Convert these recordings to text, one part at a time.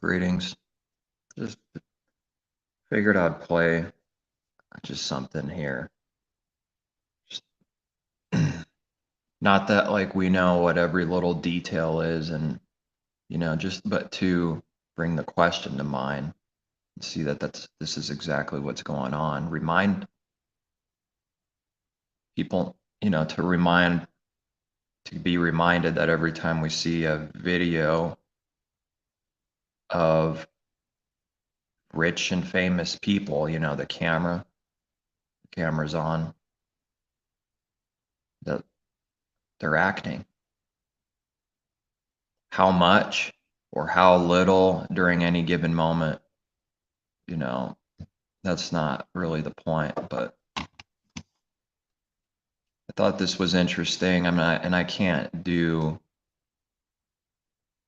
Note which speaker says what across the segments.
Speaker 1: Greetings. Just figured I'd play just something here. Just, not that like we know what every little detail is and but to bring the question to mind and see that this is exactly what's going on. Remind people, to be reminded that every time we see a video of rich and famous people, the camera's on, that they're acting. How much or how little during any given moment, that's not really the point, but I thought this was interesting. I can't do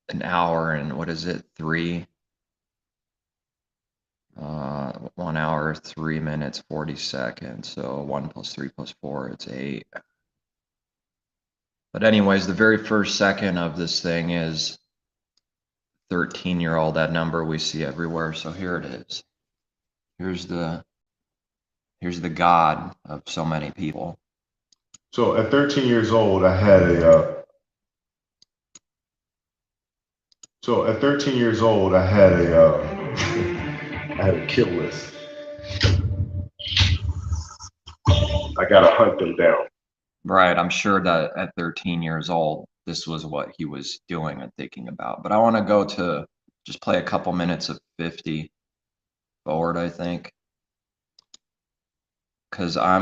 Speaker 1: an hour and what is it, 1 hour, 3 minutes, 40 seconds. So 1 + 3 + 4, it's 8. But anyways, the very first second of this thing is 13-year-old, that number we see everywhere. So here it is. Here's the God of so many people.
Speaker 2: So at 13 years old, I had a. I had a kill list. I gotta hunt them down.
Speaker 1: Right. I'm sure that at 13 years old, this was what he was doing and thinking about. But I want to go to just play a couple minutes of 50 forward, I think. Because I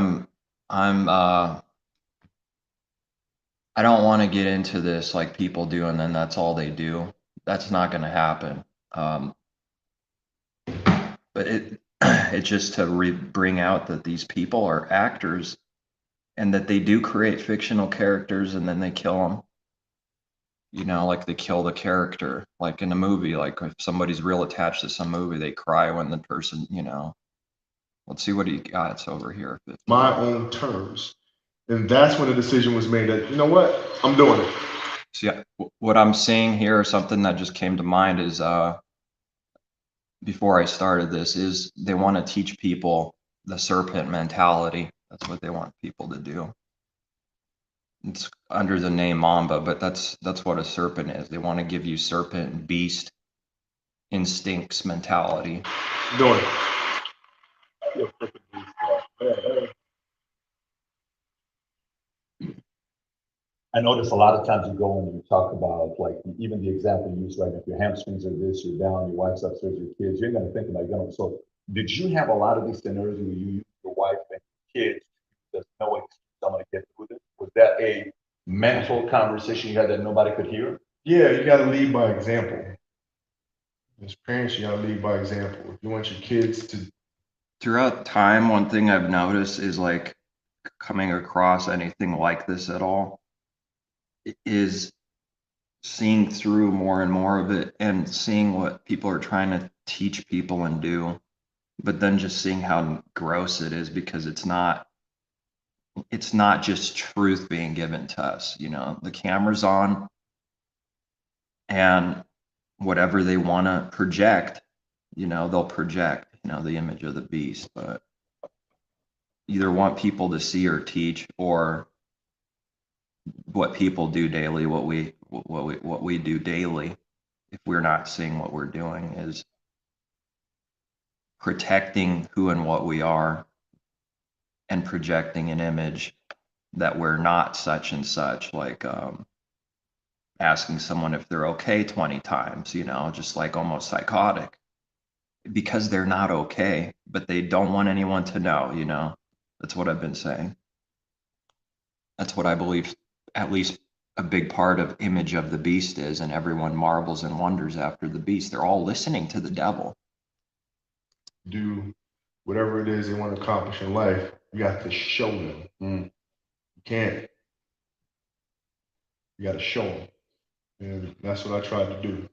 Speaker 1: don't want to get into this like people do, and then that's all they do. That's not going to happen. But it's just to bring out that these people are actors and that they do create fictional characters and then they kill them. Like they kill the character, like in a movie, like if somebody's real attached to some movie, they cry when the person, let's see what he got over here.
Speaker 2: My own terms. And that's when the decision was made that, you know what, I'm doing it.
Speaker 1: See, what I'm seeing here, something that just came to mind is, before I started this, is they want to teach people the serpent mentality. That's what they want people to do. It's under the name Mamba, but that's what a serpent is. They want to give you serpent beast instincts mentality.
Speaker 2: Doing it.
Speaker 3: I notice a lot of times you go and you talk about, like, even the example you use, right? If your hamstrings are this, you're down, your wife's upstairs, your kids, you're going to think about going. So, did you have a lot of these scenarios where you use your wife and kids? There's no way I'm going to get through this. Was that a mental conversation you had that nobody could hear?
Speaker 2: Yeah, you got to lead by example. As parents, you got to lead by example. If you want your kids to.
Speaker 1: Throughout time, one thing I've noticed is like coming across anything like this at all is seeing through more and more of it and seeing what people are trying to teach people and do, but then just seeing how gross it is because it's not just truth being given to us. The camera's on and whatever they want to project, they'll project, the image of the beast, but either want people to see or teach, or what people do daily, what we do daily, if we're not seeing what we're doing, is protecting who and what we are and projecting an image that we're not such and such, like asking someone if they're okay 20 times, just like almost psychotic, because they're not okay, but they don't want anyone to know. That's what I've been saying. That's what I believe, at least a big part of image of the beast is, and everyone marvels and wonders after the beast. They're all listening to the devil.
Speaker 2: Do whatever it is they want to accomplish in life, you have to show them. You can't. You got to show them. And that's what I tried to do.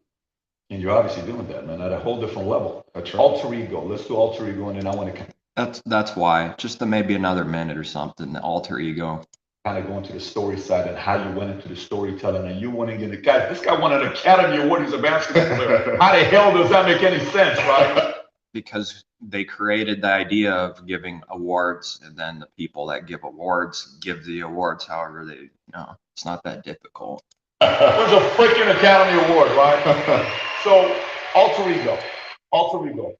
Speaker 3: And you're obviously doing that, man, at a whole different level.
Speaker 2: That's right.
Speaker 3: Alter ego. Let's do alter ego, and then I want to.
Speaker 1: That's why. Just maybe another minute or something. The alter ego.
Speaker 3: kind of going to the story side and how you went into the storytelling and you winning in the guys. This guy won an Academy Award. He's a basketball player. How the hell does that make any sense, right?
Speaker 1: Because they created the idea of giving awards, and then the people that give awards give the awards however they, it's not that difficult.
Speaker 3: There's a freaking Academy Award, right? So, alter ego. Alter ego.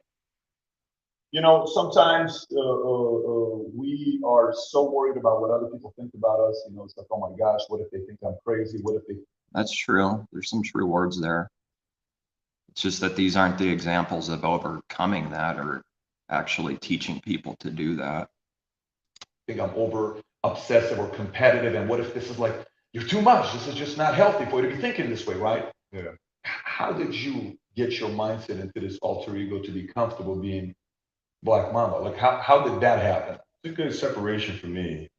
Speaker 3: Sometimes we are so worried about what other people think about us. It's like, oh my gosh, what if they think I'm crazy? What if they...
Speaker 1: That's true. There's some true words there. It's just that these aren't the examples of overcoming that or actually teaching people to do that.
Speaker 3: Think I'm over obsessive or competitive, and what if this is like, you're too much, this is just not healthy for you to be thinking this way, right?
Speaker 2: Yeah.
Speaker 3: How did you get your mindset into this alter ego to be comfortable being Black Mamba? Like, how did that happen?
Speaker 2: It's a good separation for me,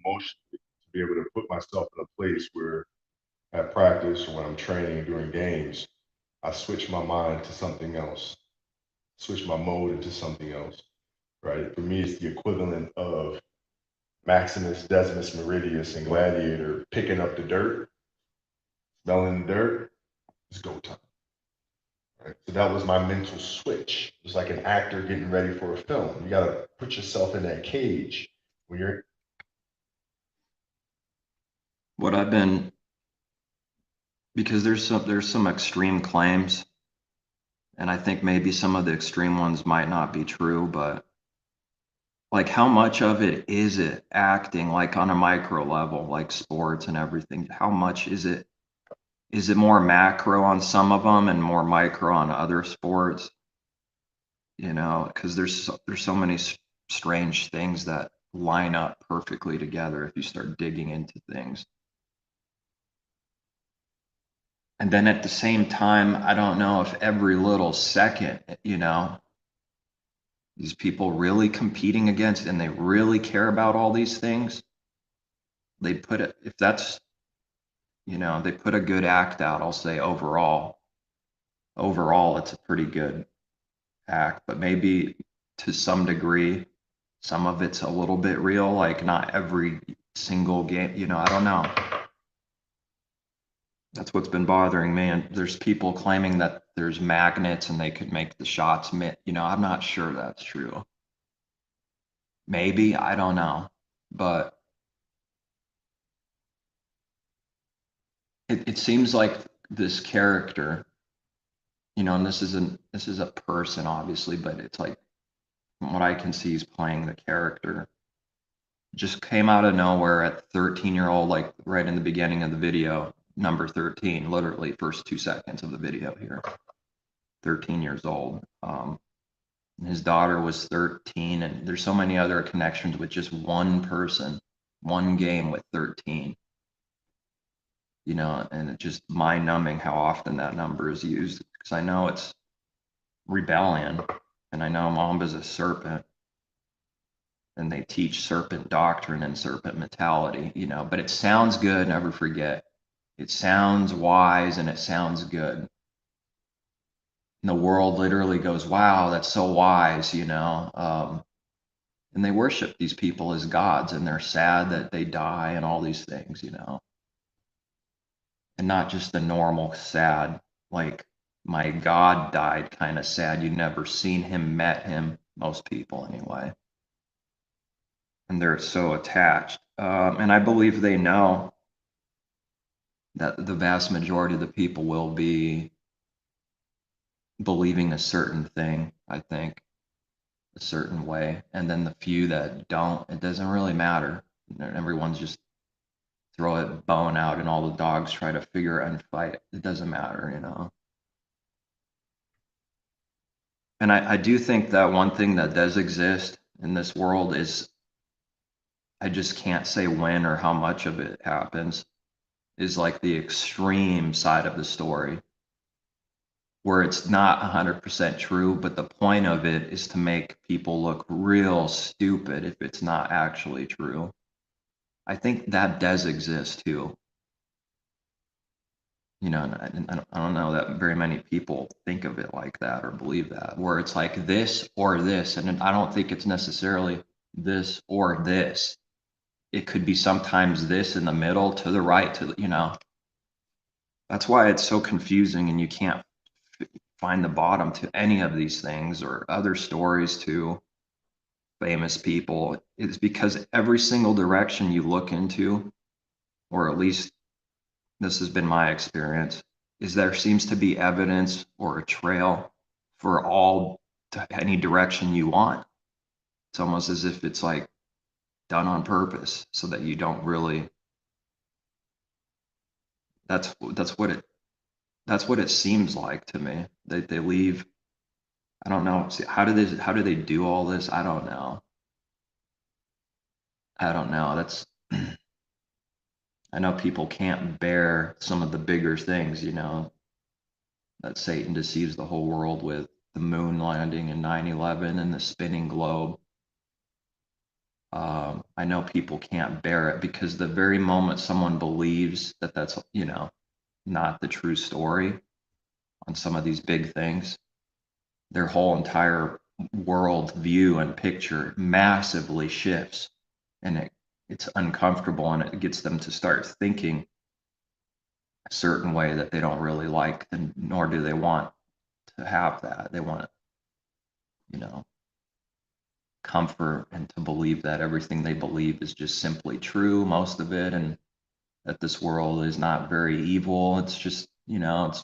Speaker 2: emotionally, to be able to put myself in a place where at practice or when I'm training during games, I switch my mind to something else, switch my mode into something else, right? For me, it's the equivalent of Maximus Decimus Meridius and Gladiator picking up the dirt, smelling the dirt. It's go time. Right? So that was my mental switch. It's like an actor getting ready for a film. You got to put yourself in that cage when you're...
Speaker 1: What I've been, because there's some extreme claims, and I think maybe some of the extreme ones might not be true, but like how much of it is it acting, like on a micro level, like sports and everything? How much is it more macro on some of them and more micro on other sports? Because there's so many strange things that line up perfectly together if you start digging into things. And then at the same time, I don't know if every little second, these people really competing against and they really care about all these things. They put it, if that's, they put a good act out, I'll say overall. Overall, it's a pretty good act, but maybe to some degree, some of it's a little bit real, like not every single game, I don't know. That's what's been bothering me. And there's people claiming that there's magnets and they could make the shots, I'm not sure that's true. Maybe, I don't know. But it seems like this character, and this is a person obviously, but it's like from what I can see, he's playing the character. Just came out of nowhere at 13-year-old, like right in the beginning of the video, number 13, literally first 2 seconds of the video here. 13 years old. His daughter was 13, and there's so many other connections with just one person, one game with 13. And it's just mind-numbing how often that number is used, because I know it's rebellion, and I know Mamba's a serpent, and they teach serpent doctrine and serpent mentality, but it sounds good, never forget. It sounds wise and it sounds good. And the world literally goes, wow, that's so wise, and they worship these people as gods, and they're sad that they die and all these things, and not just the normal sad, like my God died kind of sad. You never seen him, met him, most people anyway. And they're so attached. And I believe they know that the vast majority of the people will be believing a certain thing, I think, a certain way. And then the few that don't, it doesn't really matter. Everyone's just throw a bone out and all the dogs try to figure and fight. It doesn't matter, And I do think that one thing that does exist in this world is, I just can't say when or how much of it happens, is like the extreme side of the story, where it's not 100% true, but the point of it is to make people look real stupid if it's not actually true. I think that does exist too. And I don't know that very many people think of it like that or believe that, where it's like this or this. And I don't think it's necessarily this or this. it could be sometimes this in the middle to the right that's why it's so confusing and you can't find the bottom to any of these things or other stories to famous people. It's because every single direction you look into, or at least this has been my experience, is there seems to be evidence or a trail for all to any direction you want. It's almost as if it's like done on purpose so that you don't really that's what it seems like to me. They leave. I don't know. See, how do they do all this? I don't know. That's I know people can't bear some of the bigger things, that Satan deceives the whole world with the moon landing in 9/11 and the spinning globe. I know people can't bear it because the very moment someone believes that that's, not the true story on some of these big things, their whole entire world view and picture massively shifts, and it's uncomfortable, and it gets them to start thinking a certain way that they don't really like, and nor do they want to have that. They want, comfort and to believe that everything they believe is just simply true, most of it, and that this world is not very evil. It's just, it's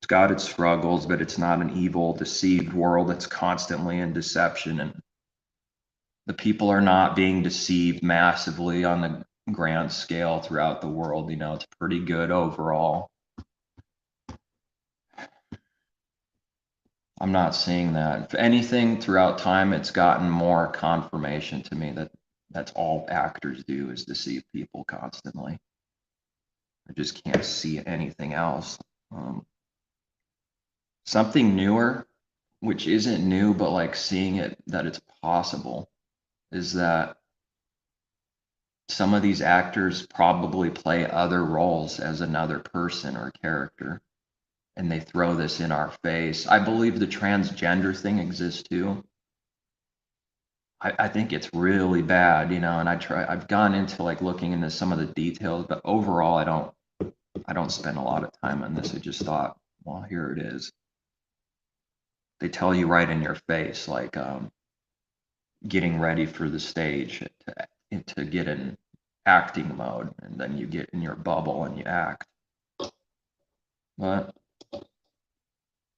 Speaker 1: got its struggles, but it's not an evil, deceived world that's constantly in deception. And the people are not being deceived massively on the grand scale throughout the world. It's pretty good overall. I'm not seeing that. If anything, throughout time, it's gotten more confirmation to me that that's all actors do is deceive people constantly. I just can't see anything else. Something newer, which isn't new, but like seeing it that it's possible, is that some of these actors probably play other roles as another person or character, and they throw this in our face. I believe the transgender thing exists too. I think it's really bad, and I've gone into like looking into some of the details, but overall I don't spend a lot of time on this. I just thought, well, here it is. They tell you right in your face, like getting ready for the stage to get in acting mode, and then you get in your bubble and you act. But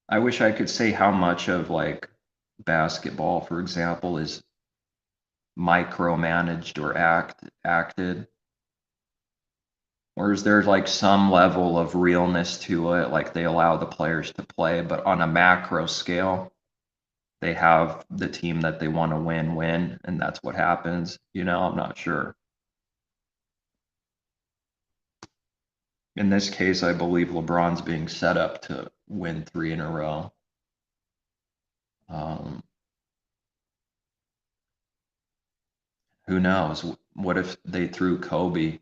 Speaker 1: I wish I could say how much of like basketball, for example, is micromanaged or acted, or is there like some level of realness to it, like they allow the players to play, but on a macro scale, they have the team that they want to win, and that's what happens. I'm not sure. In this case, I believe LeBron's being set up to win 3 in a row. Who knows? What if they threw Kobe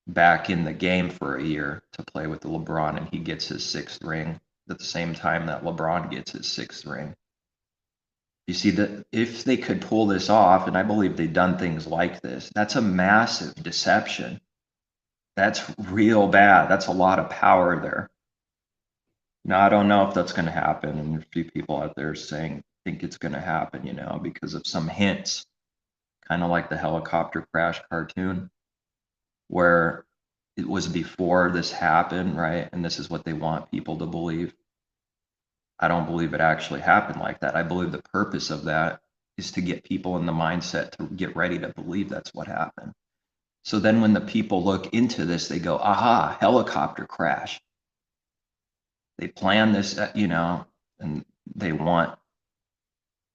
Speaker 1: back in the game for a year to play with LeBron and he gets his 6th ring at the same time that LeBron gets his 6th ring? You see, that if they could pull this off, and I believe they've done things like this, that's a massive deception. That's real bad. That's a lot of power there. Now, I don't know if that's going to happen, and there's a few people out there think it's going to happen, because of some hints, kind of like the helicopter crash cartoon, where it was before this happened, right? And this is what they want people to believe. I don't believe it actually happened like that. I believe the purpose of that is to get people in the mindset to get ready to believe that's what happened. So then when the people look into this, they go, aha, helicopter crash. They plan this, and they want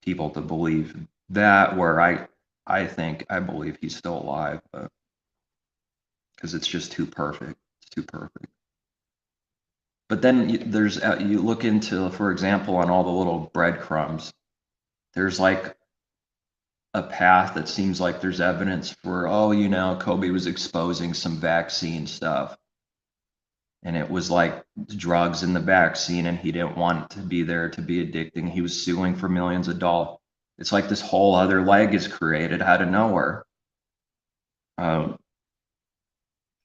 Speaker 1: people to believe that, where I believe he's still alive, because it's just too perfect. It's too perfect. But then you look into, for example, on all the little breadcrumbs, there's like a path that seems like there's evidence for, Kobe was exposing some vaccine stuff. And it was like drugs in the vaccine, and he didn't want it to be there to be addicting. He was suing for millions of dollars. It's like this whole other leg is created out of nowhere.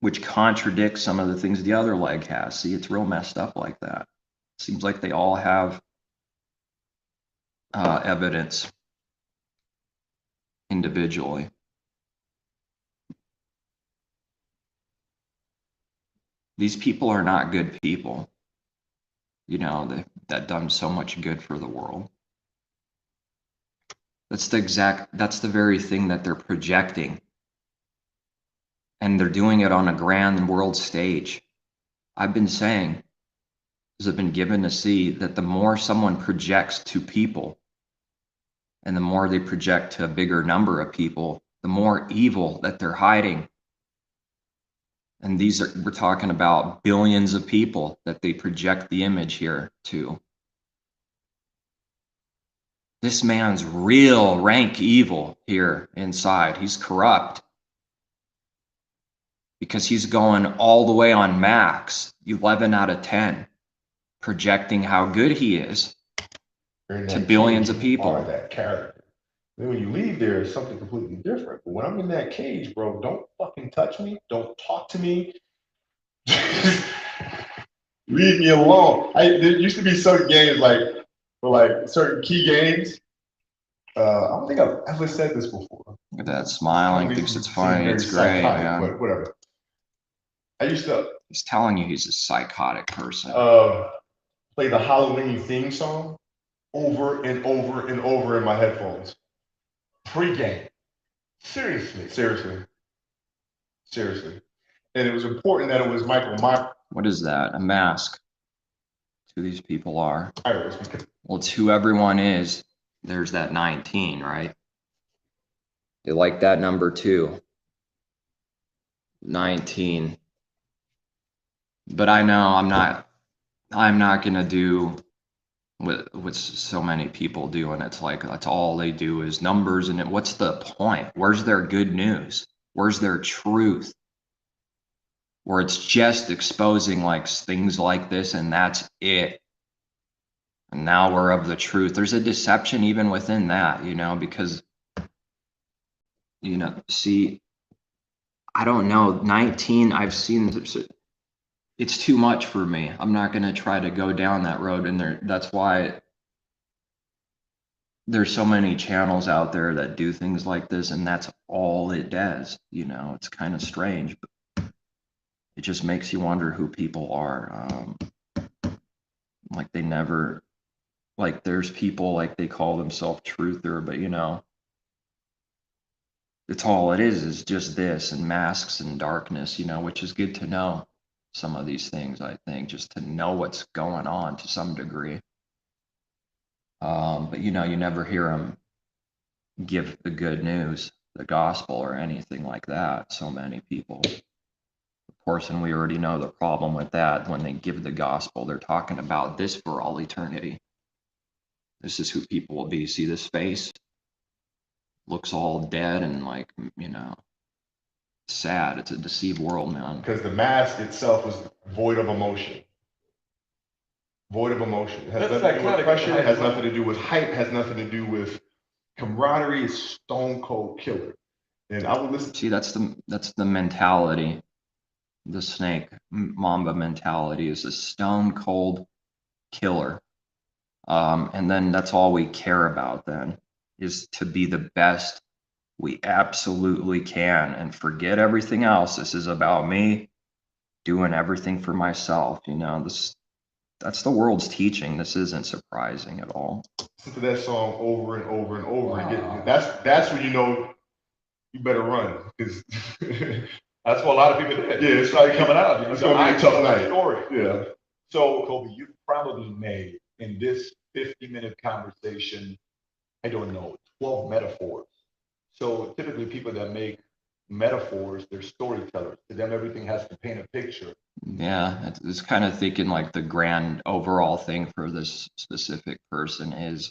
Speaker 1: which contradicts some of the things the other leg has. See, it's real messed up like that. Seems like they all have evidence individually. These people are not good people. You know, that done so much good for the world. That's the very thing that they're projecting. And they're doing it on a grand world stage. I've been saying, as I've been given to see, that the more someone projects to people, and the more they project to a bigger number of people, the more evil that they're hiding. And we're talking about billions of people that they project the image here to. This man's real rank evil here inside. He's corrupt because he's going all the way on max, 11 out of 10, projecting how good he is to billions of people.
Speaker 2: That character. Then when you leave there, it's something completely different. But when I'm in that cage, bro, don't fucking touch me. Don't talk to me. Leave me alone. There used to be certain games for certain key games. I don't think I've ever said this before.
Speaker 1: Look at that smiling, thinks it's funny. It's great, man.
Speaker 2: But whatever.
Speaker 1: He's telling you he's a psychotic person.
Speaker 2: Play the Halloween theme song over and over and over in my headphones. Pre-game. Seriously. And it was important that it was Michael Myers.
Speaker 1: What is that? A mask. That's who these people are.
Speaker 2: Because
Speaker 1: Well, it's who everyone is. There's that 19, right? They like that number too. 19. But I know I'm not gonna do what so many people do, and it's like that's all they do is numbers, and what's the point? Where's their good news? Where's their truth? Where it's just exposing like things like this, and that's it. And now we're of the truth. There's a deception even within that, because see, I don't know, 19, I've seen it's too much for me. I'm not going to try to go down that road, and that's why there's so many channels out there that do things like this, and that's all it does. It's kind of strange, but it just makes you wonder who people are. Like they never, like there's people like they call themselves truther, but it's all it is just this and masks and darkness, which is good to know some of these things, I think, just to know what's going on to some degree. But you never hear them give the good news, the gospel, or anything like that. So many people, of course, and we already know the problem with that. When they give the gospel, they're talking about this for all eternity. This is who people will be. See this face? Looks all dead and like, sad. It's a deceived world, man.
Speaker 2: because the mask itself was void of emotion. It has nothing to do with pressure, it has nothing to do with hype, has nothing to do with camaraderie. It's stone cold killer. And I would listen.
Speaker 1: See, that's the mentality. The snake mamba mentality is a stone cold killer. And then that's all we care about then, is to be the best we absolutely can and forget everything else. This is about me doing everything for myself. That's the world's teaching. This isn't surprising at all.
Speaker 2: Listen to that song over and over and over again. That's when you better run, because
Speaker 3: That's what a lot of people did.
Speaker 2: yeah, it's like
Speaker 3: Coming out,
Speaker 2: it's gonna be a tough night.
Speaker 3: Story.
Speaker 2: Yeah.
Speaker 3: So, Kobe, you've probably made in this 50-minute conversation, I don't know, 12 metaphors. So typically people that make metaphors, they're storytellers. To them, everything has to paint a picture.
Speaker 1: Yeah, it's kind of thinking like the grand overall thing for this specific person is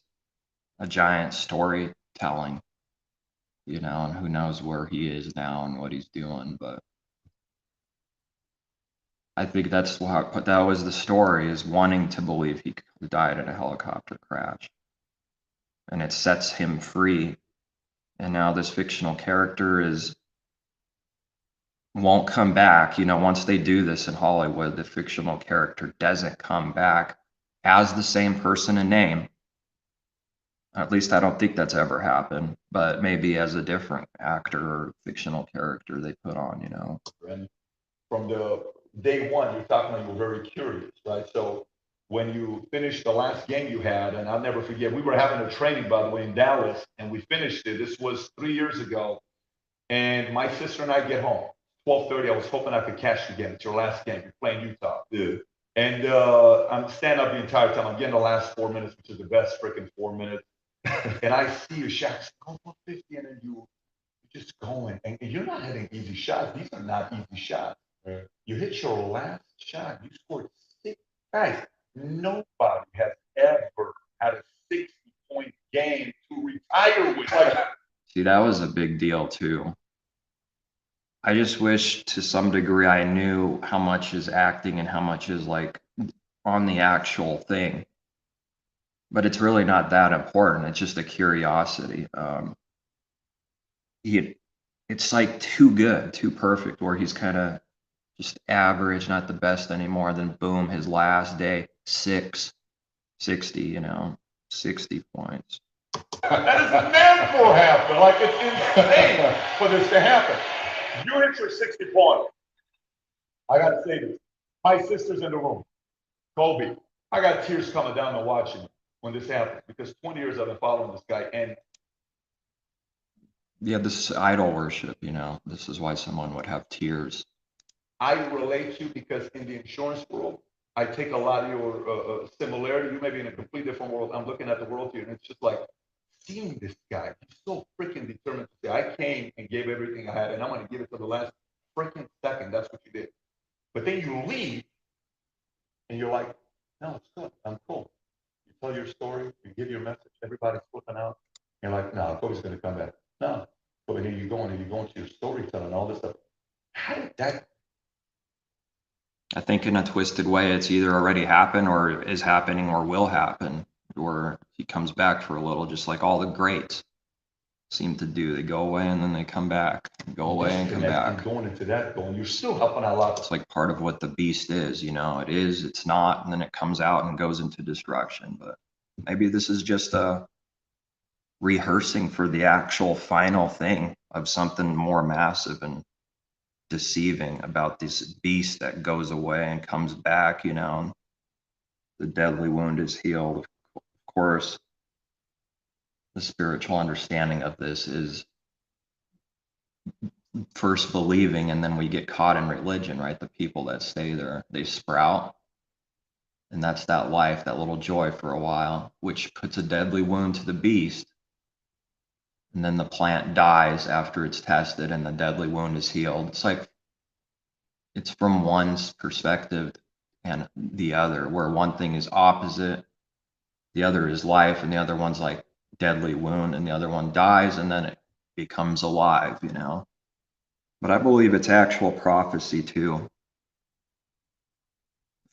Speaker 1: a giant storytelling, and who knows where he is now and what he's doing. But I think that was the story, is wanting to believe he died in a helicopter crash. And it sets him free. And now this fictional character is won't come back. You know, once they do this in Hollywood, the fictional character doesn't come back as the same person in name. At least I don't think that's ever happened, but maybe as a different actor or fictional character they put on, you know.
Speaker 3: And from the day one, you're talking about you were very curious, right? So when you finished the last game you had, and I'll never forget, we were having a training, by the way, in Dallas, and we finished it. This was 3 years ago. And my sister and I get home, 12:30. I was hoping I could catch the game. It's your last game. You're playing Utah.
Speaker 2: Yeah.
Speaker 3: And I'm standing up the entire time. I'm getting the last 4 minutes, which is the best freaking 4 minutes. And I see your shots go for 50, and then you're just going. And you're not hitting easy shots. These are not easy shots.
Speaker 2: Right.
Speaker 3: You hit your last shot. You scored 6. Guys, nobody has ever had a 60-point game to retire with. Like,
Speaker 1: See, that was a big deal too. I just wish to some degree I knew how much is acting and how much is like on the actual thing. But it's really not that important. It's just a curiosity. It's like too good, too perfect, where he's kind of just average, not the best anymore. Then boom, his last day, 60, you know, 60 points.
Speaker 3: that is meant for happen. Like, it's insane for this to happen. You hit your 60 points. I got to say this. My sister's in the room. Kobe. I got tears coming down and watching when this happened because 20 years I've been following this guy. And
Speaker 1: Yeah, this idol worship, you know, this is why someone would have tears.
Speaker 3: I relate to you because in the insurance world, I take a lot of your similarity. You may be in a completely different world. I'm looking at the world here, and it's just like seeing this guy. He's so freaking determined to say, I came and gave everything I had, and I'm going to give it to the last freaking second. That's what you did. But then you leave, and you're like, no, it's good. I'm cool. You tell your story. You give your message. Everybody's flipping out. You're like, no, Kobe's going to come back. No. But here you go, and you're going to your storytelling, all this stuff. How did that?
Speaker 1: I think in a twisted way, it's either already happened or is happening or will happen, or he comes back for a little, just like all the greats seem to do. They go away and then they come back, go away and come back.
Speaker 3: Going into that, you're still helping out a lot.
Speaker 1: It's like part of what the beast is, you know, it is, it's not, and then it comes out and goes into destruction. But maybe this is just a rehearsing for the actual final thing of something more massive and deceiving about this beast that goes away and comes back, you know. The deadly wound is healed. Of course, the spiritual understanding of this is first believing, and then we get caught in religion, right? The people that stay there, they sprout. And that's that life, that little joy for a while, which puts a deadly wound to the beast. And then the plant dies after it's tested and the deadly wound is healed. It's like, it's from one's perspective and the other, where one thing is opposite, the other is life, and the other one's like deadly wound, and the other one dies and then it becomes alive, you know. But I believe it's actual prophecy too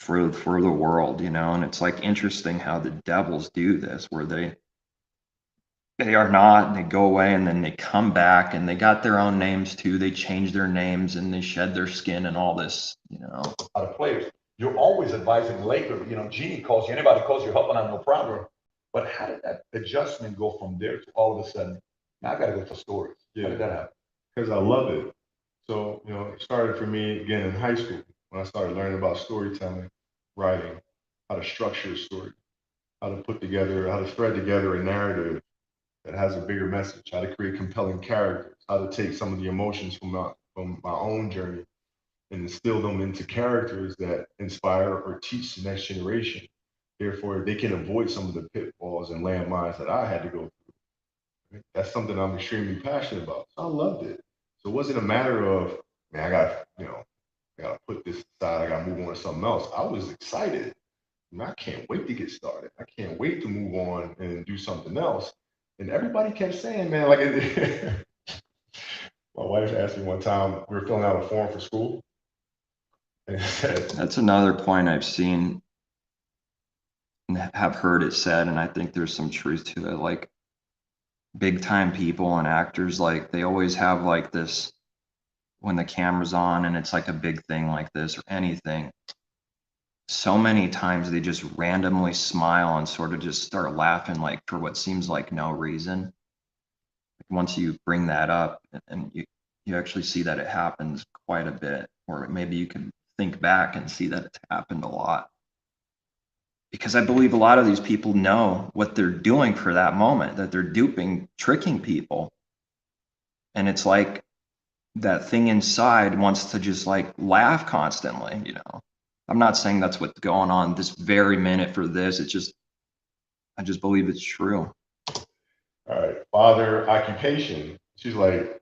Speaker 1: for the world, you know. And it's like interesting how the devils do this, where they are not, and they go away and then they come back, and they got their own names too. They change their names and they shed their skin and all this, you know.
Speaker 3: Out of players, you're always advising Laker. You know, Genie calls you, anybody calls you, helping out, no problem. But how did that adjustment go from there to all of a sudden, now I got to go for stories?
Speaker 2: Yeah.
Speaker 3: How did that happen?
Speaker 2: Because I love it. So, you know, it started for me again in high school when I started learning about storytelling, writing, how to structure a story, how to put together, how to thread together a narrative that has a bigger message, how to create compelling characters, how to take some of the emotions from my own journey and instill them into characters that inspire or teach the next generation. Therefore, they can avoid some of the pitfalls and landmines that I had to go through. Right? That's something I'm extremely passionate about. So I loved it. So it wasn't a matter of, man, I got to put this aside. I got to move on to something else. I was excited. I can't wait to get started. I can't wait to move on and do something else. And everybody kept saying, man, like, my wife asked me one time, we were filling out a form for school. And it said,
Speaker 1: That's another point I've seen and have heard it said, and I think there's some truth to it. Like, big time people and actors, like, they always have like this when the camera's on and it's like a big thing like this or anything, so many times they just randomly smile and sort of just start laughing like for what seems like no reason. Once you bring that up and you actually see that it happens quite a bit, or maybe you can think back and see that it's happened a lot. Because I believe a lot of these people know what they're doing for that moment, that they're duping, tricking people. And it's like that thing inside wants to just like laugh constantly, you know. I'm not saying that's what's going on this very minute for this. It's just, I just believe it's true.
Speaker 2: All right, father occupation. She's like,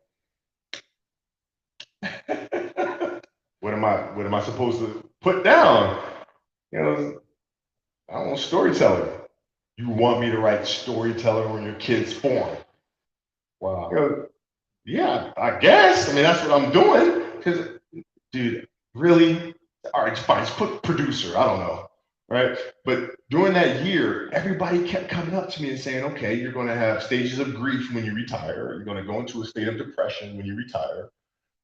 Speaker 2: what am I supposed to put down? You know, I don't know, storytelling. You want me to write storyteller on your kid's form?
Speaker 3: Wow.
Speaker 2: You know, yeah, I guess. I mean, that's what I'm doing. Because, dude, really? All right, fine. Just put producer. I don't know. Right. But during that year, everybody kept coming up to me and saying, okay, you're going to have stages of grief when you retire. You're going to go into a state of depression when you retire.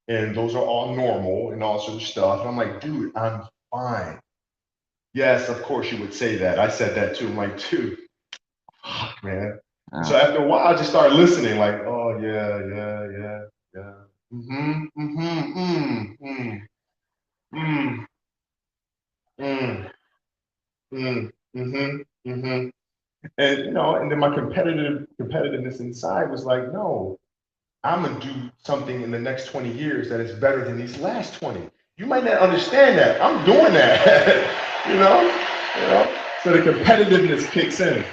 Speaker 2: And those are all normal and all sort of stuff. And I'm like, dude, I'm fine. Yes, of course you would say that. I said that too. I'm like, dude, fuck, man. So after a while, I just started listening, like, oh yeah. Mm-hmm, mm-hmm, mm, mm, mm. And you know, and then my competitiveness inside was like, no, I'm gonna do something in the next 20 years that is better than these last 20. You might not understand that. I'm doing that. you know. So the competitiveness kicks in.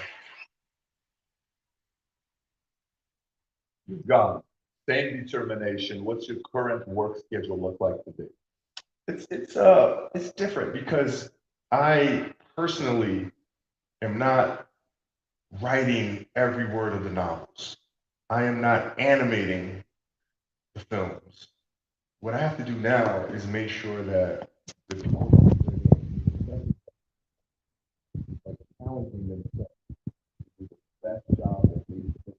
Speaker 3: You've got same determination. What's your current work schedule look like today?
Speaker 2: It's different because I personally am not writing every word of the novels. I am not animating the films. What I have to do now is make sure that the people are challenging themselves to do the best job that they can.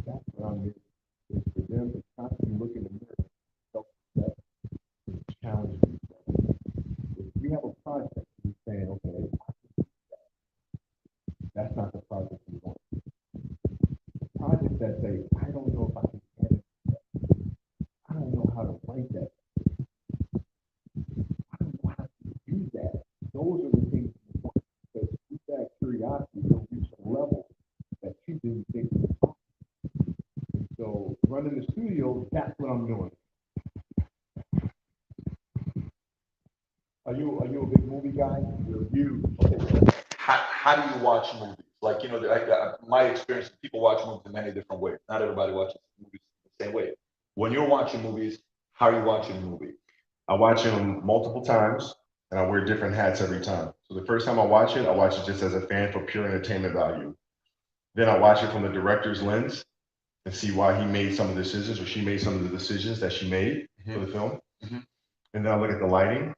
Speaker 2: That's what I'm doing. Is for them to constantly look in the mirror, self-reflect, and challenge themselves. If you have a project, you're saying, okay, that's not the project you want. Projects that say, I don't know if I can edit that. I don't know how to write that. I don't know how to do that. Those are the things important because with that curiosity, you'll reach a level that you didn't think was possible. And so running the studio, that's what I'm doing. Are you a big movie guy? You're huge. Okay. How do you watch movies? Like, you know, my experience, people watch movies in many different ways. Not everybody watches movies the same way. When you're watching movies, how are you watching a movie? I watch them multiple times and I wear different hats every time. So the first time I watch it just as a fan for pure entertainment value. Then I watch it from the director's lens and see why he made some of the decisions or she made some of the decisions that she made for the film.
Speaker 3: Mhm.
Speaker 2: And then I look at the lighting.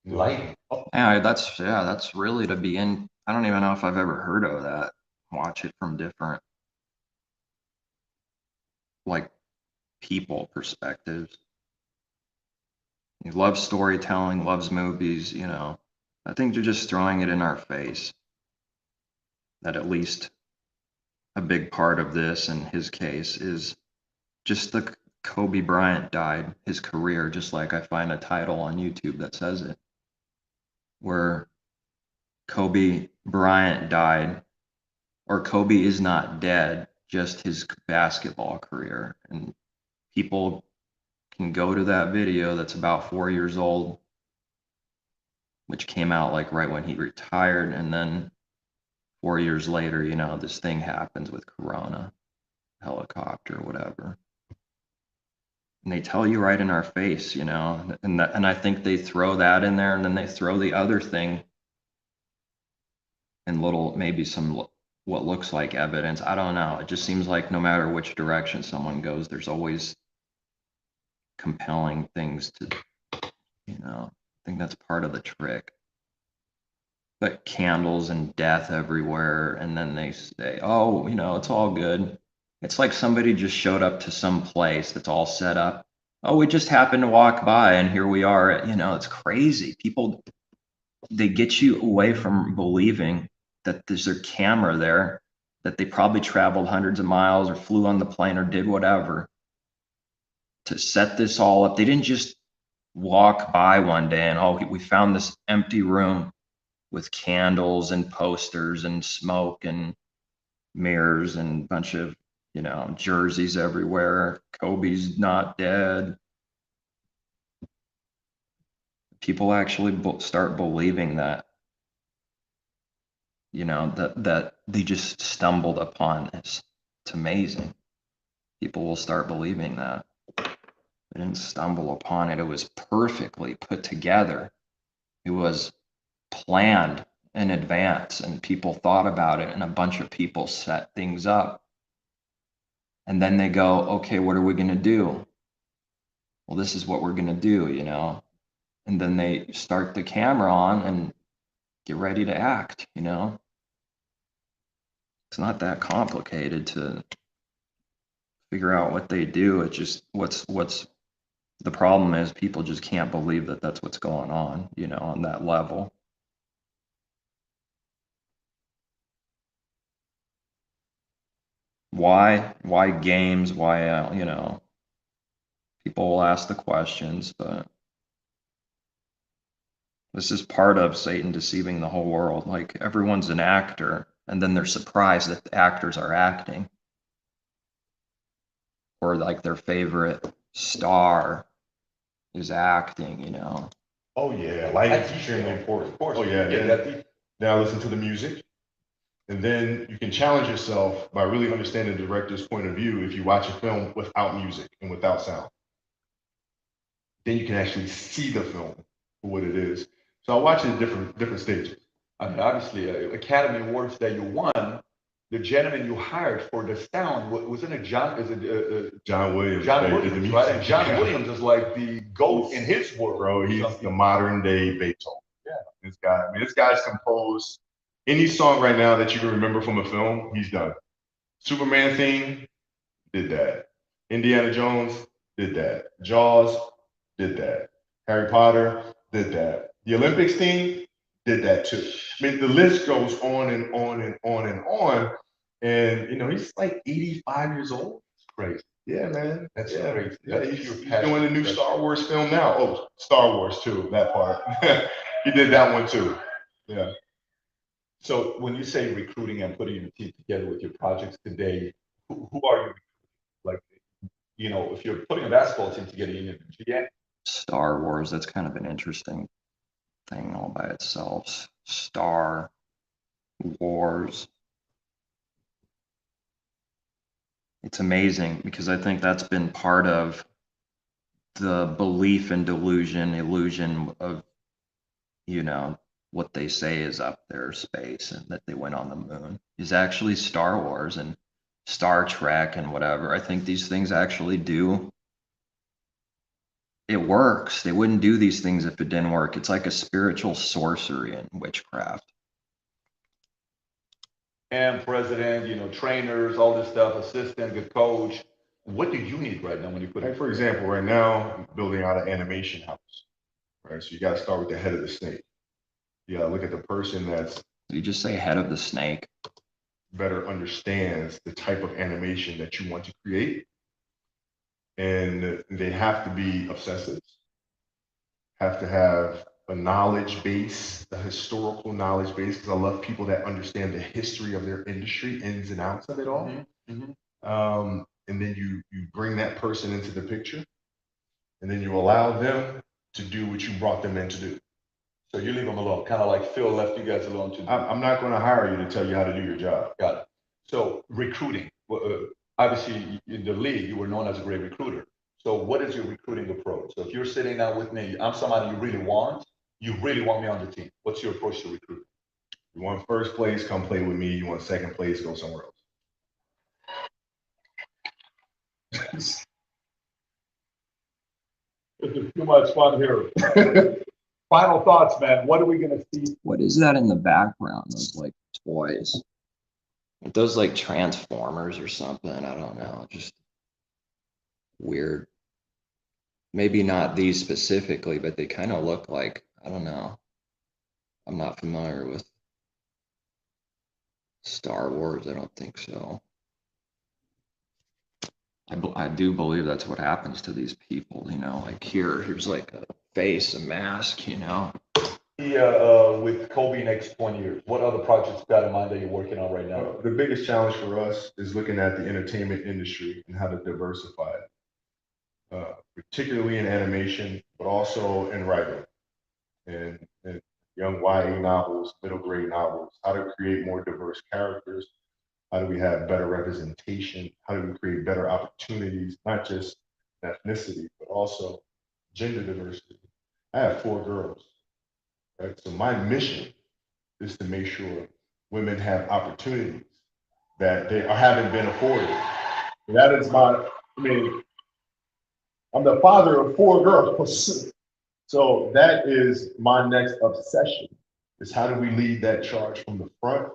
Speaker 3: Lighting.
Speaker 1: Yeah, that's really to be in. I don't even know if I've ever heard of that. Watch it from different like people perspectives. He loves storytelling, loves movies, you know. I think they're just throwing it in our face that at least a big part of this in his case is just the Kobe Bryant died, his career, just like I find a title on YouTube that says it, where Kobe Bryant died, or Kobe is not dead, just his basketball career. And people can go to that video that's about 4 years old, which came out like right when he retired. And then 4 years later, you know, this thing happens with Corona, helicopter, whatever. And they tell you right in our face, you know, and I think they throw that in there and then they throw the other thing in little, maybe some what looks like evidence. I don't know. It just seems like no matter which direction someone goes, there's always compelling things to, you know, I think that's part of the trick. But candles and death everywhere, and then they say, oh, you know, it's all good. It's like somebody just showed up to some place that's all set up. Oh, we just happened to walk by and here we are. You know, it's crazy. People, they get you away from believing that there's a camera there, that they probably traveled hundreds of miles or flew on the plane or did whatever to set this all up. They didn't just walk by one day and, oh, we found this empty room with candles and posters and smoke and mirrors and a bunch of, you know, jerseys everywhere. Kobe's not dead. People actually start believing that, you know, that they just stumbled upon this. It's amazing. People will start believing that. They didn't stumble upon it. It was perfectly put together. It was planned in advance and people thought about it and a bunch of people set things up. And then they go, okay, what are we going to do? Well, this is what we're going to do, you know? And then they start the camera on and get ready to act, you know? It's not that complicated to figure out what they do. It's just what's the problem is people just can't believe that that's what's going on, you know, on that level. Why games? Why, you know, people will ask the questions, but this is part of Satan deceiving the whole world. Like everyone's an actor, and then they're surprised that the actors are acting. Or like their favorite star is acting, you know.
Speaker 2: Oh yeah, lighting is extremely important.
Speaker 3: Of course.
Speaker 2: Oh yeah,
Speaker 3: Yeah,
Speaker 2: then, now listen to the music. And then you can challenge yourself by really understanding the director's point of view if you watch a film without music and without sound. Then you can actually see the film for what it is. So I watch it at different stages.
Speaker 3: I mean, obviously, Academy Awards that you won, the gentleman you hired for the sound, wasn't it John? Is it
Speaker 2: John Williams.
Speaker 3: John
Speaker 2: did the
Speaker 3: Williams,
Speaker 2: music.
Speaker 3: right? And John Williams is like the GOAT in his world.
Speaker 2: Bro, he's the modern day Beethoven. Yeah. This guy's composed any song right now that you can remember from a film, he's done. Superman theme, did that. Indiana Jones, did that. Jaws, did that. Harry Potter, did that. The Olympics theme, did that too. I mean, the list goes on and on and on and on. And, you know, he's like 85 years old.
Speaker 3: It's crazy.
Speaker 2: Yeah, man.
Speaker 3: That's
Speaker 2: crazy.
Speaker 3: Yeah,
Speaker 2: he's doing a new Star Wars film now. Oh, Star Wars too, that part. He did that one too. Yeah.
Speaker 3: So when you say recruiting and putting your team together with your projects today, who are you? Like, you know, if you're putting a basketball team together, you need a GM.
Speaker 1: Star Wars, that's kind of an interesting thing all by itself. Star Wars. It's amazing because I think that's been part of the belief and illusion of, you know, what they say is up there, space, and that they went on the moon is actually Star Wars and Star Trek and whatever. I think these things actually do. It works. They wouldn't do these things if it didn't work. It's like a spiritual sorcery and witchcraft.
Speaker 3: And president, you know, trainers, all this stuff, assistant, the coach. What do you need right now when you put
Speaker 2: Like, for example, right now, I'm building out an animation house. Right. So you got to start with the head of the snake. You got to look at the person that's
Speaker 1: You just say head of the snake.
Speaker 2: better understands the type of animation that you want to create. And they have to be obsessives, have to have a knowledge base, a historical knowledge base, because I love people that understand the history of their industry, ins and outs of it all. And then you bring that person into the picture, and then you allow them to do what you brought them in to do.
Speaker 3: So you leave them alone, kind of like Phil left you guys alone to do.
Speaker 2: I'm not going to hire you to tell you how to do your job.
Speaker 3: Got it. So recruiting, obviously in the league, you were known as a great recruiter. So what is your recruiting approach? So if you're sitting down with me, I'm somebody you really want me on the team. What's your approach to recruiting?
Speaker 2: You want first place, come play with me. You want second place, go somewhere else.
Speaker 3: This is too much fun here. Final thoughts, man. What are we going to see?
Speaker 1: What is that in the background? Those like toys. Those like Transformers or something, I don't know, just weird. Maybe not these specifically, but they kind of look like, I don't know. I'm not familiar with Star Wars, I don't think so. I do believe that's what happens to these people, you know, like here's like a face, a mask, you know.
Speaker 3: Yeah, with Kobe next 20 years, what other projects you got in mind that you're working on right now?
Speaker 2: The biggest challenge for us is looking at the entertainment industry and how to diversify it, particularly in animation, but also in writing and young YA novels, middle grade novels, how to create more diverse characters, how do we have better representation, how do we create better opportunities, not just ethnicity, but also gender diversity. I have 4 girls, right? So my mission is to make sure women have opportunities that they haven't been afforded. That is I mean, I'm the father of 4 girls. So that is my next obsession is how do we lead that charge from the front?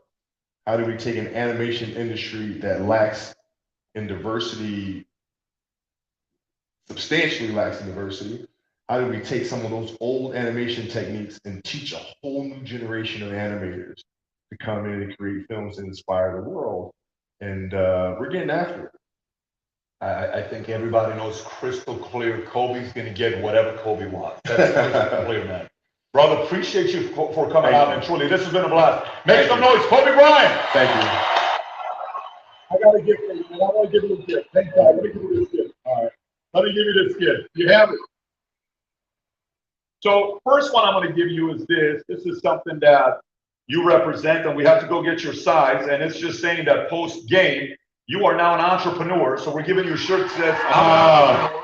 Speaker 2: How do we take an animation industry that lacks in diversity, substantially lacks in diversity? How do we take some of those old animation techniques and teach a whole new generation of animators to come in and create films and inspire the world? And we're getting after it.
Speaker 3: I think everybody knows crystal clear Kobe's going to get whatever Kobe wants. That's crystal clear, man. Brother, appreciate you for coming
Speaker 2: Thank
Speaker 3: out,
Speaker 2: you.
Speaker 3: and truly, this has been a blast. Make
Speaker 2: Thank
Speaker 3: some
Speaker 2: you.
Speaker 3: noise, Kobe Bryant.
Speaker 2: Thank you.
Speaker 3: I got a gift for you, man. I want to give you a gift. Thank God. Let me give you this gift. All right. Let me give you this gift. You have it. So first one I'm going to give you is this. This is something that you represent, and we have to go get your size. And it's just saying that post game, you are now an entrepreneur. So we're giving you a shirt that says, I'm an entrepreneur.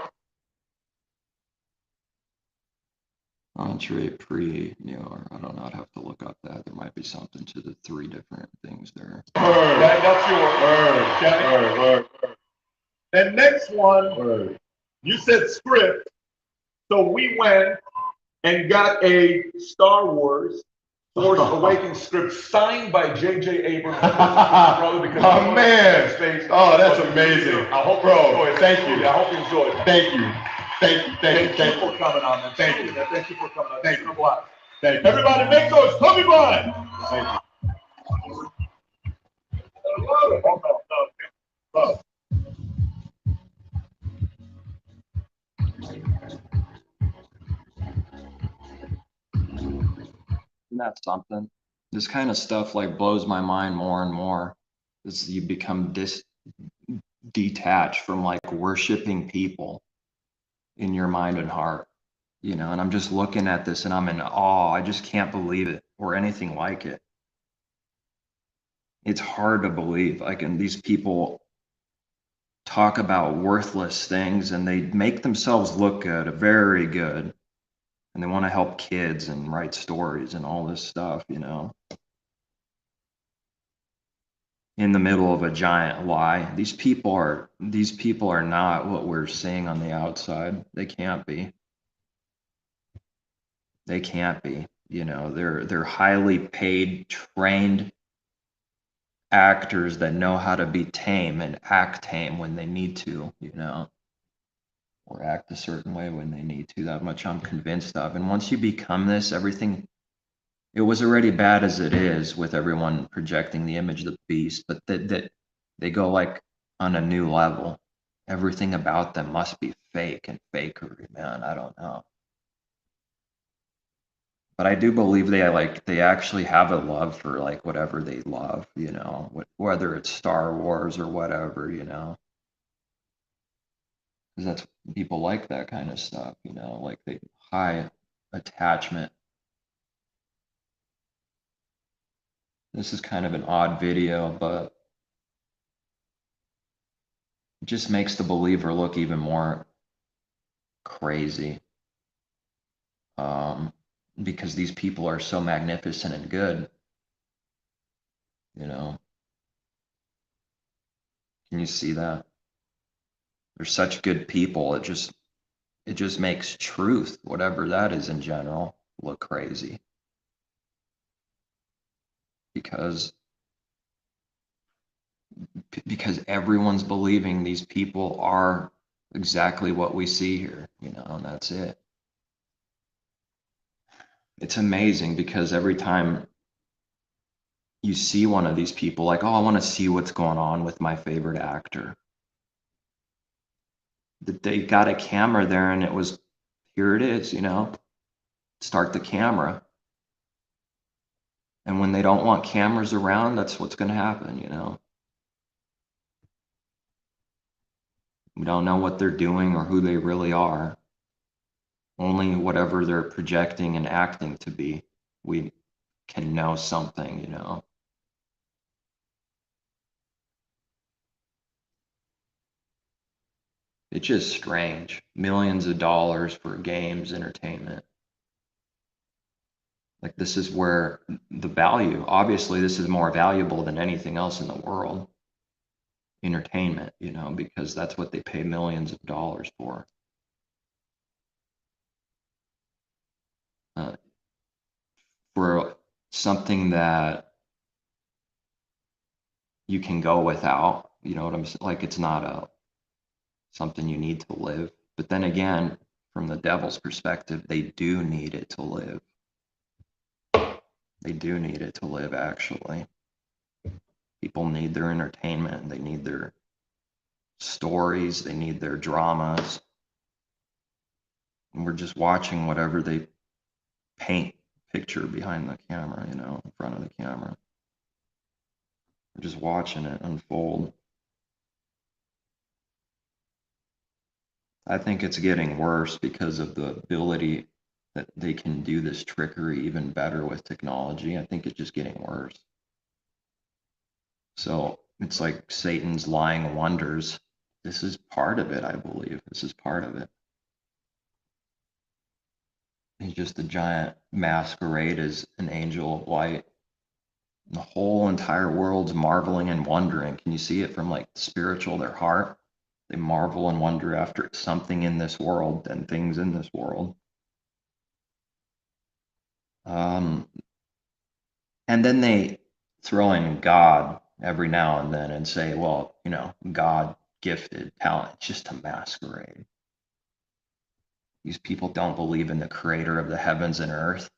Speaker 1: Entree pre, you know, or I don't know, I'd have to look up that. There might be something to the 3 different things there.
Speaker 3: That's yours.
Speaker 2: Word.
Speaker 3: And next one, you said script. So we went and got a Star Wars Force Awakens script signed by J.J. Abrams. Brother, because
Speaker 2: Oh, man.
Speaker 3: Space.
Speaker 2: Oh, that's amazing.
Speaker 3: I hope
Speaker 2: Bro,
Speaker 3: you enjoy it.
Speaker 2: thank you.
Speaker 3: I hope you enjoy it.
Speaker 2: Thank you.
Speaker 3: Thank you for coming on, man.
Speaker 2: Thank you.
Speaker 3: Thank you for coming on. Thank you.
Speaker 2: Thank you.
Speaker 3: Everybody make those Kobe Bryant.
Speaker 2: Thank you.
Speaker 1: Isn't that something? This kind of stuff like blows my mind more and more. As you become detached from like worshiping people in your mind and heart, you know, and I'm just looking at this and I'm in awe. I just can't believe it or anything like it. It's hard to believe. Like, and these people talk about worthless things and they make themselves look good, very good. And they want to help kids and write stories and all this stuff, you know. In the middle of a giant lie. These people are not what we're seeing on the outside. They can't be. They can't be. You know, they're highly paid, trained actors that know how to be tame and act tame when they need to, you know, or act a certain way when they need to. That much I'm convinced of. And once you become this, everything, it was already bad as it is with everyone projecting the image of the beast, but that they go like on a new level. Everything about them must be fake and fakery, man. I don't know. But I do believe they actually have a love for like whatever they love, you know, whether it's Star Wars or whatever, you know. Because that's people like that kind of stuff, you know, like the high attachment. This is kind of an odd video, but it just makes the believer look even more crazy. Because these people are so magnificent and good, you know. Can you see that? They're such good people. It just makes truth, whatever that is in general, look crazy. Because because everyone's believing these people are exactly what we see here, and that's it. It's amazing because every time you see one of these people, like, oh, I want to see what's going on with my favorite actor. They got a camera there and it was, here it is, start the camera. And when they don't want cameras around, that's what's going to happen, We don't know what they're doing or who they really are. Only whatever they're projecting and acting to be, we can know something, It's just strange. Millions of dollars for games, entertainment. Like, this is where the value, obviously, this is more valuable than anything else in the world. Entertainment, because that's what they pay millions of dollars for. For something that you can go without, you know what I'm saying? Like, it's not something you need to live. But then again, from the devil's perspective, they do need it to live. They do need it to live, actually. People need their entertainment. They need their stories. They need their dramas. And we're just watching whatever they paint picture behind the camera, in front of the camera. We're just watching it unfold. I think it's getting worse because of the ability that they can do this trickery even better with technology. I think it's just getting worse. So it's like Satan's lying wonders. This is part of it, I believe. This is part of it. He's just a giant masquerade as an angel of light. The whole entire world's marveling and wondering. Can you see it from like spiritual, their heart? They marvel and wonder after something in this world and things in this world. And then they throw in God every now and then and say, well, God gifted talent. It's just a masquerade. These people don't believe in the creator of the heavens and earth.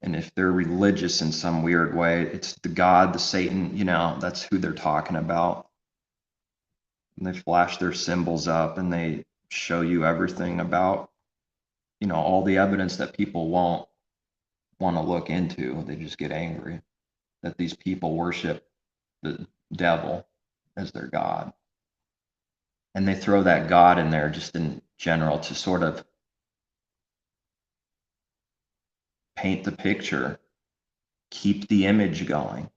Speaker 1: And if they're religious in some weird way, it's the God, the Satan, that's who they're talking about. And they flash their symbols up and they show you everything about, all the evidence that people won't want to look into. They just get angry that these people worship the devil as their God. And they throw that God in there just in general to sort of paint the picture, keep the image going.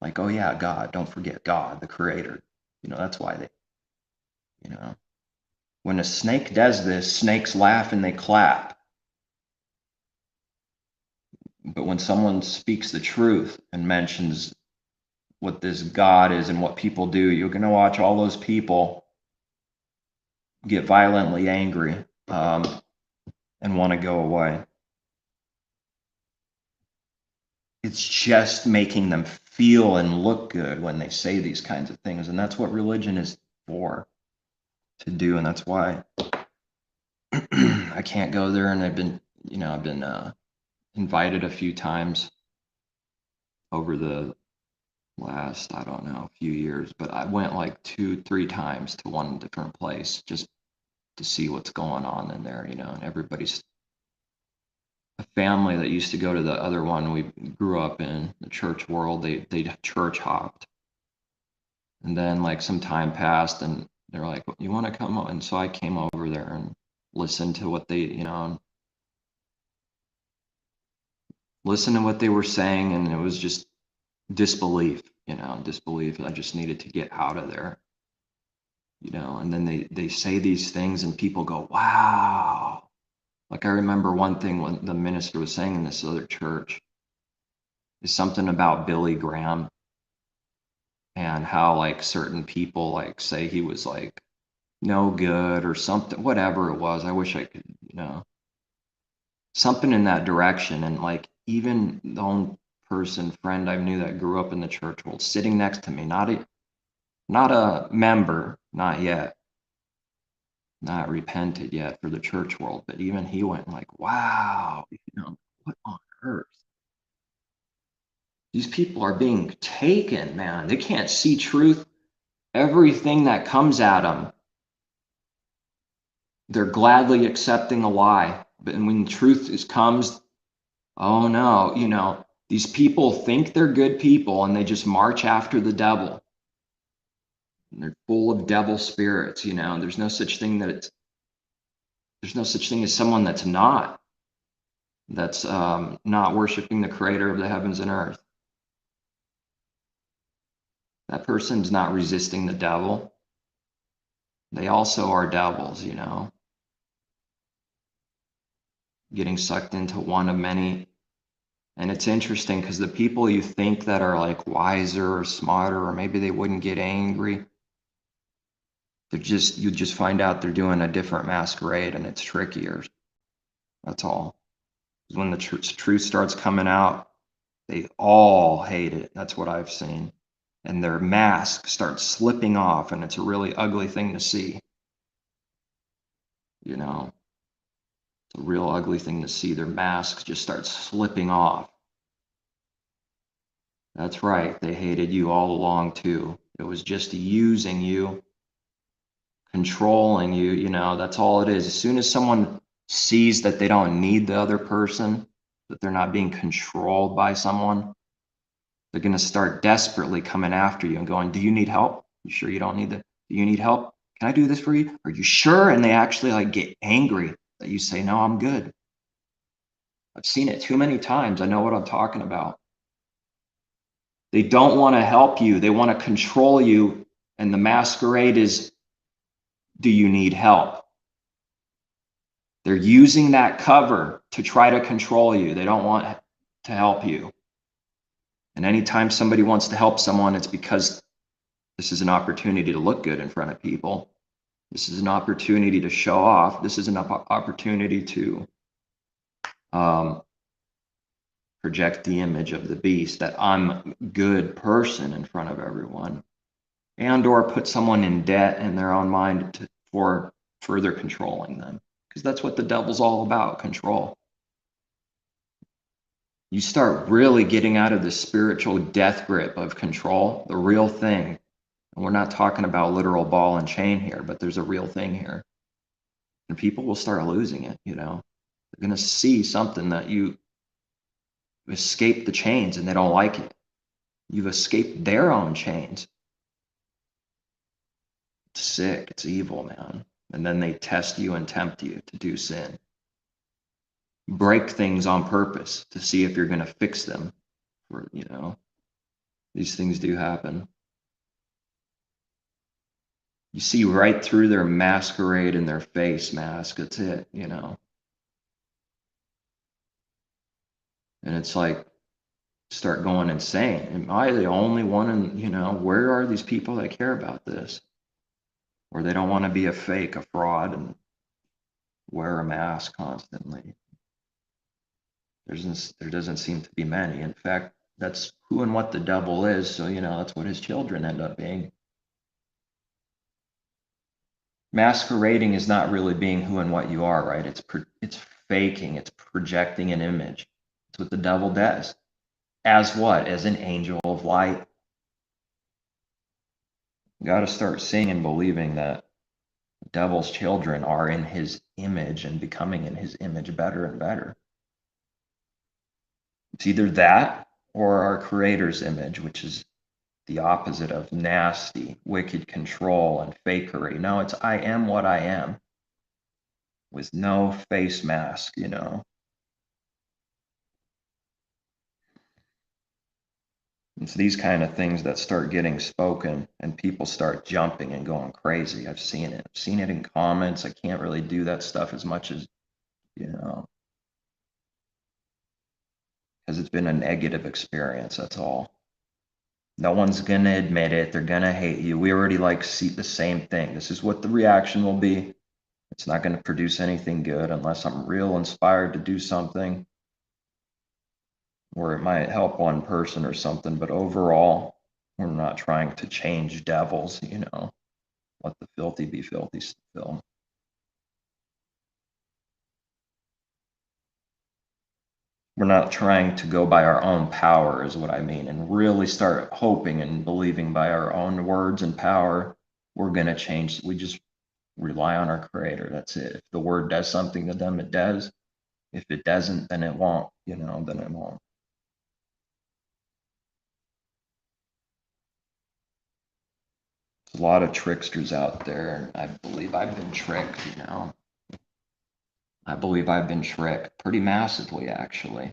Speaker 1: Like, oh yeah, God, don't forget God, the creator. That's why they, when a snake does this, snakes laugh and they clap. But when someone speaks the truth and mentions what this God is and what people do, you're going to watch all those people get violently angry and want to go away. It's just making them feel and look good when they say these kinds of things. And that's what religion is for, to do. And that's why I can't go there. And I've been invited a few times over the last, I don't know, few years, but I went like 2-3 times to one different place just to see what's going on in there, and everybody's a family that used to go to the other one we grew up in, the church world. They church hopped. And then like some time passed and they're like, you want to come over? And so I came over there and listened to what they, listened to what they were saying. And it was just disbelief, disbelief. I just needed to get out of there, and then they say these things and people go, wow. Like I remember one thing when the minister was saying in this other church is something about Billy Graham and how like certain people like say he was like no good or something, whatever it was. I wish I could, something in that direction. And like even the own friend I knew that grew up in the church world sitting next to me, not a member, not yet, not repented yet for the church world, but even he went like, wow, what on earth? These people are being taken, man. They can't see truth. Everything that comes at them, they're gladly accepting a lie. But when truth comes, oh no, these people think they're good people and they just march after the devil. And they're full of devil spirits, There's no such thing as someone that's not worshiping the creator of the heavens and earth. That person's not resisting the devil. They also are devils, getting sucked into one of many. And it's interesting because the people you think that are like wiser or smarter, or maybe they wouldn't get angry, you just find out they're doing a different masquerade, and it's trickier. That's all. When the truth starts coming out, they all hate it. That's what I've seen. And their mask starts slipping off, and it's a really ugly thing to see. It's a real ugly thing to see. Their masks just start slipping off. That's right. They hated you all along too. It was just using you, controlling you, that's all it is. As soon as someone sees that they don't need the other person, that they're not being controlled by someone, they're going to start desperately coming after you and going, do you need help? You sure you don't need that? Do you need help? Can I do this for you? Are you sure? And they actually get angry that you say, no, I'm good. I've seen it too many times. I know what I'm talking about. They don't want to help you. They want to control you. And the masquerade is, do you need help? They're using that cover to try to control you. They don't want to help you. And anytime somebody wants to help someone, it's because this is an opportunity to look good in front of people. This is an opportunity to show off. This is an opportunity to project the image of the beast, that I'm a good person in front of everyone, and or put someone in debt in their own mind for further controlling them. Because that's what the devil's all about, control. You start really getting out of the spiritual death grip of control, the real thing. And we're not talking about literal ball and chain here, but there's a real thing here. And people will start losing it, They're going to see something that you escaped the chains and they don't like it. You've escaped their own chains. It's sick. It's evil, man. And then they test you and tempt you to do sin. Break things on purpose to see if you're going to fix them. These things do happen. You see right through their masquerade and their face mask. That's it, And it's like, start going insane. Am I the only one where are these people that care about this? Or they don't want to be a fake, a fraud, and wear a mask constantly. There doesn't seem to be many. In fact, that's who and what the devil is. So, that's what his children end up being. Masquerading is not really being who and what you are, right? It's faking. It's projecting an image. That's what the devil does. As what? As an angel of light. You got to start seeing and believing that the devil's children are in his image and becoming in his image better and better. It's either that or our creator's image, which is the opposite of nasty, wicked control and fakery. No, it's I am what I am with no face mask, It's these kind of things that start getting spoken and people start jumping and going crazy. I've seen it. I've seen it in comments. I can't really do that stuff as much as, because it's been a negative experience. That's all. No one's going to admit it. They're going to hate you. We already see the same thing. This is what the reaction will be. It's not going to produce anything good unless I'm real inspired to do something, or it might help one person or something. But overall, We're not trying to change devils, let the filthy be filthy still. We're not trying to go by our own power, is what I mean, and really start hoping and believing by our own words and power, we're going to change. We just rely on our Creator. That's it. If the word does something to them, it does. If it doesn't, then it won't, then it won't. There's a lot of tricksters out there, and I believe I've been tricked, I believe I've been tricked pretty massively, actually,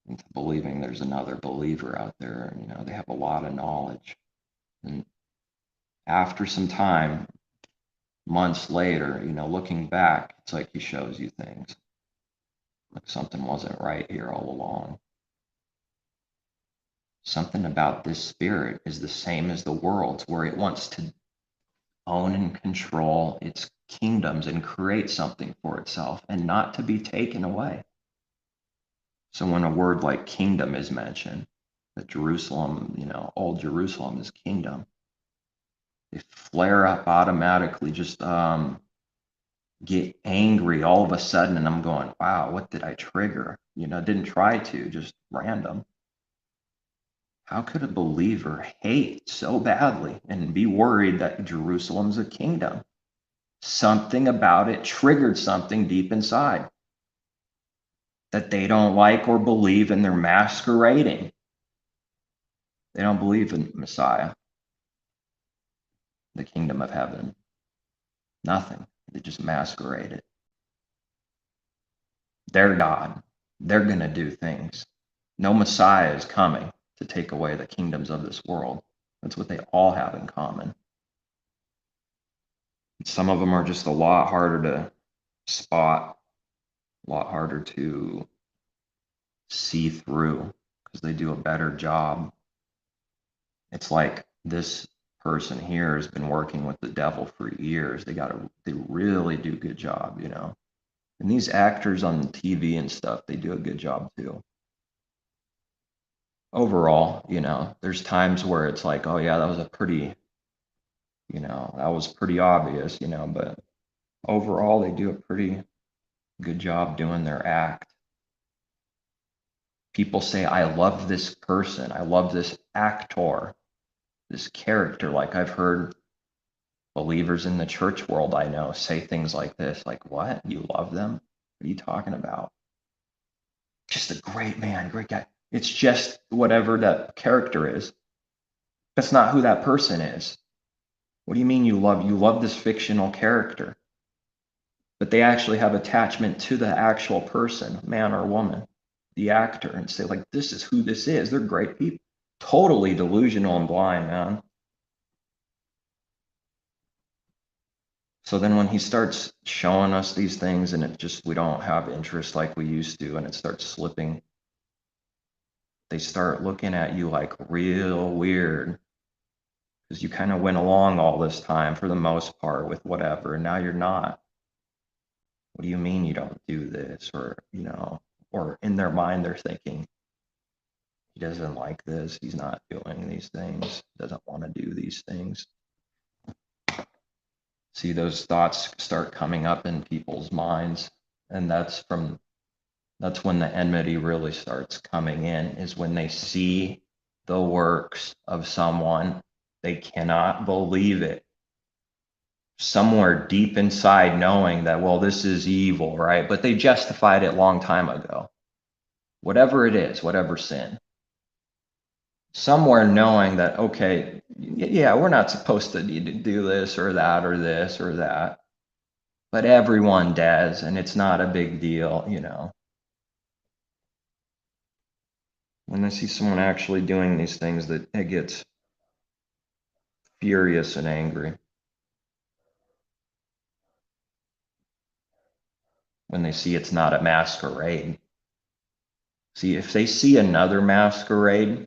Speaker 1: into believing there's another believer out there. They have a lot of knowledge. And after some time, months later, looking back, it's like he shows you things. Like something wasn't right here all along. Something about this spirit is the same as the world's, where it wants to own and control its kingdoms and create something for itself and not to be taken away. So when a word like kingdom is mentioned, that Jerusalem, old Jerusalem is kingdom, they flare up automatically, just get angry all of a sudden, and I'm going, wow, what did I trigger? Didn't try to, just random. How could a believer hate so badly and be worried that Jerusalem's a kingdom? Something about it triggered something deep inside that they don't like or believe, and they're masquerading. They don't believe in Messiah, the kingdom of heaven. Nothing. They just masquerade it. They're God. They're going to do things. No Messiah is coming to take away the kingdoms of this world. That's what they all have in common. Some of them are just a lot harder to spot, a lot harder to see through because they do a better job. It's like this person here has been working with the devil for years. They really do a good job, And these actors on TV and stuff, they do a good job too. Overall, there's times where it's like, oh yeah, that was pretty obvious, but overall they do a pretty good job doing their act. People say, I love this person, I love this actor, this character. Like I've heard believers in the church world I know say things like this, like, what? You love them? What are you talking about? Just a great man, great guy. It's just whatever that character is. That's not who that person is. What do you mean you love this fictional character? But they actually have attachment to the actual person, man or woman, the actor, and say, like, this is who this is. They're great people. Totally delusional and blind, man. So then when he starts showing us these things and we don't have interest like we used to, and it starts slipping, they start looking at you like real weird because you kind of went along all this time for the most part with whatever, and now you're not. What do you mean you don't do this? Or in their mind, they're thinking, he doesn't like this. He's not doing these things. Doesn't want to do these things. See, those thoughts start coming up in people's minds. And that's when the enmity really starts coming in, is when they see the works of someone, they cannot believe it. Somewhere deep inside knowing that, well, this is evil, right? But they justified it a long time ago. Whatever it is, whatever sin. Somewhere knowing that, okay, yeah, we're not supposed to do this or that or this or that. But everyone does, and it's not a big deal, When I see someone actually doing these things, that it gets furious and angry. When they see it's not a masquerade. See, if they see another masquerade,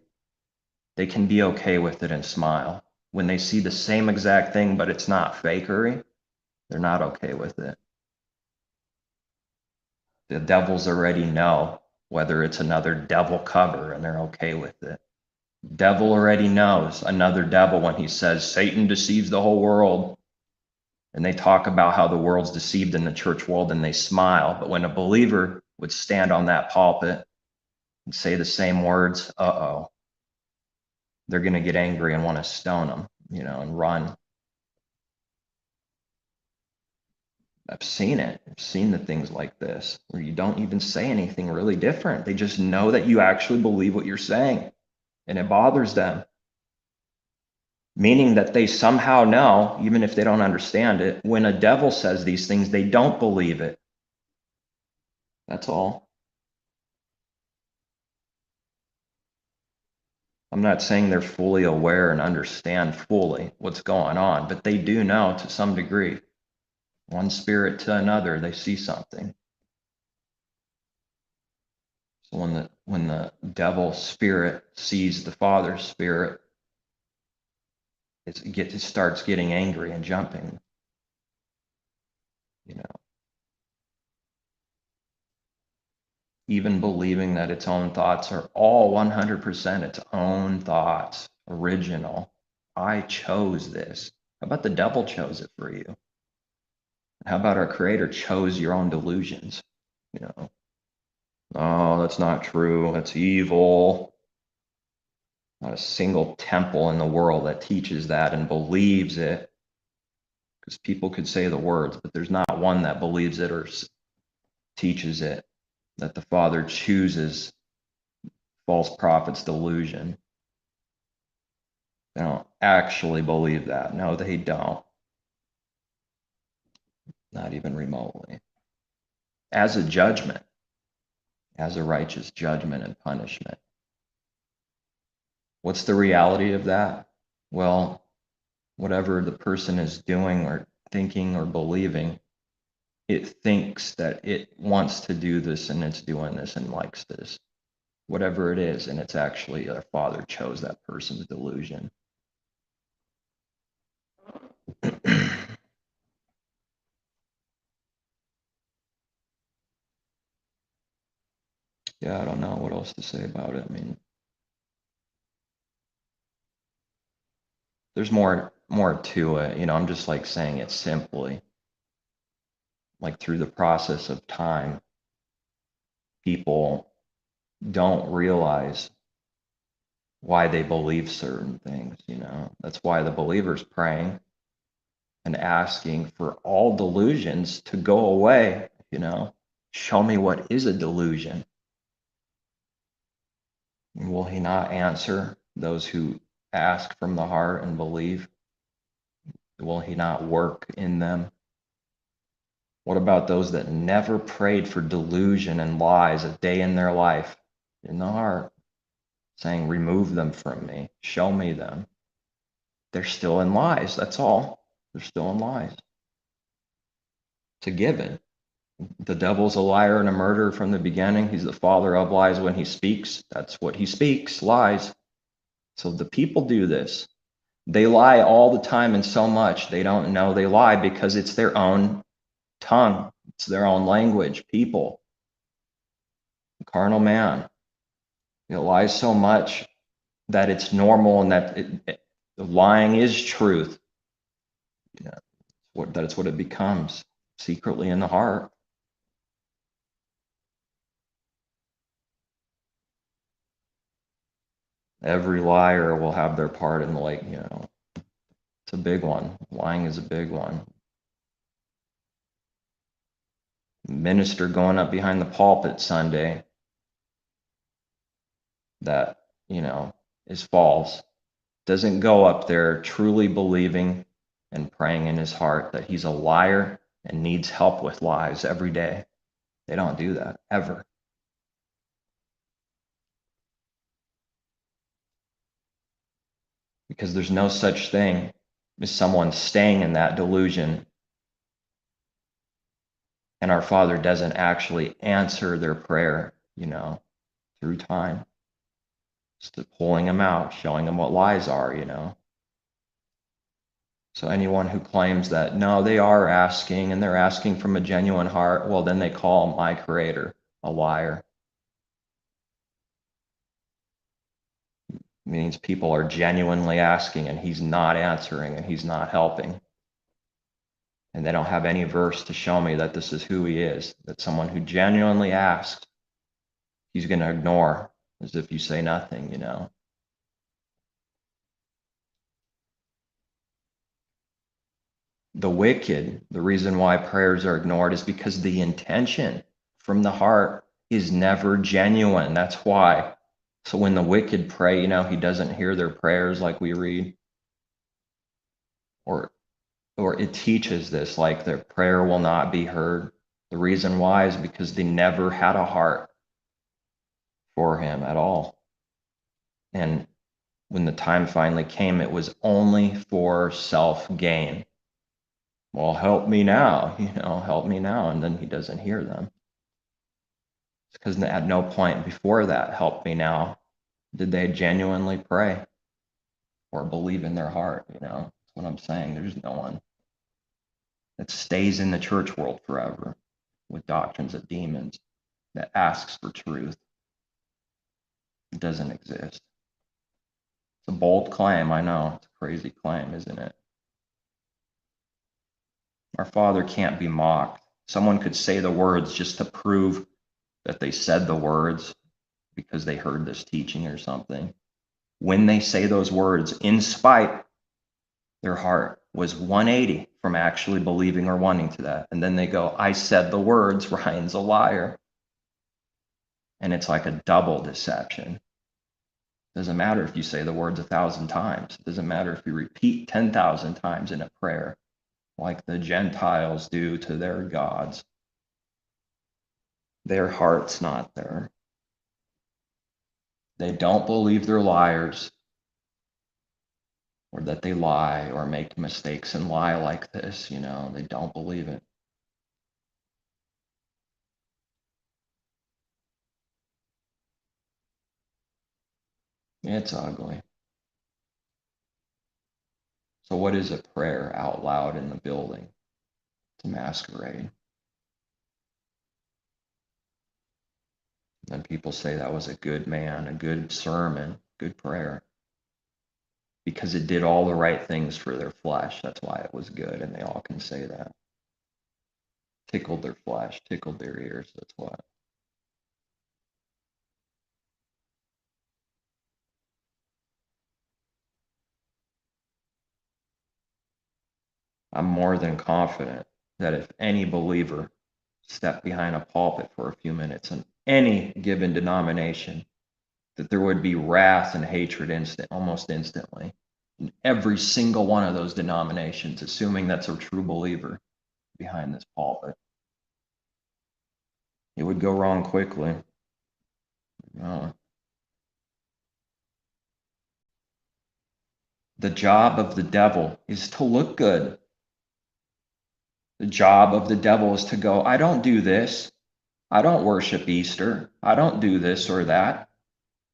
Speaker 1: they can be okay with it and smile. When they see the same exact thing, but it's not fakery, they're not okay with it. The devils already know whether it's another devil cover, and they're okay with it. Devil already knows another devil when he says Satan deceives the whole world. And they talk about how the world's deceived in the church world and they smile. But when a believer would stand on that pulpit and say the same words, they're going to get angry and want to stone them, and run. I've seen it. I've seen the things like this where you don't even say anything really different. They just know that you actually believe what you're saying, and it bothers them. Meaning that they somehow know, even if they don't understand it, when a devil says these things, they don't believe it. That's all. I'm not saying they're fully aware and understand fully what's going on, but they do know to some degree. One spirit to another, they see something. So when the devil spirit sees the Father's spirit, it starts getting angry and jumping. Even believing that its own thoughts are all 100% its own thoughts, original. I chose this. How about the devil chose it for you? How about our Creator chose your own delusions? Oh, that's not true. That's evil. Not a single temple in the world that teaches that and believes it. Because people could say the words, but there's not one that believes it or teaches it, that the Father chooses false prophets' delusion. They don't actually believe that. No, they don't. Not even remotely. As a judgment, as a righteous judgment and punishment. What's the reality of that? Well, whatever the person is doing or thinking or believing, it thinks that it wants to do this and it's doing this and likes this. Whatever it is, and it's actually their Father chose that person's delusion. Yeah, I don't know what else to say about it. I mean, there's more to it. I'm just like saying it simply. Like through the process of time, people don't realize why they believe certain things. That's why the believer's praying and asking for all delusions to go away. Show me what is a delusion. Will he not answer those who ask from the heart and believe? Will he not work in them? What about those that never prayed for delusion and lies a day in their life, in the heart, saying, remove them from me, show me them? They're still in lies, that's all. They're still in lies. It's a given. The devil's a liar and a murderer from the beginning. He's the father of lies when he speaks. That's what he speaks, lies. So the people do this. They lie all the time and so much they don't know they lie because it's their own tongue. It's their own language, people. Carnal man. It lies so much that it's normal and that lying is truth. That's what it becomes, secretly in the heart. Every liar will have their part in the lake, It's a big one. Lying is a big one. Minister going up behind the pulpit Sunday that, is false, doesn't go up there truly believing and praying in his heart that he's a liar and needs help with lies every day. They don't do that, ever. Because there's no such thing as someone staying in that delusion and our Father doesn't actually answer their prayer, through time. Just pulling them out, showing them what lies are, So anyone who claims that, no, they are asking and they're asking from a genuine heart, well, then they call my Creator a liar. It means people are genuinely asking and he's not answering and he's not helping. And they don't have any verse to show me that this is who he is, that someone who genuinely asks, he's going to ignore as if you say nothing, you know. The wicked, the reason why prayers are ignored is because the intention from the heart is never genuine. That's why. So when the wicked pray, you know, he doesn't hear their prayers like we read. Or it teaches this, like their prayer will not be heard. The reason why is because they never had a heart for him at all. And when the time finally came, it was only for self-gain. Well, help me now, you know, help me now. And then he doesn't hear them. It's because at no point before that, help me now, did they genuinely pray or believe in their heart, you know. That's what I'm saying. There's no one that stays in the church world forever with doctrines of demons that asks for truth. It doesn't exist. It's a bold claim, I know. It's a crazy claim, isn't it? Our Father can't be mocked. Someone could say the words just to prove that they said the words because they heard this teaching or something. When they say those words, in spite, their heart was 180 from actually believing or wanting to that. And then they go, I said the words, Ryan's a liar. And it's like a double deception. Doesn't matter if you say the words 1,000 times. It doesn't matter if you repeat 10,000 times in a prayer, like the Gentiles do to their gods. Their heart's not there. They don't believe they're liars, or that they lie or make mistakes and lie like this, you know. They don't believe it. It's ugly. So what is a prayer out loud in the building? It's a masquerade. And people say that was a good man, a good sermon, good prayer. Because it did all the right things for their flesh. That's why it was good, and they all can say that. Tickled their flesh, tickled their ears, that's why. I'm more than confident that if any believer stepped behind a pulpit for a few minutes in any given denomination, that there would be wrath and hatred almost instantly in every single one of those denominations, assuming that's a true believer behind this pulpit. It would go wrong quickly. The job of the devil is to look good. The job of the devil is to go, I don't do this. I don't worship Easter. I don't do this or that.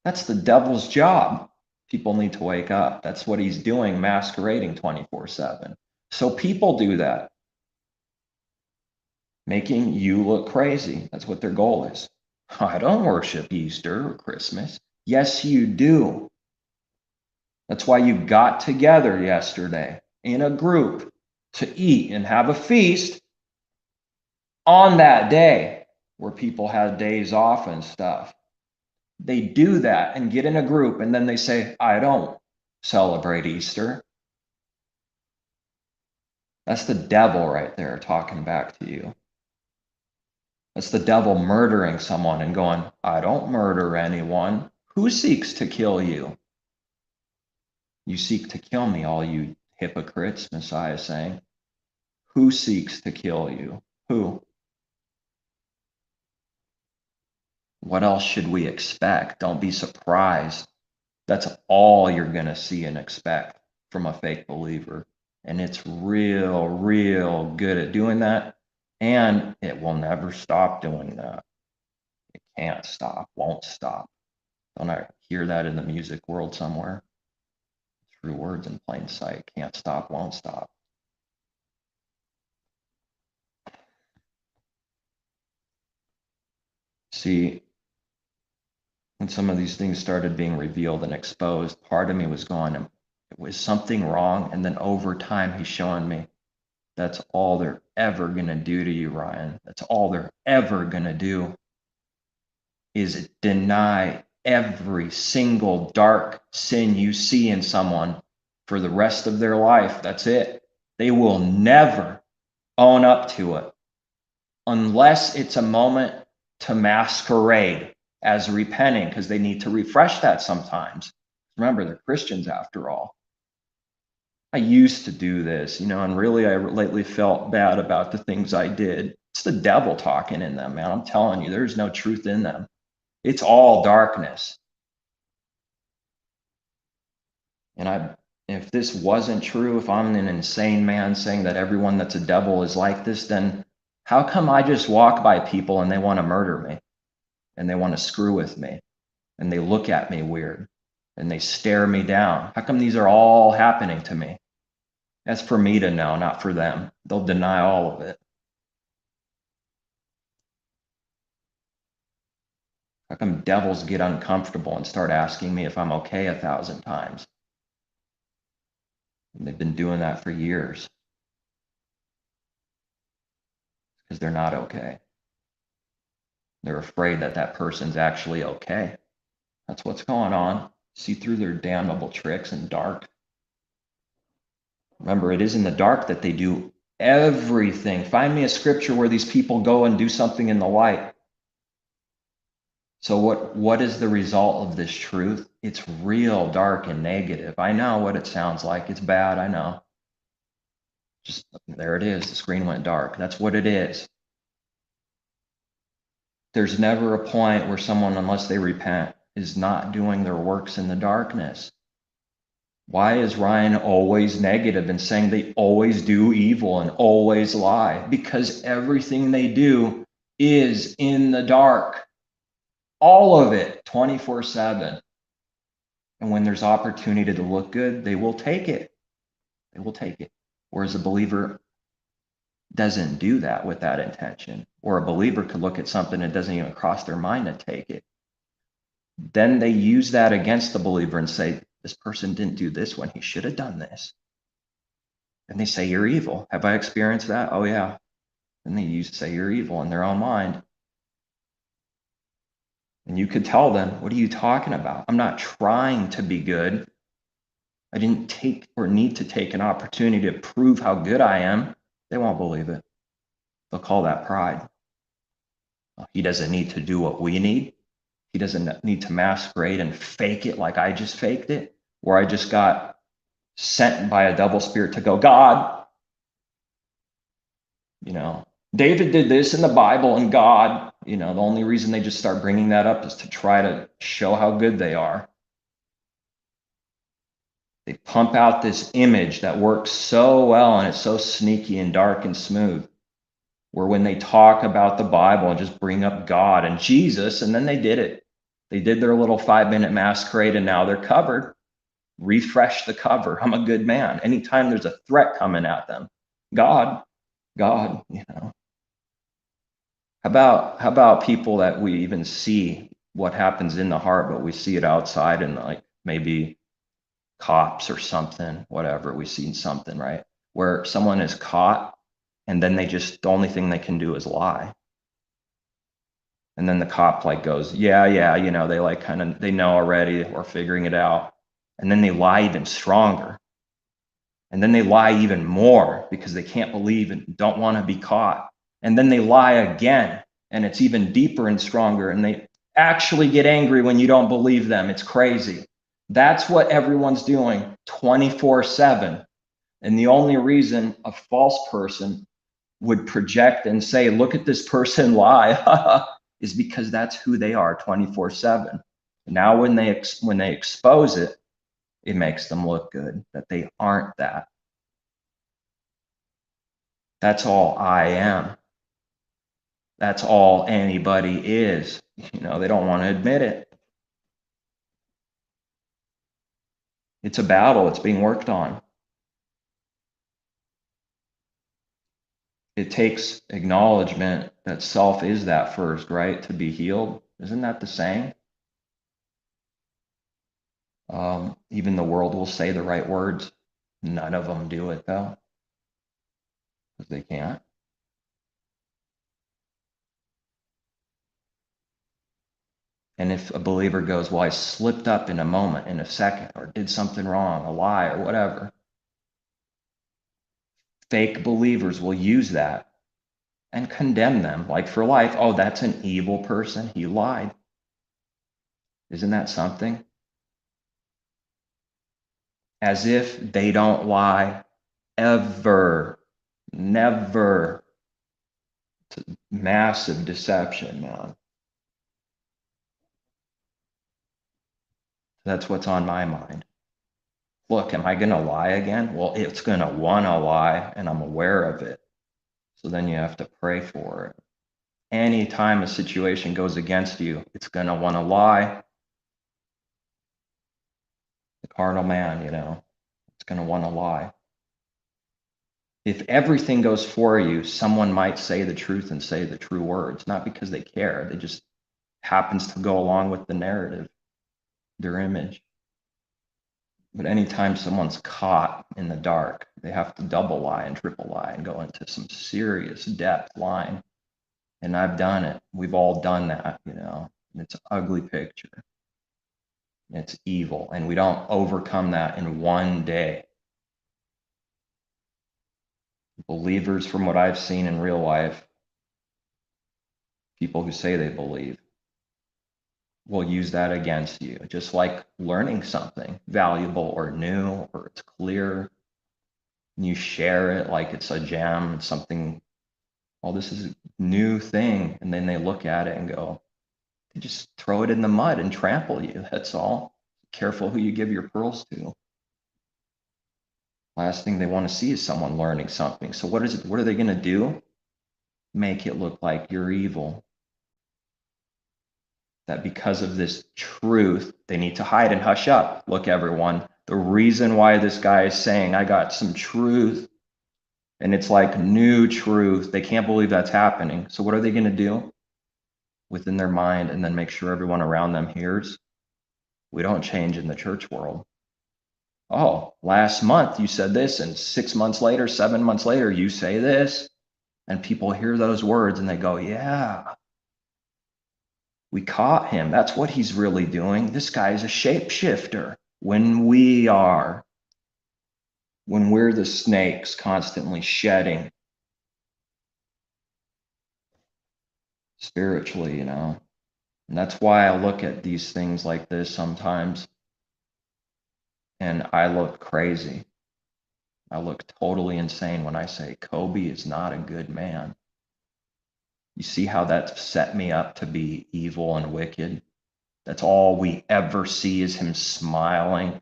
Speaker 1: That's the devil's job. People need to wake up. That's what he's doing, masquerading 24/7. So people do that, making you look crazy. That's what their goal is. I don't worship Easter or Christmas. Yes, you do. That's why you got together yesterday in a group to eat and have a feast on that day where people had days off and stuff. They do that and get in a group and then they say, I don't celebrate Easter. That's the devil right there talking back to you. That's the devil murdering someone and going, I don't murder anyone. Who seeks to kill you? You seek to kill me, all you hypocrites, Messiah is saying. Who seeks to kill you? Who? What else should we expect? Don't be surprised. That's all you're going to see and expect from a fake believer. And it's real good at doing that. And it will never stop doing that. It can't stop, won't stop. Don't I hear that in the music world somewhere? Through words in plain sight. Can't stop, won't stop. See, when some of these things started being revealed and exposed, part of me was going, was something wrong? And then over time, he's showing me that's all they're ever going to do to you, Ryan. That's all they're ever going to do is deny every single dark sin you see in someone for the rest of their life. That's it. They will never own up to it unless it's a moment to masquerade as repenting, because they need to refresh that sometimes. Remember, they're Christians after all. I used to do this, and really I lately felt bad about the things I did. It's the devil talking in them, man. I'm telling you, there's no truth in them. It's all darkness. And if this wasn't true, if I'm an insane man saying that everyone that's a devil is like this, then how come I just walk by people and they want to murder me and they want to screw with me and they look at me weird and they stare me down? How come these are all happening to me? That's for me to know, not for them. They'll deny all of it. How come devils get uncomfortable and start asking me if I'm okay 1,000 times? And they've been doing that for years. Because they're not okay. They're afraid that that person's actually okay. That's what's going on. See through their damnable tricks in dark. Remember, it is in the dark that they do everything. Find me a scripture where these people go and do something in the light. So what is the result of this truth? It's real dark and negative. I know what it sounds like. It's bad, I know. Just there it is. The screen went dark. That's what it is. There's never a point where someone, unless they repent, is not doing their works in the darkness. Why is Ryan always negative and saying they always do evil and always lie? Because everything they do is in the dark. All of it, 24/7. And when there's opportunity to look good, they will take it. They will take it. Whereas a believer doesn't do that with that intention. Or a believer could look at something that doesn't even cross their mind to take it. Then they use that against the believer and say, this person didn't do this when he should have done this. And they say, you're evil. Have I experienced that? Oh, yeah. And they say you're evil in their own mind. And you could tell them, what are you talking about? I'm not trying to be good. I didn't take or need to take an opportunity to prove how good I am. They won't believe it. They'll call that pride. He doesn't need to do what we need. He doesn't need to masquerade and fake it like I just faked it, or I just got sent by a double spirit to go, God, David did this in the Bible and God, the only reason they just start bringing that up is to try to show how good they are. They pump out this image that works so well and it's so sneaky and dark and smooth, where when they talk about the Bible and just bring up God and Jesus, and then they did it. They did their little 5-minute masquerade and now they're covered. Refresh the cover. I'm a good man. Anytime there's a threat coming at them, God. How about people that we even see what happens in the heart, but we see it outside and like maybe cops or something, whatever, we've seen something, right? Where someone is caught and then the only thing they can do is lie. And then the cop goes, yeah, they they know already or figuring it out. And then they lie even stronger. And then they lie even more because they can't believe and don't want to be caught. And then they lie again and it's even deeper and stronger. And they actually get angry when you don't believe them. It's crazy. That's what everyone's doing 24/7. And the only reason a false person would project and say, look at this person lie, is because that's who they are 24/7. Now, when they expose it, it makes them look good, that they aren't that. That's all I am. That's all anybody is. They don't want to admit it. It's a battle. It's being worked on. It takes acknowledgement that self is that first, right? To be healed. Isn't that the saying? Even the world will say the right words. None of them do it though, because they can't. And if a believer goes, well, I slipped up in a moment, in a second, or did something wrong, a lie, or whatever, fake believers will use that and condemn them, like for life. Oh, that's an evil person. He lied. Isn't that something? As if they don't lie ever. Never. It's a massive deception, man. That's what's on my mind. Look, am I going to lie again? Well, it's going to want to lie, and I'm aware of it. So then you have to pray for it. Anytime a situation goes against you, it's going to want to lie. The carnal man, it's going to want to lie. If everything goes for you, someone might say the truth and say the true words, not because they care. They just happens to go along with the narrative, their image. But anytime someone's caught in the dark, they have to double lie and triple lie and go into some serious depth lying. And I've done it. We've all done that, It's an ugly picture. It's evil. And we don't overcome that in one day. Believers, from what I've seen in real life, people who say they believe, will use that against you. Just like learning something valuable or new, or it's clear, and you share it like it's a gem, something, well, this is a new thing. And then they look at it and go, they just throw it in the mud and trample you. That's all. Careful who you give your pearls to. Last thing they want to see is someone learning something. So what are they going to do? Make it look like you're evil. That because of this truth, they need to hide and hush up. Look, everyone, the reason why this guy is saying, I got some truth, and it's like new truth, they can't believe that's happening. So what are they going to do? Within their mind, and then make sure everyone around them hears. We don't change in the church world. Oh, last month you said this, and 6 months later, 7 months later, you say this. And people hear those words and they go, yeah, we caught him. That's what he's really doing. This guy's a shapeshifter. When we're the snakes constantly shedding spiritually, And that's why I look at these things like this sometimes and I look crazy. I look totally insane when I say Kobe is not a good man. You see how that's set me up to be evil and wicked? That's all we ever see is him smiling,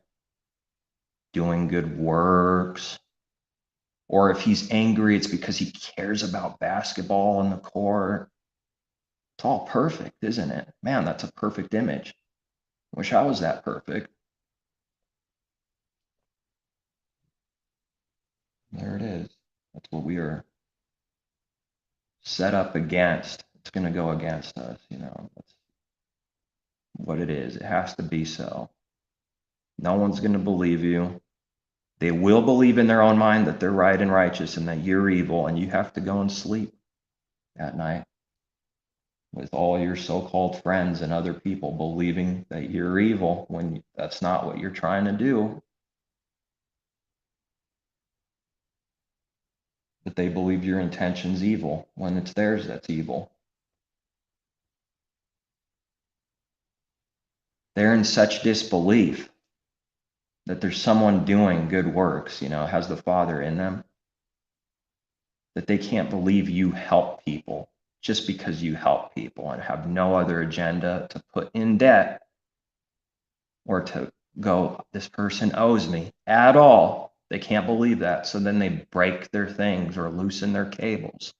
Speaker 1: doing good works. Or if he's angry, it's because he cares about basketball on the court. It's all perfect, isn't it? Man, that's a perfect image. Wish I was that perfect. There it is. That's what we are set up against. It's going to go against us, That's what it is. It has to be so. No one's going to believe you. They will believe in their own mind that they're right and righteous and that you're evil, and you have to go and sleep at night with all your so-called friends and other people believing that you're evil when that's not what you're trying to do. But they believe your intention's evil when it's theirs that's evil. They're in such disbelief that there's someone doing good works, has the Father in them, that they can't believe you help people just because you help people and have no other agenda to put in debt or to go, this person owes me at all. They can't believe that. So then they break their things or loosen their cables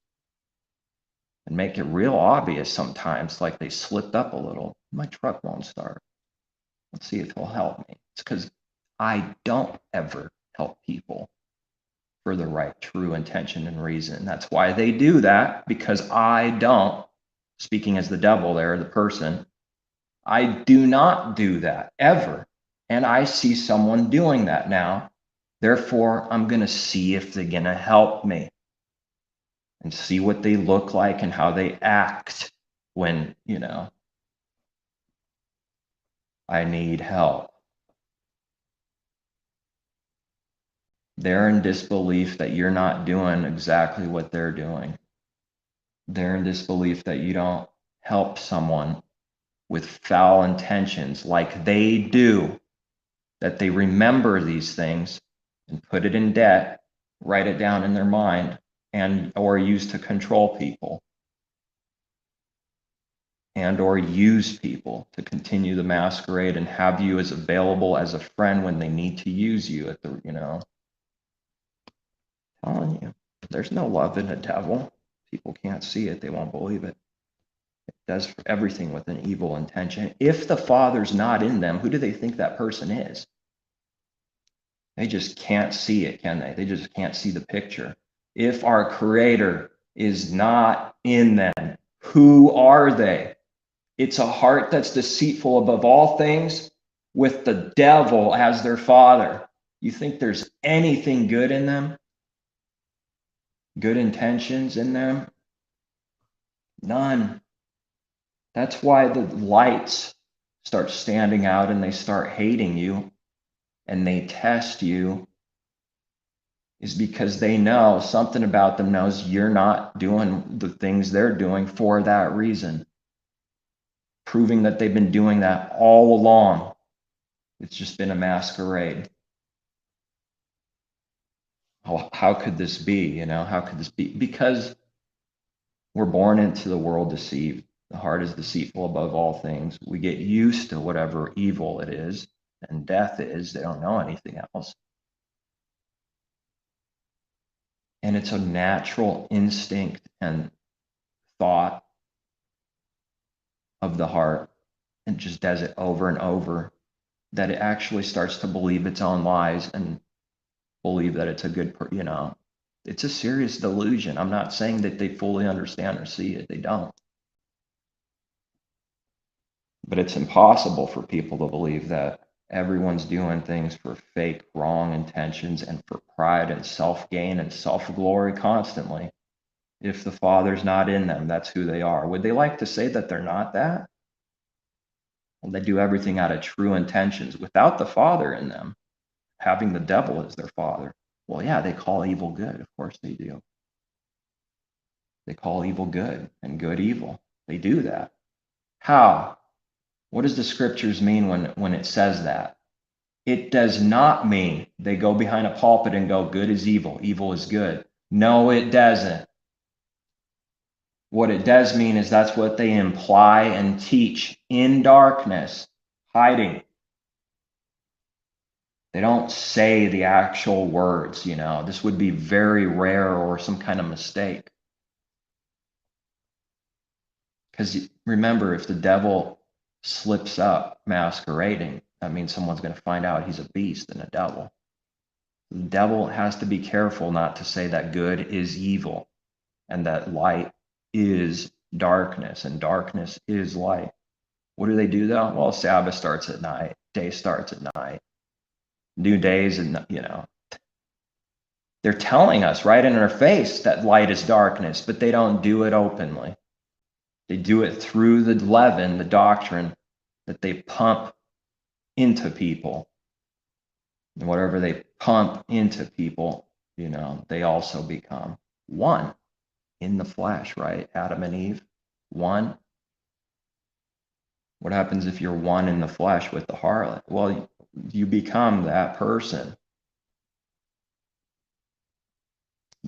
Speaker 1: and make it real obvious sometimes, like they slipped up a little. My truck won't start. Let's see if he'll help me. It's because I don't ever help people for the right, true intention and reason. That's why they do that, because I don't, speaking as the devil there, the person, I do not do that ever. And I see someone doing that now. Therefore, I'm going to see if they're going to help me and see what they look like and how they act when, I need help. They're in disbelief that you're not doing exactly what they're doing. They're in disbelief that you don't help someone with foul intentions like they do, that they remember these things and put it in debt, write it down in their mind, and or use to control people, and or use people to continue the masquerade and have you as available as a friend when they need to use you at the, telling you, there's no love in the devil. People can't see it, they won't believe it. It does everything with an evil intention. If the Father's not in them, who do they think that person is? They just can't see it, can they? They just can't see the picture. If our Creator is not in them, who are they? It's a heart that's deceitful above all things, with the devil as their father. You think there's anything good in them? Good intentions in them? None. That's why the lights start standing out and they start hating you and they test you, is because they know something about them knows you're not doing the things they're doing for that reason, proving that they've been doing that all along. It's just been a masquerade. How could this be? How could this be? Because we're born into the world deceived. The heart is deceitful above all things. We get used to whatever evil it is and death is. They don't know anything else. And it's a natural instinct and thought of the heart, and just does it over and over, that it actually starts to believe its own lies and believe that it's a good, it's a serious delusion. I'm not saying that they fully understand or see it. They don't. But it's impossible for people to believe that everyone's doing things for fake, wrong intentions and for pride and self-gain and self-glory constantly. If the Father's not in them, that's who they are. Would they like to say that they're not that? Well, they do everything out of true intentions without the Father in them, having the devil as their father. Well, yeah, they call evil good. Of course they do. They call evil good and good evil. They do that. How? What does the scriptures mean when it says that? It does not mean they go behind a pulpit and go, good is evil, evil is good. No, it doesn't. What it does mean is that's what they imply and teach in darkness, hiding. They don't say the actual words, This would be very rare or some kind of mistake. Because remember, if the devil slips up masquerading, that means someone's going to find out he's a beast and a devil. The devil has to be careful not to say that good is evil and that light is darkness and darkness is light. What do they do though? Well, Sabbath starts at night, day starts at night, new days, and they're telling us right in our face that light is darkness, but they don't do it openly. They do it through the leaven, the doctrine that they pump into people. And whatever they pump into people, they also become one in the flesh, right? Adam and Eve, one. What happens if you're one in the flesh with the harlot? Well, you become that person.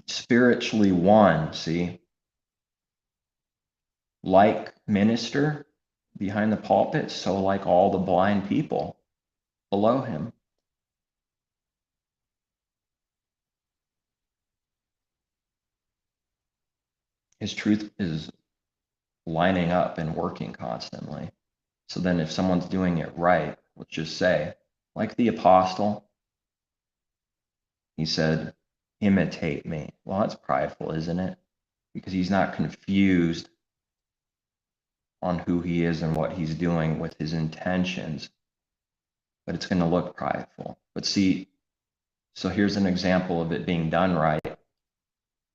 Speaker 1: Spiritually one, see? Like minister behind the pulpit, so like all the blind people below him. His truth is lining up and working constantly. So then if someone's doing it right, let's just say, like the apostle, he said, imitate me. Well, that's prideful, isn't it? Because he's not confused on who he is and what he's doing with his intentions. but it's going to look prideful. But see, so here's an example of it being done right.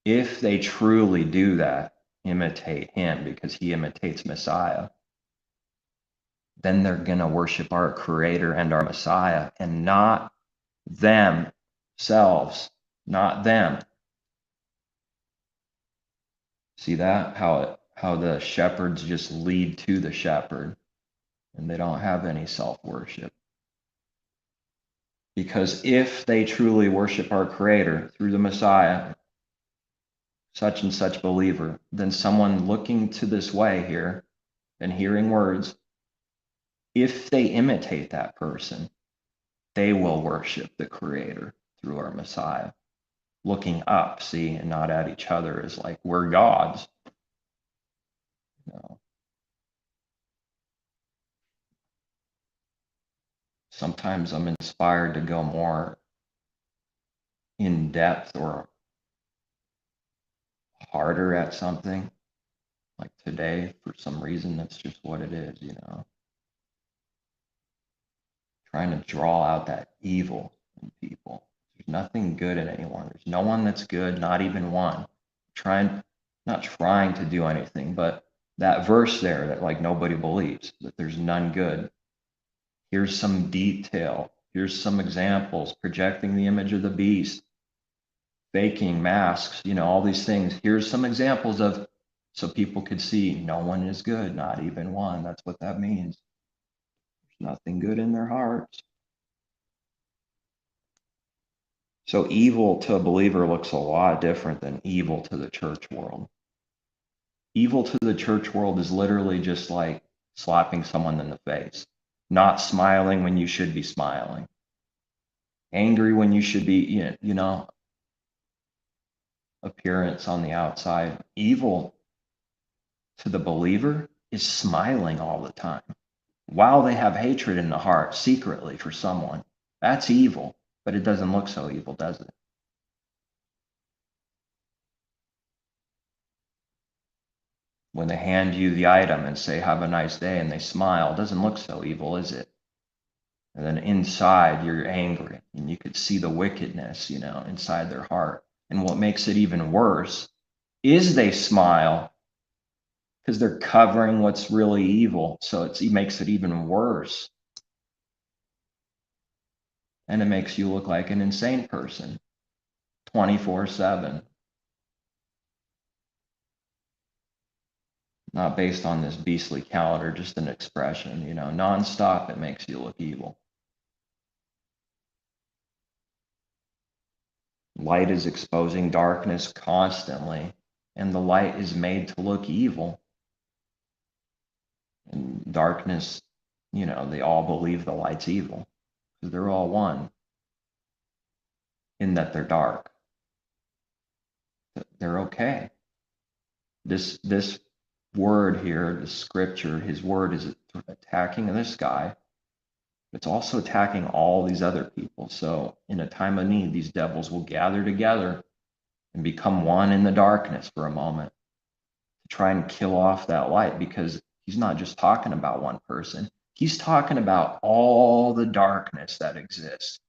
Speaker 1: If they truly do that, imitate him because he imitates Messiah, then they're going to worship our creator and our Messiah and not themselves, not them. See that? How the shepherds just lead to the shepherd and they don't have any self-worship. Because if they truly worship our creator through the Messiah, such and such believer, then someone looking to this way here and hearing words, if they imitate that person, they will worship the creator through our Messiah. Looking up, see, and not at each other as like we're gods. No. Sometimes I'm inspired to go more in depth or harder at something. Like today, for some reason, that's just what it is, Trying to draw out that evil in people. There's nothing good in anyone. There's no one that's good, not even one. Not trying to do anything, but that verse there that like nobody believes, that there's none good. Here's some detail. Here's some examples, projecting the image of the beast, faking masks, all these things. Here's some examples of, so people could see no one is good, not even one. That's what that means. There's nothing good in their hearts. So evil to a believer looks a lot different than evil to the church world. Evil to the church world is literally just like slapping someone in the face, not smiling when you should be smiling, angry when you should be, appearance on the outside. Evil to the believer is smiling all the time while they have hatred in the heart secretly for someone. That's evil, but it doesn't look so evil, does it? When they hand you the item and say, have a nice day, and they smile, it doesn't look so evil, is it? And then inside, you're angry, and you could see the wickedness, inside their heart. And what makes it even worse is they smile because they're covering what's really evil. So it makes it even worse. And it makes you look like an insane person 24/7. Not based on this beastly calendar, just an expression, nonstop, it makes you look evil. Light is exposing darkness constantly, and the light is made to look evil. And darkness, they all believe the light's evil because they're all one in that they're dark. They're okay. This word here, the scripture, his word is attacking this guy. It's also attacking all these other people. So in a time of need, these devils will gather together and become one in the darkness for a moment to try and kill off that light, because he's not just talking about one person. He's talking about all the darkness that exists.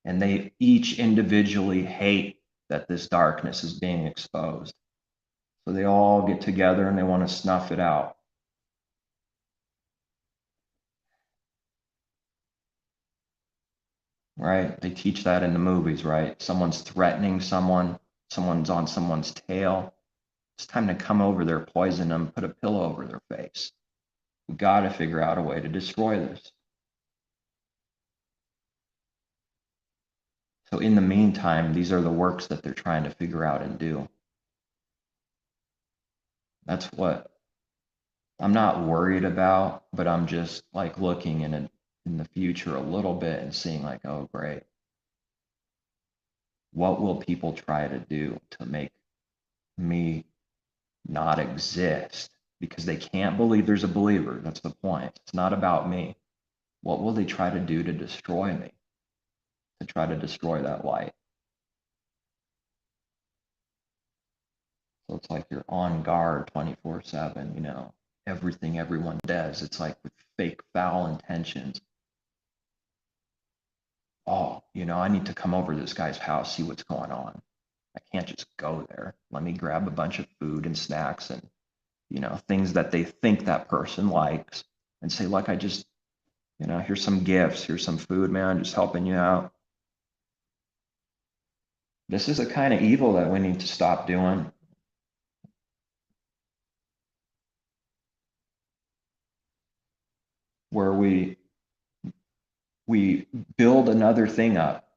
Speaker 1: And they each individually hate that this darkness is being exposed. So they all get together and they want to snuff it out. Right? They teach that in the movies, right? Someone's threatening someone, someone's on someone's tail. It's time to come over there, poison them, put a pillow over their face. We got to figure out a way to destroy this. So in the meantime, these are the works that they're trying to figure out and do. That's what I'm not worried about, but I'm just like looking in the future a little bit and seeing like, oh, great. What will people try to do to make me not exist? Because they can't believe there's a believer. That's the point. It's not about me. What will they try to do to destroy me? To try to destroy that light? So it's like you're on guard 24/7, everything everyone does. It's like with fake foul intentions. oh, I need to come over to this guy's house, see what's going on. I can't just go there. Let me grab a bunch of food and snacks and, things that they think that person likes and say, look, I just, here's some gifts, here's some food, man, just helping you out. This is a kind of evil that we need to stop doing. Where we build another thing up,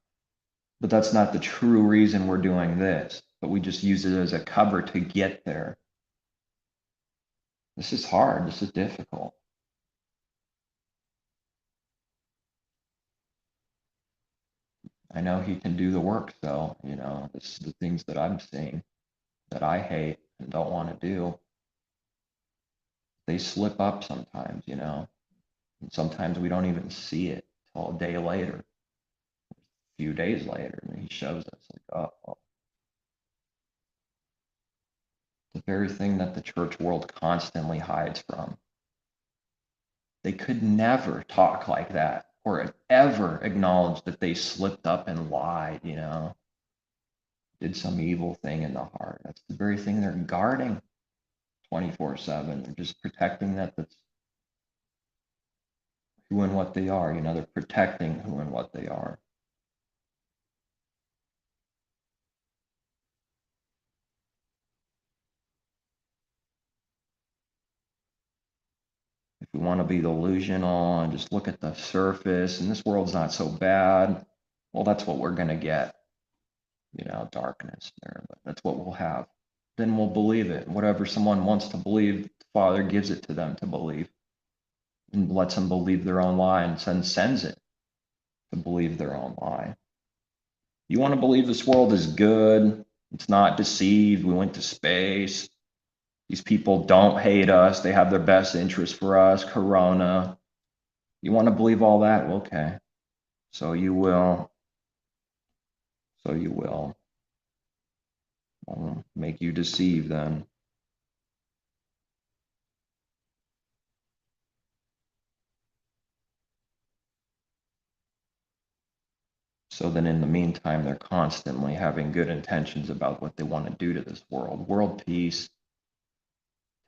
Speaker 1: but that's not the true reason we're doing this, but we just use it as a cover to get there. This is hard. This is difficult. I know he can do the work, though. This is the things that I'm seeing that I hate and don't want to do. They slip up sometimes, and sometimes we don't even see it till a day later, a few days later, and he shows us like, oh, the very thing that the church world constantly hides from. They could never talk like that or ever acknowledge that they slipped up and lied, did some evil thing in the heart. That's the very thing they're guarding 24/7. They're just protecting that's who and what they are. They're protecting who and what they are. If we want to be delusional and just look at the surface and this world's not so bad, well, that's what we're going to get. Darkness there, but that's what we'll have. Then we'll believe it. Whatever someone wants to believe, the Father gives it to them to believe and lets them believe their own lie and sends it to believe their own lie. You want to believe this world is good, it's not deceived, we went to space, these people don't hate us, they have their best interest for us, Corona. You want to believe all that? Okay. So you will. So you will. I'll make you deceive then. So then in the meantime, they're constantly having good intentions about what they want to do to this world. World peace,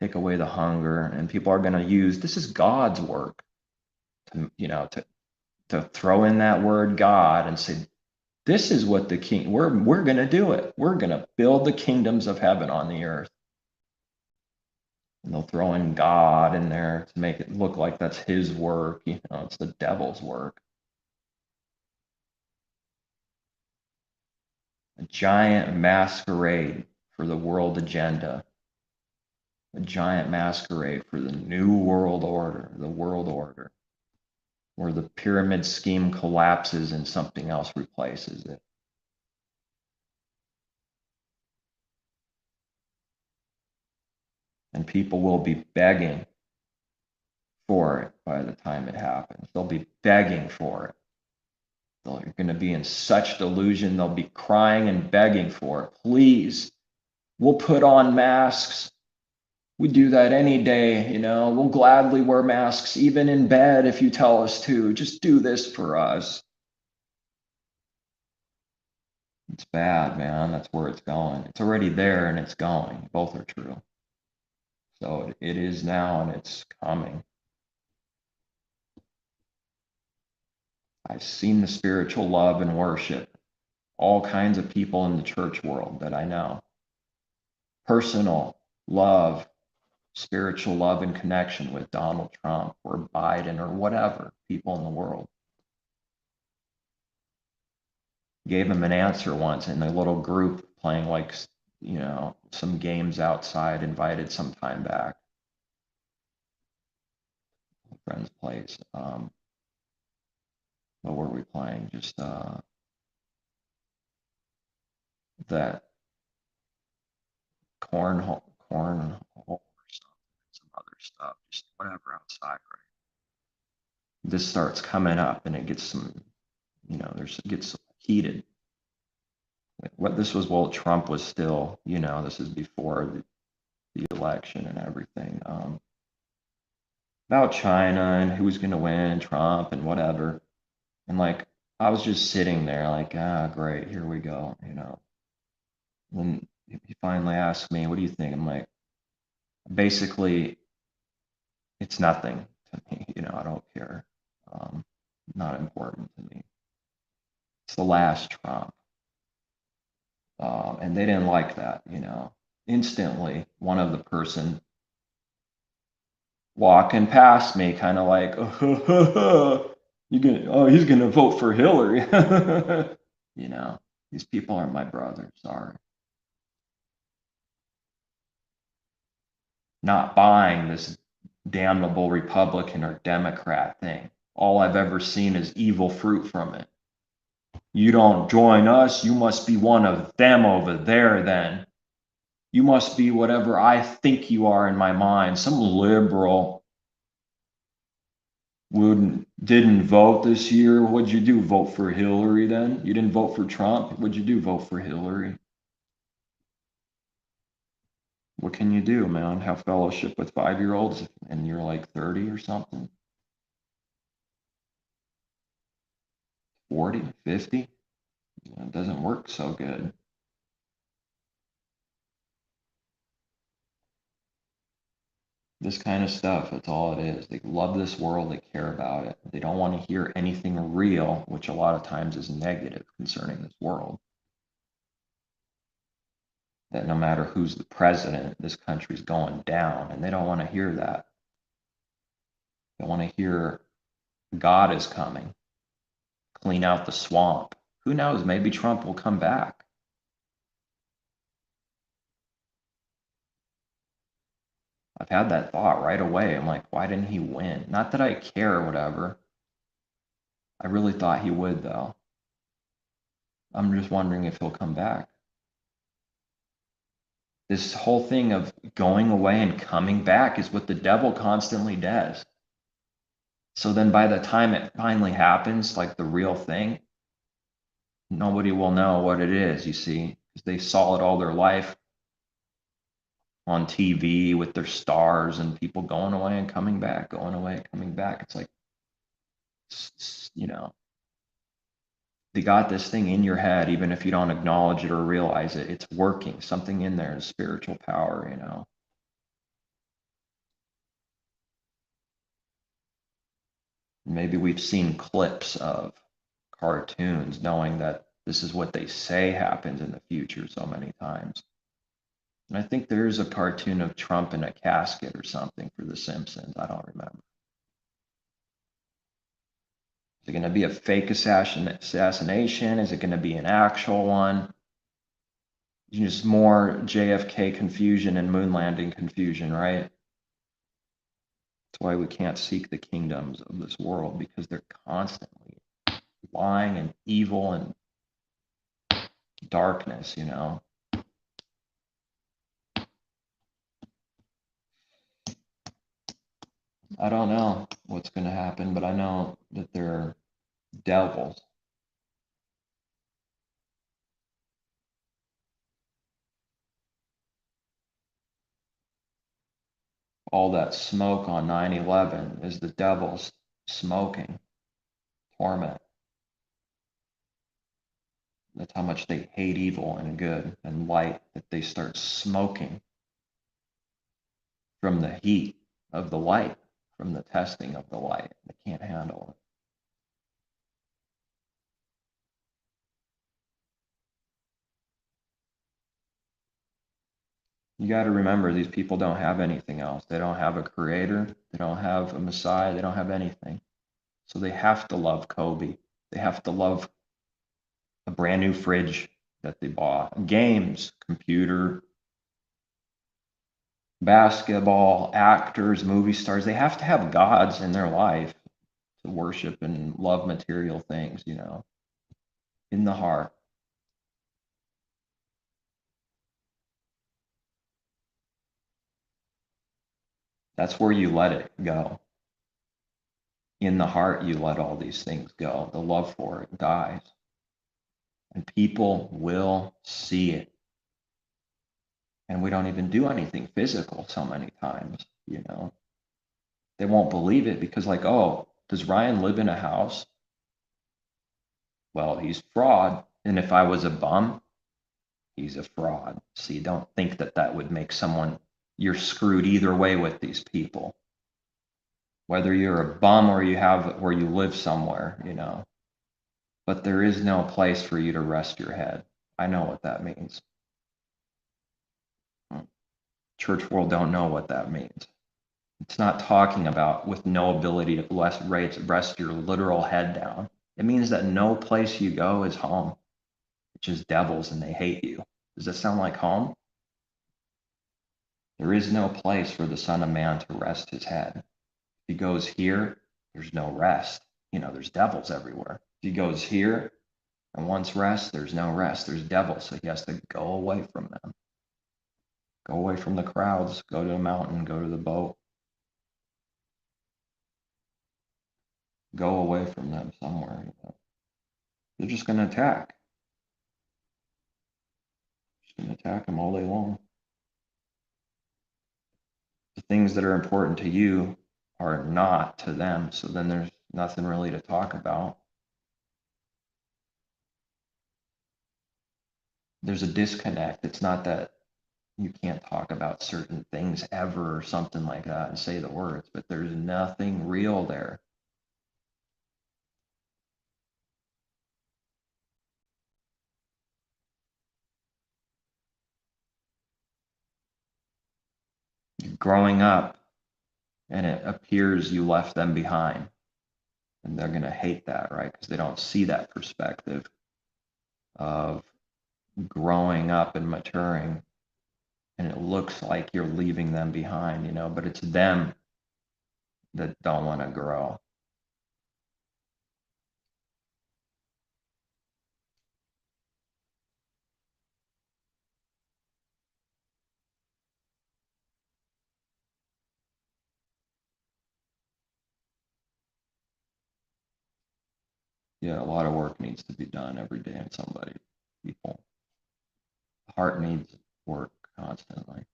Speaker 1: take away the hunger, and people are going to use, this is God's work, to throw in that word God and say, this is what the king, we're going to do it. We're going to build the kingdoms of heaven on the earth. And they'll throw in God in there to make it look like that's his work. It's the devil's work. A giant masquerade for the world agenda. A giant masquerade for the new world order, the world order, where the pyramid scheme collapses and something else replaces it. And people will be begging for it by the time it happens. They'll be begging for it. They're going to be in such delusion, they'll be crying and begging for it. Please, we'll put on masks. We do that any day, we'll gladly wear masks, even in bed if you tell us to. Just do this for us. It's bad, man. That's where it's going. It's already there and it's going. Both are true. So it is now and it's coming. I've seen the spiritual love and worship, all kinds of people in the church world that I know. Personal love, spiritual love and connection with Donald Trump or Biden or whatever, people in the world. Gave him an answer once in a little group playing some games outside, invited some time back. A friend's place. What were we playing? Just that cornhole or some other stuff, just whatever outside, right? This starts coming up and it gets it gets heated. What this was while Trump was still, this is before the election and everything. About China and who's going to win, Trump and whatever. And I was just sitting there like, ah, great, here we go, you know. Then he finally asked me, what do you think? I'm like, basically, it's nothing to me, you know, I don't care. Um, Not important to me. It's the last Trump. And they didn't like that, you know. Instantly, one of the person walking past me, kind of like, you gonna, oh, he's gonna vote for Hillary. You know, these people are my brothers. Sorry, not buying this damnable Republican or Democrat thing. All I've ever seen is evil fruit from it. You don't join us, you must be one of them over there then. You must be whatever I think you are in my mind, some liberal wouldn't didn't vote this year. What'd you do? Vote for Hillary then? You didn't vote for Trump? What'd you do? Vote for Hillary? What can you do, man? Have fellowship with 5-year-olds and you're like 30 or something? 40, 50? It doesn't work so good. This kind of stuff, that's all it is. They love this world, they care about it. They don't want to hear anything real, which a lot of times is negative concerning this world. That no matter who's the president, this country's going down, and they don't want to hear that. They want to hear God is coming, clean out the swamp. Who knows? Maybe Trump will come back. I've had that thought right away. I'm like, why didn't he win? Not that I care or whatever. I really thought he would, though. I'm just wondering if he'll come back. This whole thing of going away and coming back is what the devil constantly does. So then by the time it finally happens, like the real thing, nobody will know what it is, you see, because they saw it all their life on TV with their stars and people going away and coming back, going away and coming back. It's like, you know, they got this thing in your head, even if you don't acknowledge it or realize it, it's working. Something in there is spiritual power, you know. Maybe we've seen clips of cartoons knowing that this is what they say happens in the future so many times. And I think there is a cartoon of Trump in a casket or something for The Simpsons. I don't remember. Is it going to be a fake assassination? Is it going to be an actual one? Just more JFK confusion and moon landing confusion, right? That's why we can't seek the kingdoms of this world, because they're constantly lying and evil and darkness, you know. I don't know what's going to happen, but I know that they're devils. All that smoke on 9/11 is the devil's smoking torment. That's how much they hate evil and good and light, that they start smoking from the heat of the light, from the testing of the light. They can't handle it. You got to remember, these people don't have anything else. They don't have a creator. They don't have a Messiah. They don't have anything. So they have to love Kobe. They have to love a brand new fridge that they bought, games, computer, basketball, actors, movie stars. They have to have gods in their life to worship and love material things, you know, in the heart. That's where you let it go. In the heart, you let all these things go. The love for it dies. And people will see it. And we don't even do anything physical so many times, you know. They won't believe it because, like, oh, does Ryan live in a house? Well, he's fraud. And if I was a bum, he's a fraud. So you don't think that that would make someone, you're screwed either way with these people. Whether you're a bum or you live somewhere, But there is no place for you to rest your head. I know what that means. Church world don't know what that means. It's not talking about with no ability to rest your literal head down. It means that no place you go is home. It's just devils and they hate you. Does that sound like home? There is no place for the Son of Man to rest his head. If he goes here, there's no rest. There's devils everywhere. If he goes here and wants rest, there's no rest. There's devils, so he has to go away from them. Go away from the crowds, go to a mountain, go to the boat. Go away from them somewhere. They're just going to attack. Just going to attack them all day long. The things that are important to you are not to them, so then there's nothing really to talk about. There's a disconnect. It's not that you can't talk about certain things ever or something like that and say the words, but there's nothing real there. Growing up, and it appears you left them behind. And they're going to hate that, right? Because they don't see that perspective of growing up and maturing. And it looks like you're leaving them behind, but it's them that don't want to grow. Yeah, a lot of work needs to be done every day in people. The heart needs work constantly.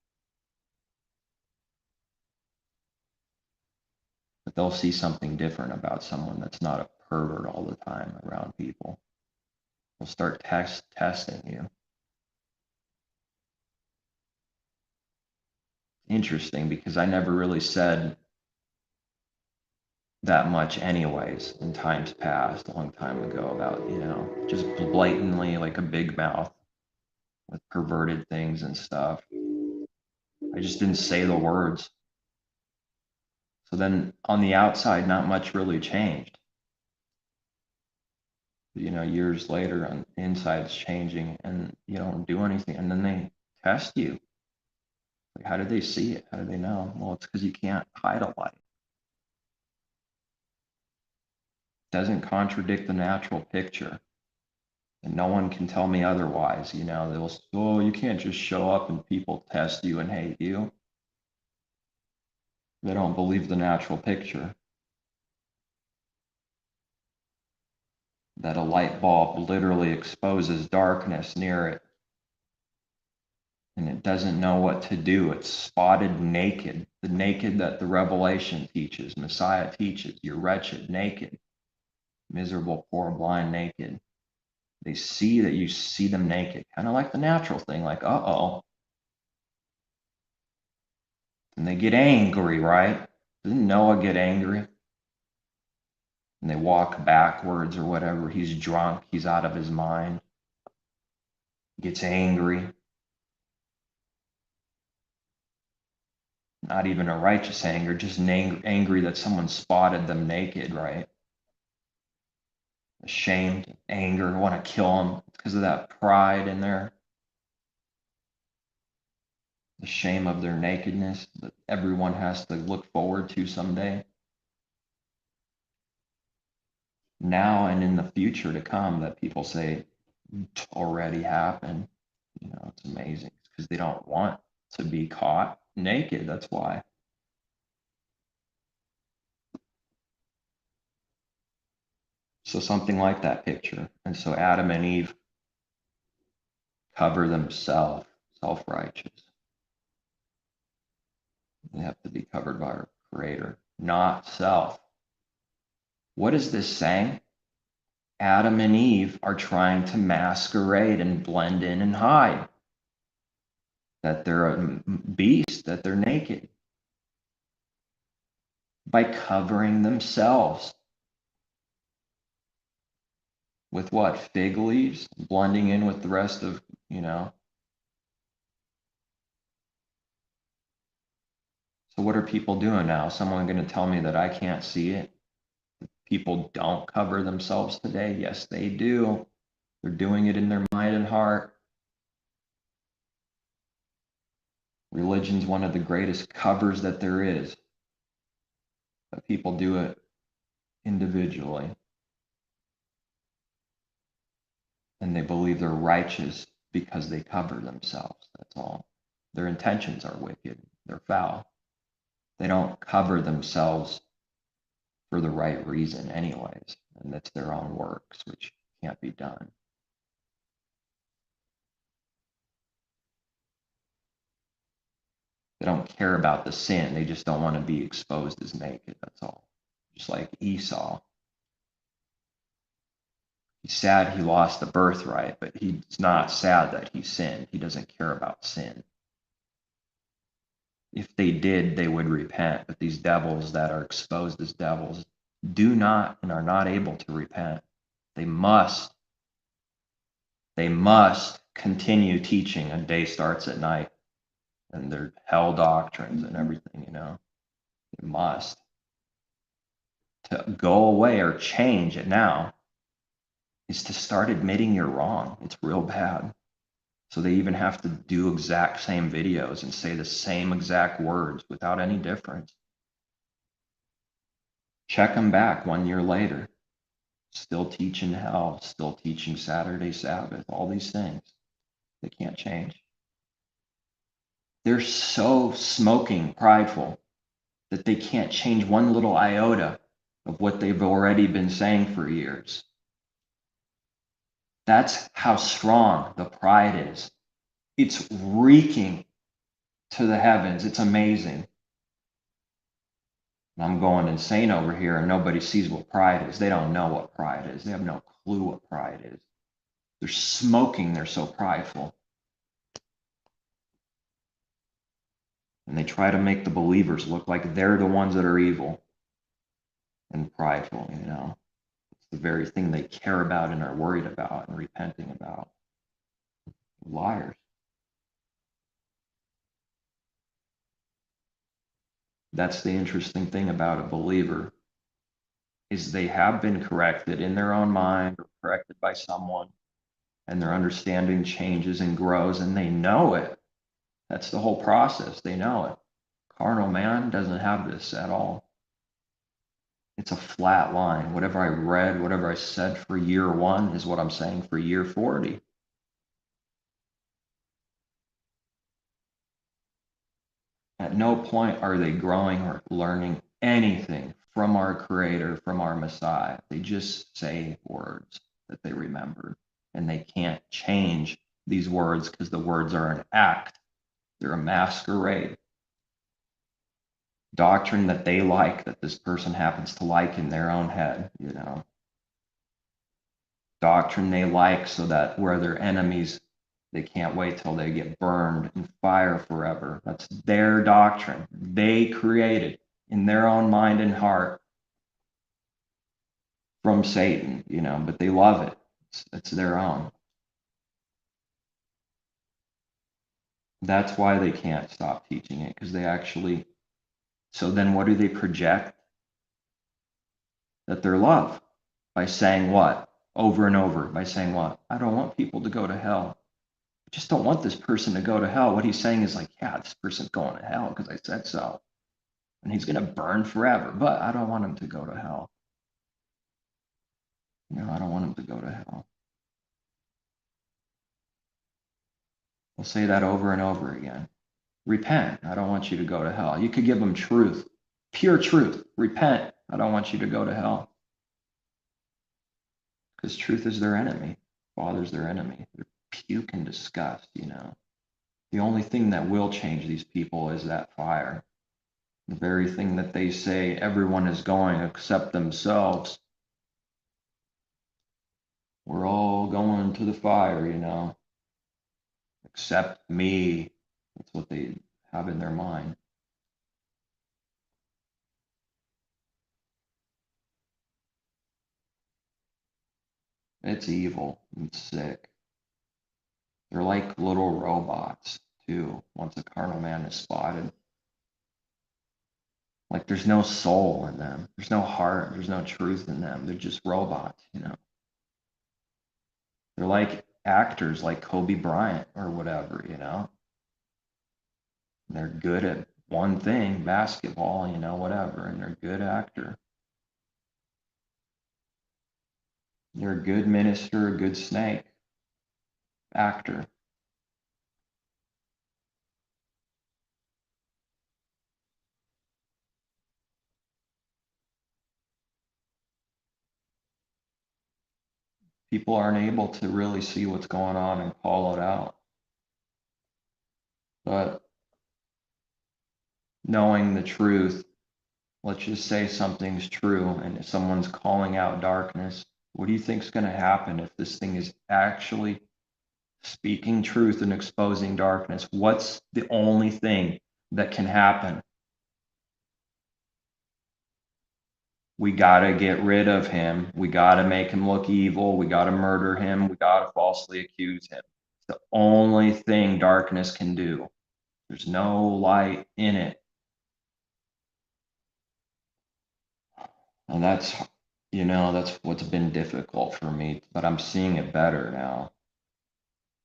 Speaker 1: But they'll see something different about someone that's not a pervert all the time around people. They'll start testing you. Interesting, because I never really said that much anyways in times past, a long time ago, about, just blatantly like a big mouth with perverted things and stuff. I just didn't say the words. So then on the outside, not much really changed. Years later, on the inside's changing and you don't do anything. And then they test you. Like, how did they see it? How do they know? Well, it's because you can't hide a light. It doesn't contradict the natural picture. And no one can tell me otherwise. They'll say, oh, you can't just show up and people test you and hate you. They don't believe the natural picture. That a light bulb literally exposes darkness near it. And it doesn't know what to do. It's spotted naked. The naked that the Revelation teaches, Messiah teaches. You're wretched, naked, miserable, poor, blind, naked. They see that you see them naked, kind of like the natural thing, like, uh-oh. And they get angry, right? Doesn't Noah get angry? And they walk backwards or whatever. He's drunk. He's out of his mind. Gets angry. Not even a righteous anger, just angry that someone spotted them naked, right? Ashamed, anger, want to kill them because of that pride in there. The shame of their nakedness that everyone has to look forward to someday. Now and in the future to come, that people say already happened. It's amazing because they don't want to be caught naked. That's why. So something like that picture. And so Adam and Eve cover themselves, self-righteous. They have to be covered by our Creator, not self. What is this saying? Adam and Eve are trying to masquerade and blend in and hide that they're a beast, that they're naked, by covering themselves with what? Fig leaves, blending in with the rest of, So what are people doing now? Someone going to tell me that I can't see it? People don't cover themselves today. Yes, they do. They're doing it in their mind and heart. Religion's one of the greatest covers that there is. But people do it individually. And they believe they're righteous because they cover themselves. That's all. Their intentions are wicked. They're foul. They don't cover themselves for the right reason anyways. And that's their own works, which can't be done. They don't care about the sin. They just don't want to be exposed as naked. That's all. Just like Esau. He's sad he lost the birthright, but he's not sad that he sinned. He doesn't care about sin. If they did, they would repent. But these devils that are exposed as devils do not and are not able to repent. They must continue teaching. A day starts at night. And their hell doctrines and everything, It must. To go away or change it now is to start admitting you're wrong. It's real bad. So they even have to do exact same videos and say the same exact words without any difference. Check them back 1 year later. Still teaching hell, still teaching Saturday Sabbath, all these things. They can't change. They're so smoking prideful that they can't change one little iota of what they've already been saying for years. That's how strong the pride is. It's reeking to the heavens. It's amazing. And I'm going insane over here, and nobody sees what pride is. They don't know what pride is. They have no clue what pride is. They're smoking. They're so prideful. And they try to make the believers look like they're the ones that are evil and prideful, It's the very thing they care about and are worried about and repenting about. Liars. That's the interesting thing about a believer is they have been corrected in their own mind or corrected by someone, and their understanding changes and grows, and they know it. That's the whole process. They know it. Carnal man doesn't have this at all. It's a flat line. Whatever I read, whatever I said for year 1 is what I'm saying for year 40. At no point are they growing or learning anything from our Creator, from our Messiah. They just say words that they remembered, and they can't change these words because the words are an act. They're a masquerade. Doctrine that they like, that this person happens to like in their own head, Doctrine they like so that where they're enemies, they can't wait till they get burned in fire forever. That's their doctrine. They created in their own mind and heart from Satan, but they love it. It's their own. That's why they can't stop teaching it, because they actually, so then what do they project? That they're love by saying what? Over and over, by saying what? I don't want people to go to hell. I just don't want this person to go to hell. What he's saying is like, yeah, this person's going to hell because I said so. And he's going to burn forever, but I don't want him to go to hell. I don't want him to go to hell. We'll say that over and over again. Repent. I don't want you to go to hell. You could give them truth, pure truth. Repent. I don't want you to go to hell. Because truth is their enemy. Father's their enemy. They're puke and disgust, The only thing that will change these people is that fire. The very thing that they say everyone is going except themselves. we're all going to the fire, except me. That's what they have in their mind. It's evil. It's sick. They're like little robots, too, once a carnal man is spotted. Like there's no soul in them. There's no heart. There's no truth in them. They're just robots. They're like actors like Kobe Bryant or whatever. They're good at one thing, basketball, whatever, and they're a good actor. They're a good minister, a good snake, actor. People aren't able to really see what's going on and call it out. But knowing the truth, let's just say something's true and if someone's calling out darkness, what do you think's going to happen if this thing is actually speaking truth and exposing darkness? What's the only thing that can happen? We got to get rid of him. We got to make him look evil. We got to murder him. We got to falsely accuse him. It's the only thing darkness can do. There's no light in it. And that's what's been difficult for me, but I'm seeing it better now,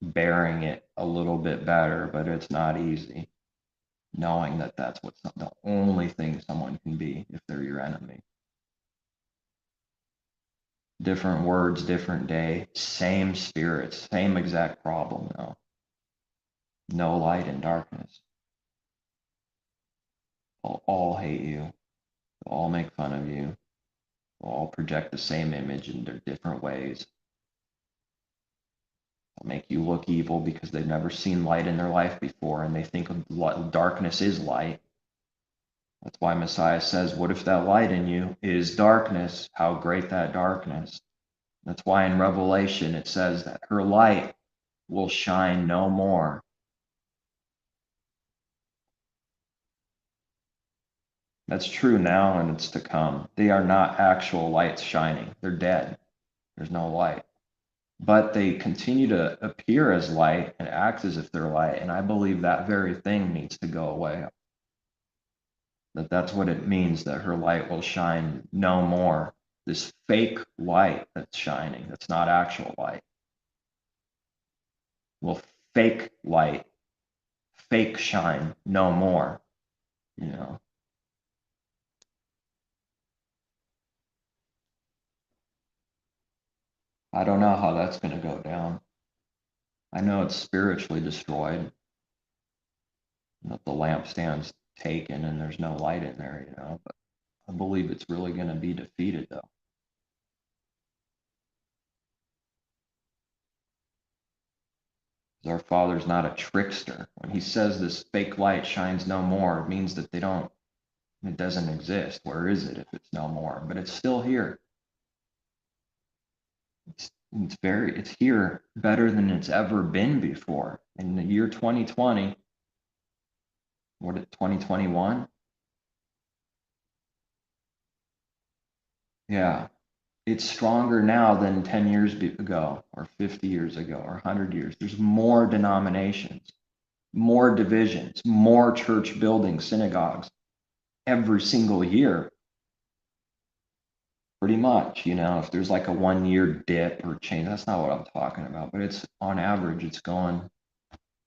Speaker 1: bearing it a little bit better, but it's not easy knowing that that's what's the only thing someone can be if they're your enemy. Different words, different day, same spirits, same exact problem though. No light in darkness. They'll all hate you. They'll all make fun of you. They'll all project the same image in their different ways. They'll make you look evil because they've never seen light in their life before and they think darkness is light. That's why Messiah says, what if that light in you is darkness? How great that darkness. That's why in Revelation it says that her light will shine no more. That's true now and it's to come. They are not actual lights shining. They're dead. There's no light. But they continue to appear as light and act as if they're light. And I believe that very thing needs to go away. That's what it means that her light will shine no more. This fake light that's shining, that's not actual light. Will fake light, fake shine no more. I don't know how that's going to go down. I know it's spiritually destroyed, that the lampstand's taken and there's no light in there, but I believe it's really going to be defeated though. Our Father's not a trickster. When he says this fake light shines no more, it means that it doesn't exist. Where is it if it's no more? But it's still here. It's here better than it's ever been before. In the year 2020, what is 2021? Yeah, it's stronger now than 10 years ago or 50 years ago or 100 years. There's more denominations, more divisions, more church buildings, synagogues every single year. Pretty much, if there's like a 1 year dip or change, that's not what I'm talking about, but it's on average, it's going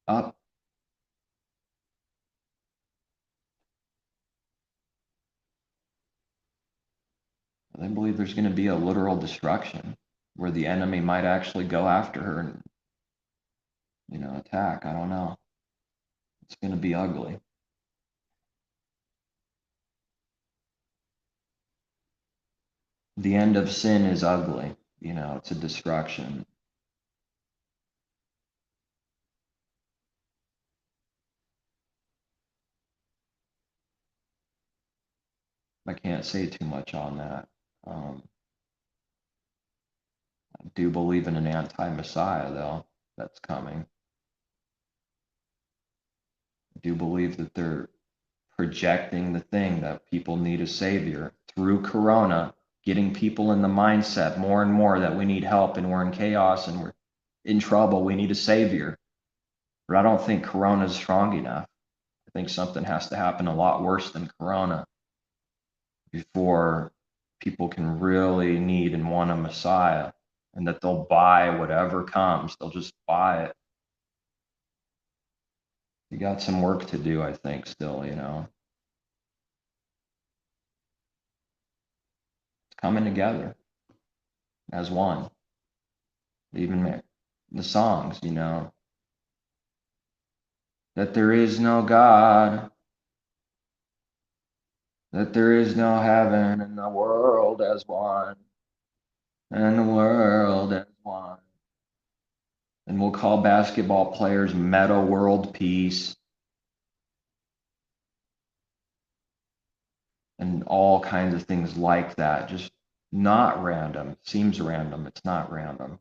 Speaker 1: up. I believe there's going to be a literal destruction where the enemy might actually go after her and, attack. I don't know. It's going to be ugly. The end of sin is ugly. It's a destruction. I can't say too much on that. I do believe in an anti-Messiah, though, that's coming. I do believe that they're projecting the thing that people need a savior through Corona, getting people in the mindset more and more that we need help and we're in chaos and we're in trouble. We need a savior. But I don't think Corona is strong enough. I think something has to happen a lot worse than Corona before people can really need and want a Messiah, and that they'll buy whatever comes. They'll just buy it. You got some work to do, I think, still, It's coming together as one. Even the songs, that there is no God, that there is no heaven, and the world as one, and the world as one. And we'll call basketball players meta world peace. And all kinds of things like that. Just not random. Seems random. It's not random.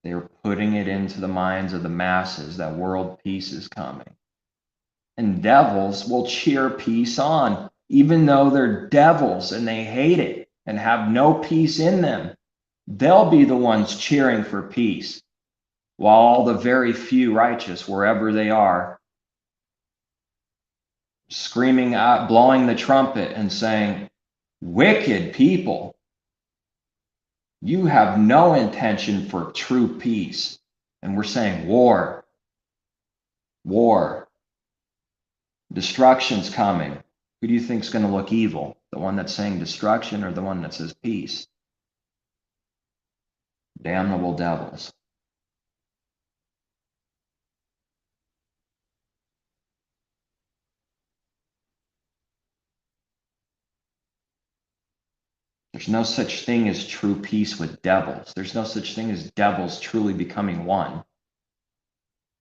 Speaker 1: They're putting it into the minds of the masses that world peace is coming. And devils will cheer peace on, even though they're devils and they hate it and have no peace in them. They'll be the ones cheering for peace, while all the very few righteous, wherever they are, screaming out, blowing the trumpet and saying, wicked people, you have no intention for true peace. And we're saying war, war, destruction's coming. Who do you think is going to look evil? The one that's saying destruction or the one that says peace? Damnable devils. There's no such thing as true peace with devils. There's no such thing as devils truly becoming one.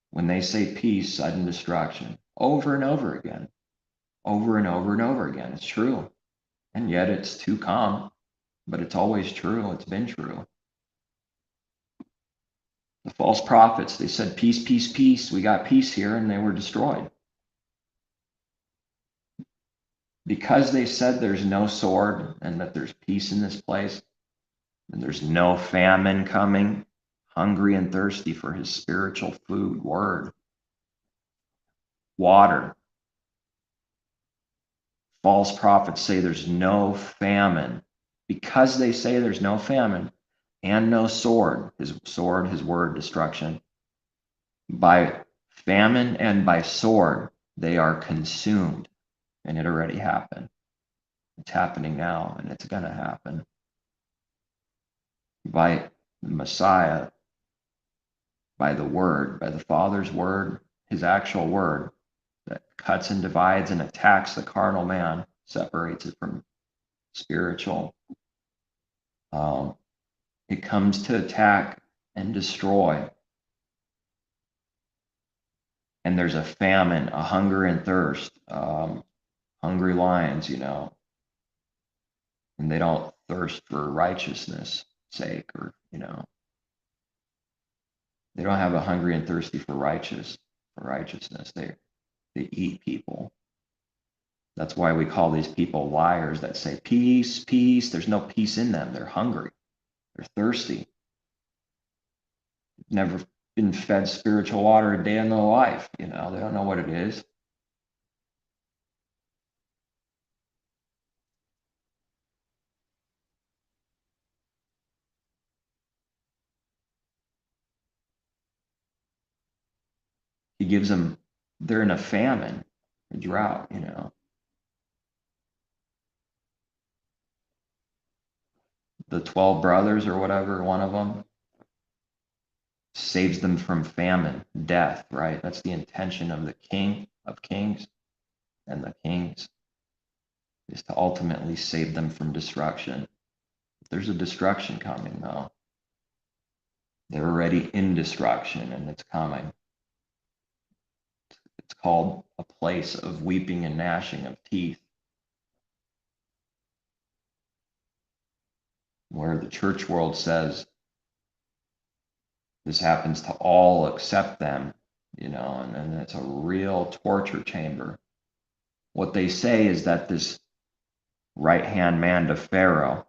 Speaker 1: When they say peace, sudden destruction, over and over again, over and over and over again. It's true. And yet it's too calm, but it's always true. It's been true. The false prophets, they said, peace, peace, peace. We got peace here, and they were destroyed. Because they said there's no sword and that there's peace in this place, and there's no famine coming, hungry and thirsty for his spiritual food, word, water. False prophets say there's no famine. Because they say there's no famine and no sword, his word, destruction. By famine and by sword, they are consumed. And it already happened. It's happening now, and it's going to happen. By the Messiah, by the word, by the Father's word, his actual word that cuts and divides and attacks the carnal man, separates it from spiritual. It comes to attack and destroy. And there's a famine, a hunger and thirst, hungry lions, and they don't thirst for righteousness' sake, or, they don't have a hungry and thirsty for righteousness. They eat people. That's why we call these people liars that say peace, peace. There's no peace in them. They're hungry. They're thirsty. Never been fed spiritual water a day in their life. They don't know what it is. He gives them, they're in a famine, a drought, The 12 brothers or whatever, one of them saves them from famine, death, right? That's the intention of the King of Kings and the kings, is to ultimately save them from destruction. There's a destruction coming, though. They're already in destruction, and it's coming. It's called a place of weeping and gnashing of teeth, where the church world says This happens to all except them, and it's a real torture chamber. What they say is that this right-hand man to Pharaoh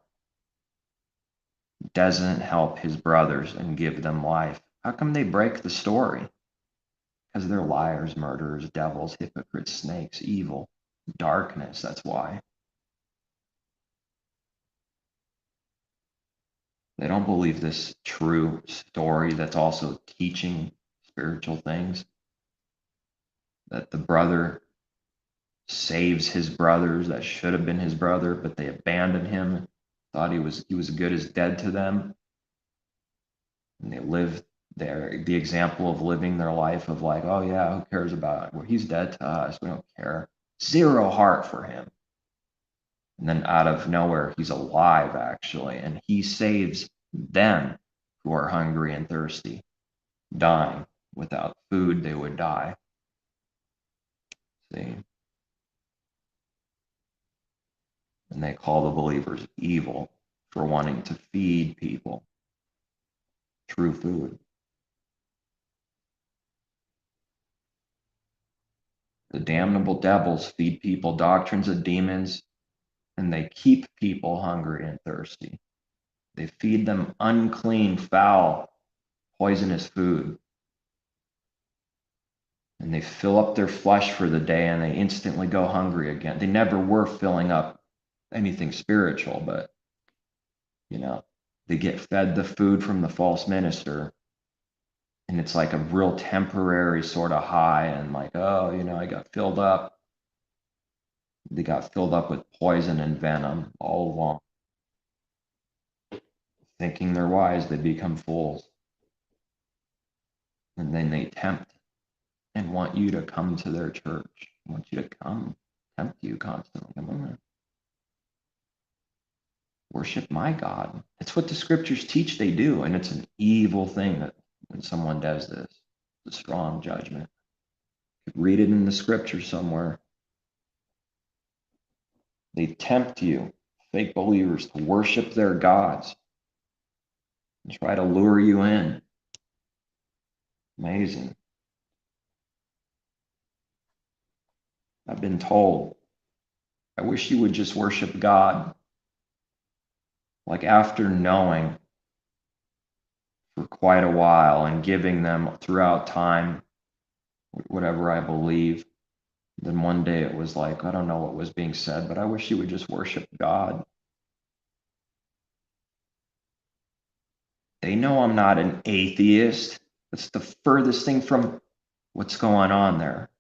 Speaker 1: doesn't help his brothers and give them life. How come they break the story? Because they're liars, murderers, devils, hypocrites, snakes, evil, darkness. That's why. They don't believe this true story that's also teaching spiritual things. That the brother saves his brothers that should have been his brother, but they abandoned him, thought he was good as dead to them. And they live the example of living their life of like, oh yeah, who cares about it? Well, he's dead to us. We don't care. Zero heart for him. And then out of nowhere, he's alive actually, and he saves them who are hungry and thirsty, dying. Without food, they would die. See? And they call the believers evil for wanting to feed people true food. The damnable devils feed people doctrines of demons, and they keep people hungry and thirsty. They feed them unclean, foul, poisonous food. And they fill up their flesh for the day, and they instantly go hungry again. They never were filling up anything spiritual, but, they get fed the food from the false minister, and it's like a real temporary sort of high, and like, oh, I got filled up. They got filled up with poison and venom all along. Thinking they're wise, they become fools. And then they tempt and want you to come to their church. Want you to come, tempt you constantly. Come on. Worship my God. It's what the scriptures teach they do, and it's an evil thing that when someone does this, it's a strong judgment. Read it in the scripture somewhere. They tempt you, fake believers, to worship their gods and try to lure you in. Amazing. I've been told, I wish you would just worship God. Like after knowing for quite a while and giving them throughout time whatever I believe, then one day it was like, I don't know what was being said, but I wish you would just worship God. They know I'm not an atheist. That's the furthest thing from what's going on there.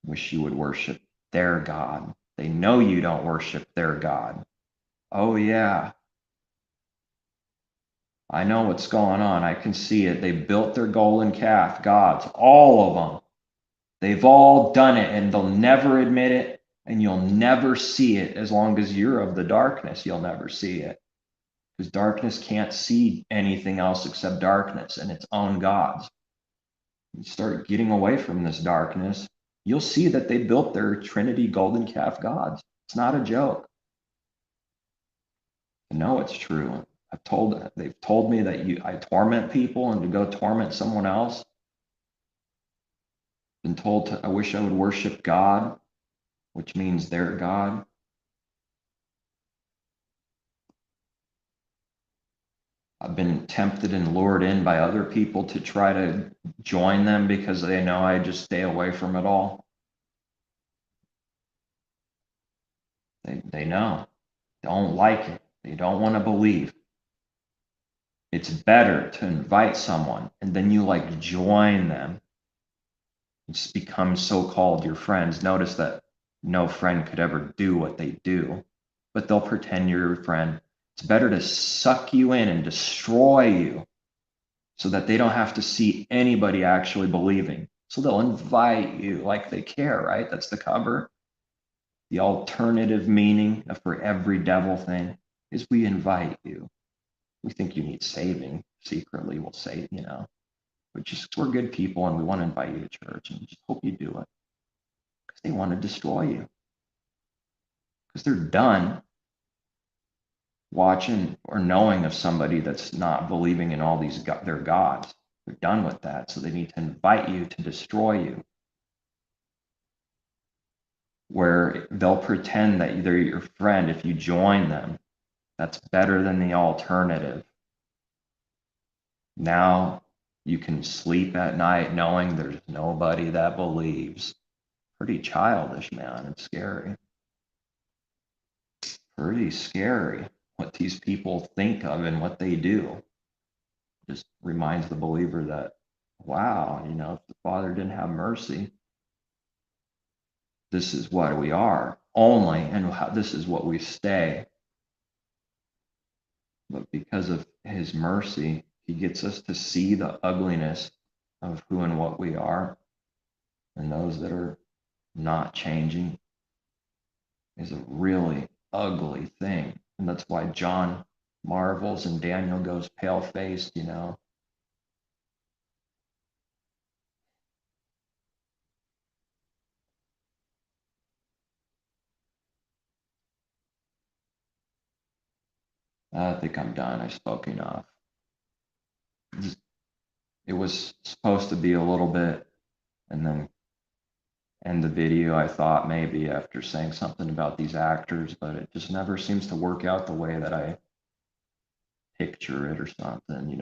Speaker 1: Wish you would worship their God. They know you don't worship their God. Oh, yeah. I know what's going on. I can see it. They built their golden calf gods, all of them. They've all done it, and they'll never admit it, and you'll never see it. As long as you're of the darkness, you'll never see it. Because darkness can't see anything else except darkness and its own gods. You start getting away from this darkness, you'll see that they built their Trinity golden calf gods. It's not a joke. I know it's true. They've told me that I torment people and to go torment someone else. Been told I wish I would worship God, which means their God. I've been tempted and lured in by other people to try to join them because they know I just stay away from it all. They know. Don't like it. They don't want to believe. It's better to invite someone and then you like join them. It's become so-called your friends. Notice that no friend could ever do what they do, but they'll pretend you're your friend. It's better to suck you in and destroy you so that they don't have to see anybody actually believing. So they'll invite you like they care, right? That's the cover. The alternative meaning for every devil thing is we invite you. We think you need saving. Secretly, we'll say, we're good people and we want to invite you to church and just hope you do it. Because they want to destroy you. Because they're done watching or knowing of somebody that's not believing in all their gods. They're done with that, so they need to invite you to destroy you, where they'll pretend that they're your friend if you join them. That's better than the alternative. Now you can sleep at night knowing there's nobody that believes. Pretty childish, man. It's scary. Pretty scary what these people think of and what they do. Just reminds the believer that, wow, if the Father didn't have mercy, this is what we are only, and this is what we stay. But because of his mercy, he gets us to see the ugliness of who and what we are. And those that are not changing is a really ugly thing. And that's why John marvels and Daniel goes pale-faced, I think I'm done. I spoke enough. It was supposed to be a little bit, and then end the video, I thought maybe after saying something about these actors, but it just never seems to work out the way that I picture it or something.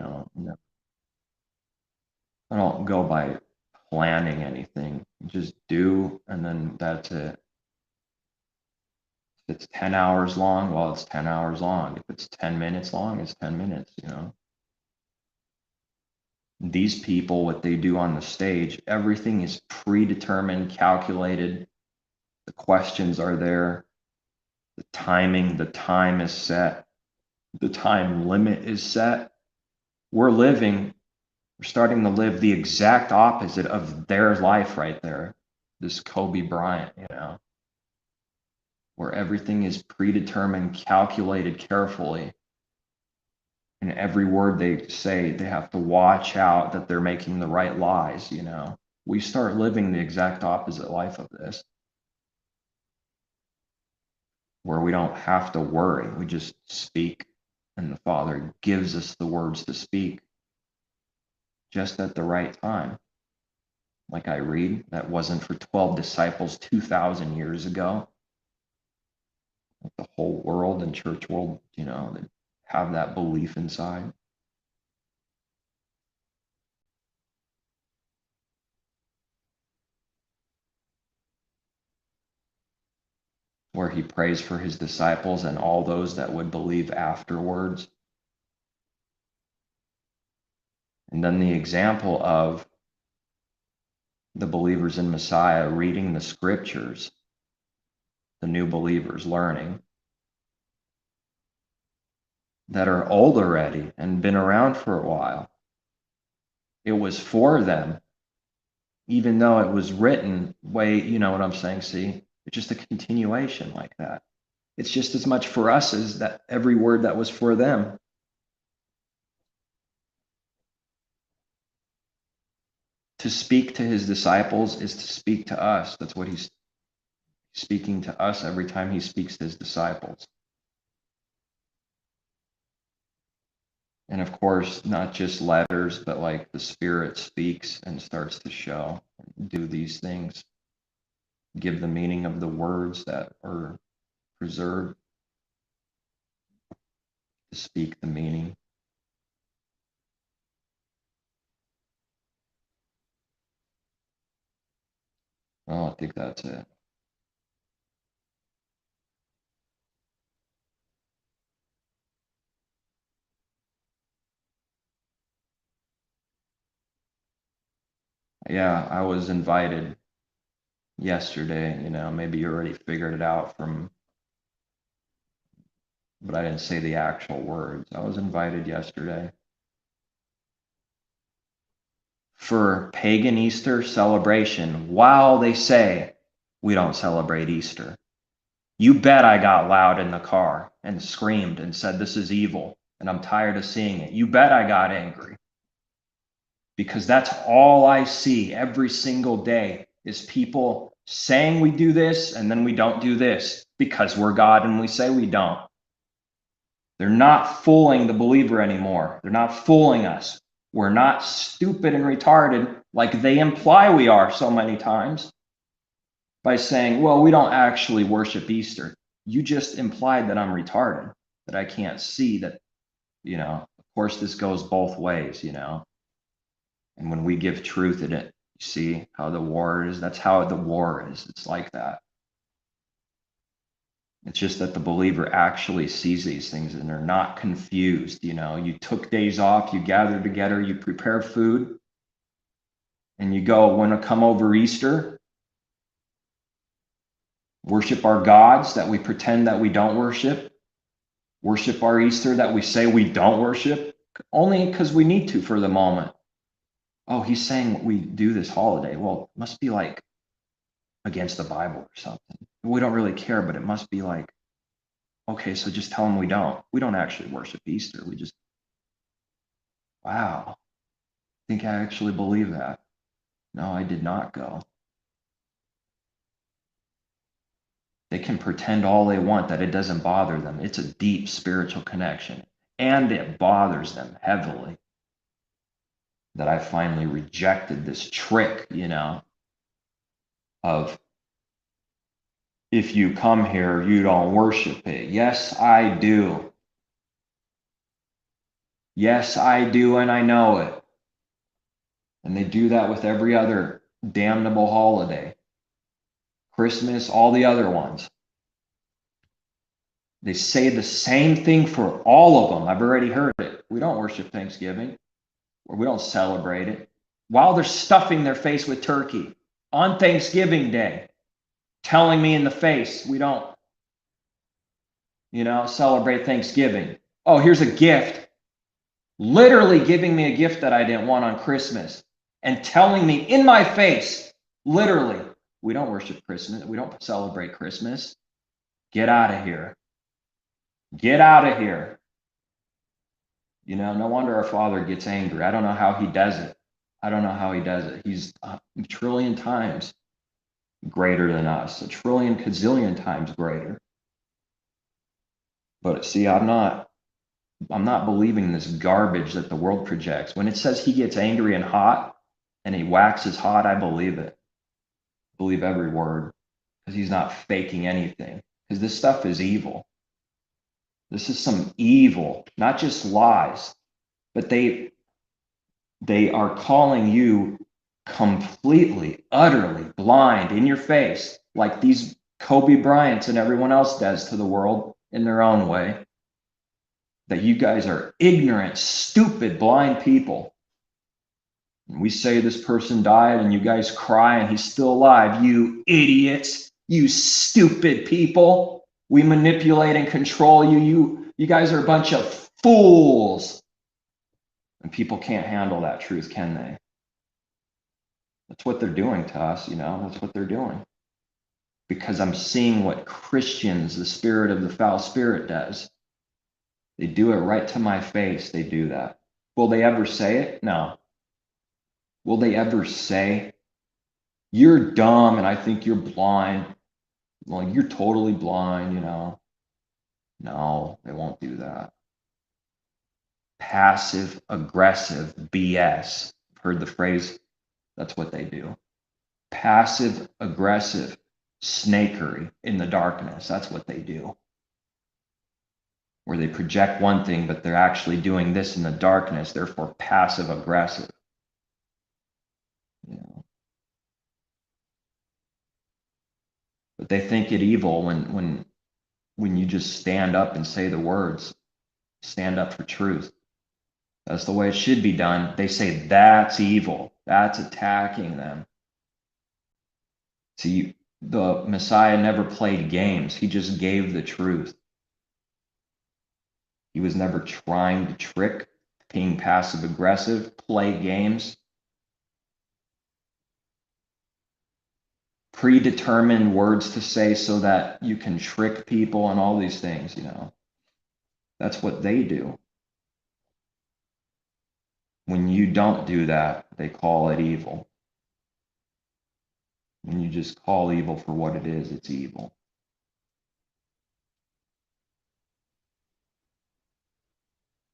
Speaker 1: I don't go by planning anything. Just do, and then that's it. If it's 10 hours long, well, it's 10 hours long. If it's 10 minutes long, it's 10 minutes. These people, what they do on the stage, everything is predetermined, calculated. The questions are there. The timing, the time is set. The time limit is set. We're starting to live the exact opposite of their life right there. This Kobe Bryant, where everything is predetermined, calculated carefully. And every word they say, they have to watch out that they're making the right lies. We start living the exact opposite life of this, where we don't have to worry. We just speak, and the Father gives us the words to speak just at the right time. Like I read, that wasn't for 12 disciples 2,000 years ago. Like the whole world and church world, that have that belief inside. Where he prays for his disciples and all those that would believe afterwards. And then the example of the believers in Messiah reading the scriptures, the new believers learning, that are old already and been around for a while. It was for them, even though it was written way, you know what I'm saying? See, it's just a continuation like that. It's just as much for us as that every word that was for them. To speak to his disciples is to speak to us. That's what he's speaking to us every time he speaks to his disciples. And of course, not just letters, but like the Spirit speaks and starts to show, do these things, give the meaning of the words that are preserved, to speak the meaning. Well, I think that's it. Yeah, I was invited yesterday, maybe you already figured it out but I didn't say the actual words. I was invited yesterday for pagan Easter celebration while they say we don't celebrate Easter. You bet I got loud in the car and screamed and said, this is evil, and I'm tired of seeing it. You bet I got angry. Because that's all I see every single day is people saying we do this and then we don't do this because we're God and we say we don't. They're not fooling the believer anymore. They're not fooling us. We're not stupid and retarded like they imply we are so many times by saying, well, we don't actually worship Easter. You just implied that I'm retarded, that I can't see that, of course, this goes both ways, And when we give truth in it, you see how the war is? That's how the war is. It's like that. It's just that the believer actually sees these things and they're not confused. You took days off, you gathered together, you prepare food, and you go, want to come over Easter, worship our gods that we pretend that we don't worship our Easter that we say we don't worship, only because we need to for the moment. Oh, he's saying we do this holiday. Well, it must be like against the Bible or something. We don't really care, but it must be like, okay, so just tell them we don't. We don't actually worship Easter. We just, wow, I think I actually believe that. No, I did not go. They can pretend all they want that it doesn't bother them. It's a deep spiritual connection, and it bothers them heavily that I finally rejected this trick, of if you come here, you don't worship it. Yes, I do. Yes, I do, and I know it. And they do that with every other damnable holiday. Christmas, all the other ones. They say the same thing for all of them. I've already heard it. We don't worship Thanksgiving, or we don't celebrate it. While they're stuffing their face with turkey on Thanksgiving Day, telling me in the face, we don't, celebrate Thanksgiving. Oh, here's a gift. Literally giving me a gift that I didn't want on Christmas and telling me in my face, literally, we don't worship Christmas. We don't celebrate Christmas. Get out of here. Get out of here. No wonder our Father gets angry. I don't know how he does it. I don't know how he does it. He's a trillion times greater than us, a trillion gazillion times greater. But see, I'm not believing this garbage that the world projects. When it says he gets angry and hot and he waxes hot, I believe it. I believe every word, because he's not faking anything. Because this stuff is evil. This is some evil, not just lies, but they are calling you completely, utterly blind in your face, like these Kobe Bryants and everyone else does to the world in their own way. That you guys are ignorant, stupid, blind people. And we say this person died and you guys cry and he's still alive. You idiots, you stupid people. We manipulate and control you. You guys are a bunch of fools. And people can't handle that truth, can they? That's what they're doing to us, that's what they're doing. Because I'm seeing what Christians, the spirit of the foul spirit, does. They do it right to my face. They do that. Will they ever say it? No. Will they ever say, you're dumb and I think you're blind? Well, you're totally blind, No, they won't do that. Passive aggressive BS. Heard the phrase? That's what they do. Passive aggressive snakery in the darkness. That's what they do. Where they project one thing, but they're actually doing this in the darkness, therefore passive aggressive. But they think it evil when you just stand up and say the words, stand up for truth. That's the way it should be done. They say that's evil. That's attacking them. See, the Messiah never played games. He just gave the truth. He was never trying to trick, being passive aggressive, play games. Predetermined words to say so that you can trick people and all these things, That's what they do. When you don't do that, they call it evil. When you just call evil for what it is, it's evil.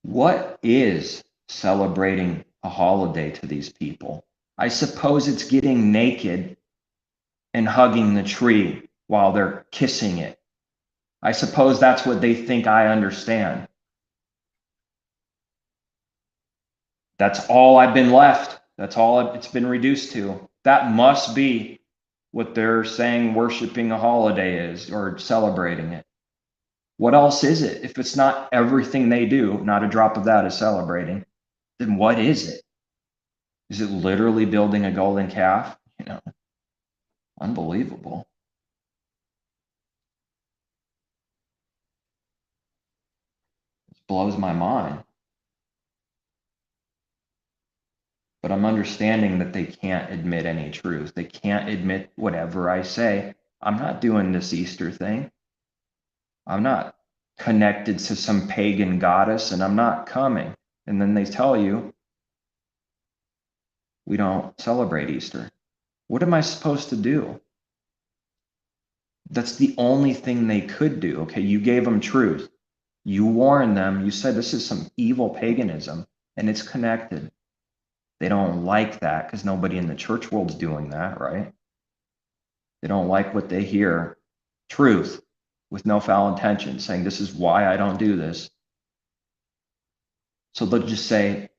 Speaker 1: What is celebrating a holiday to these people? I suppose it's getting naked and hugging the tree while they're kissing it. I suppose that's what they think I understand. That's all I've been left. That's all it's been reduced to. That must be what they're saying worshiping a holiday is, or celebrating it. What else is it? If it's not everything they do, not a drop of that is celebrating, then what is it? Is it literally building a golden calf? Unbelievable. It blows my mind. But I'm understanding that they can't admit any truth. They can't admit whatever I say. I'm not doing this Easter thing. I'm not connected to some pagan goddess, and I'm not coming. And then they tell you, we don't celebrate Easter. What am I supposed to do? That's the only thing they could do. Okay, you gave them truth. You warned them. You said this is some evil paganism, and it's connected. They don't like that because nobody in the church world's doing that, right? They don't like what they hear. Truth with no foul intention, saying this is why I don't do this. So they'll just say,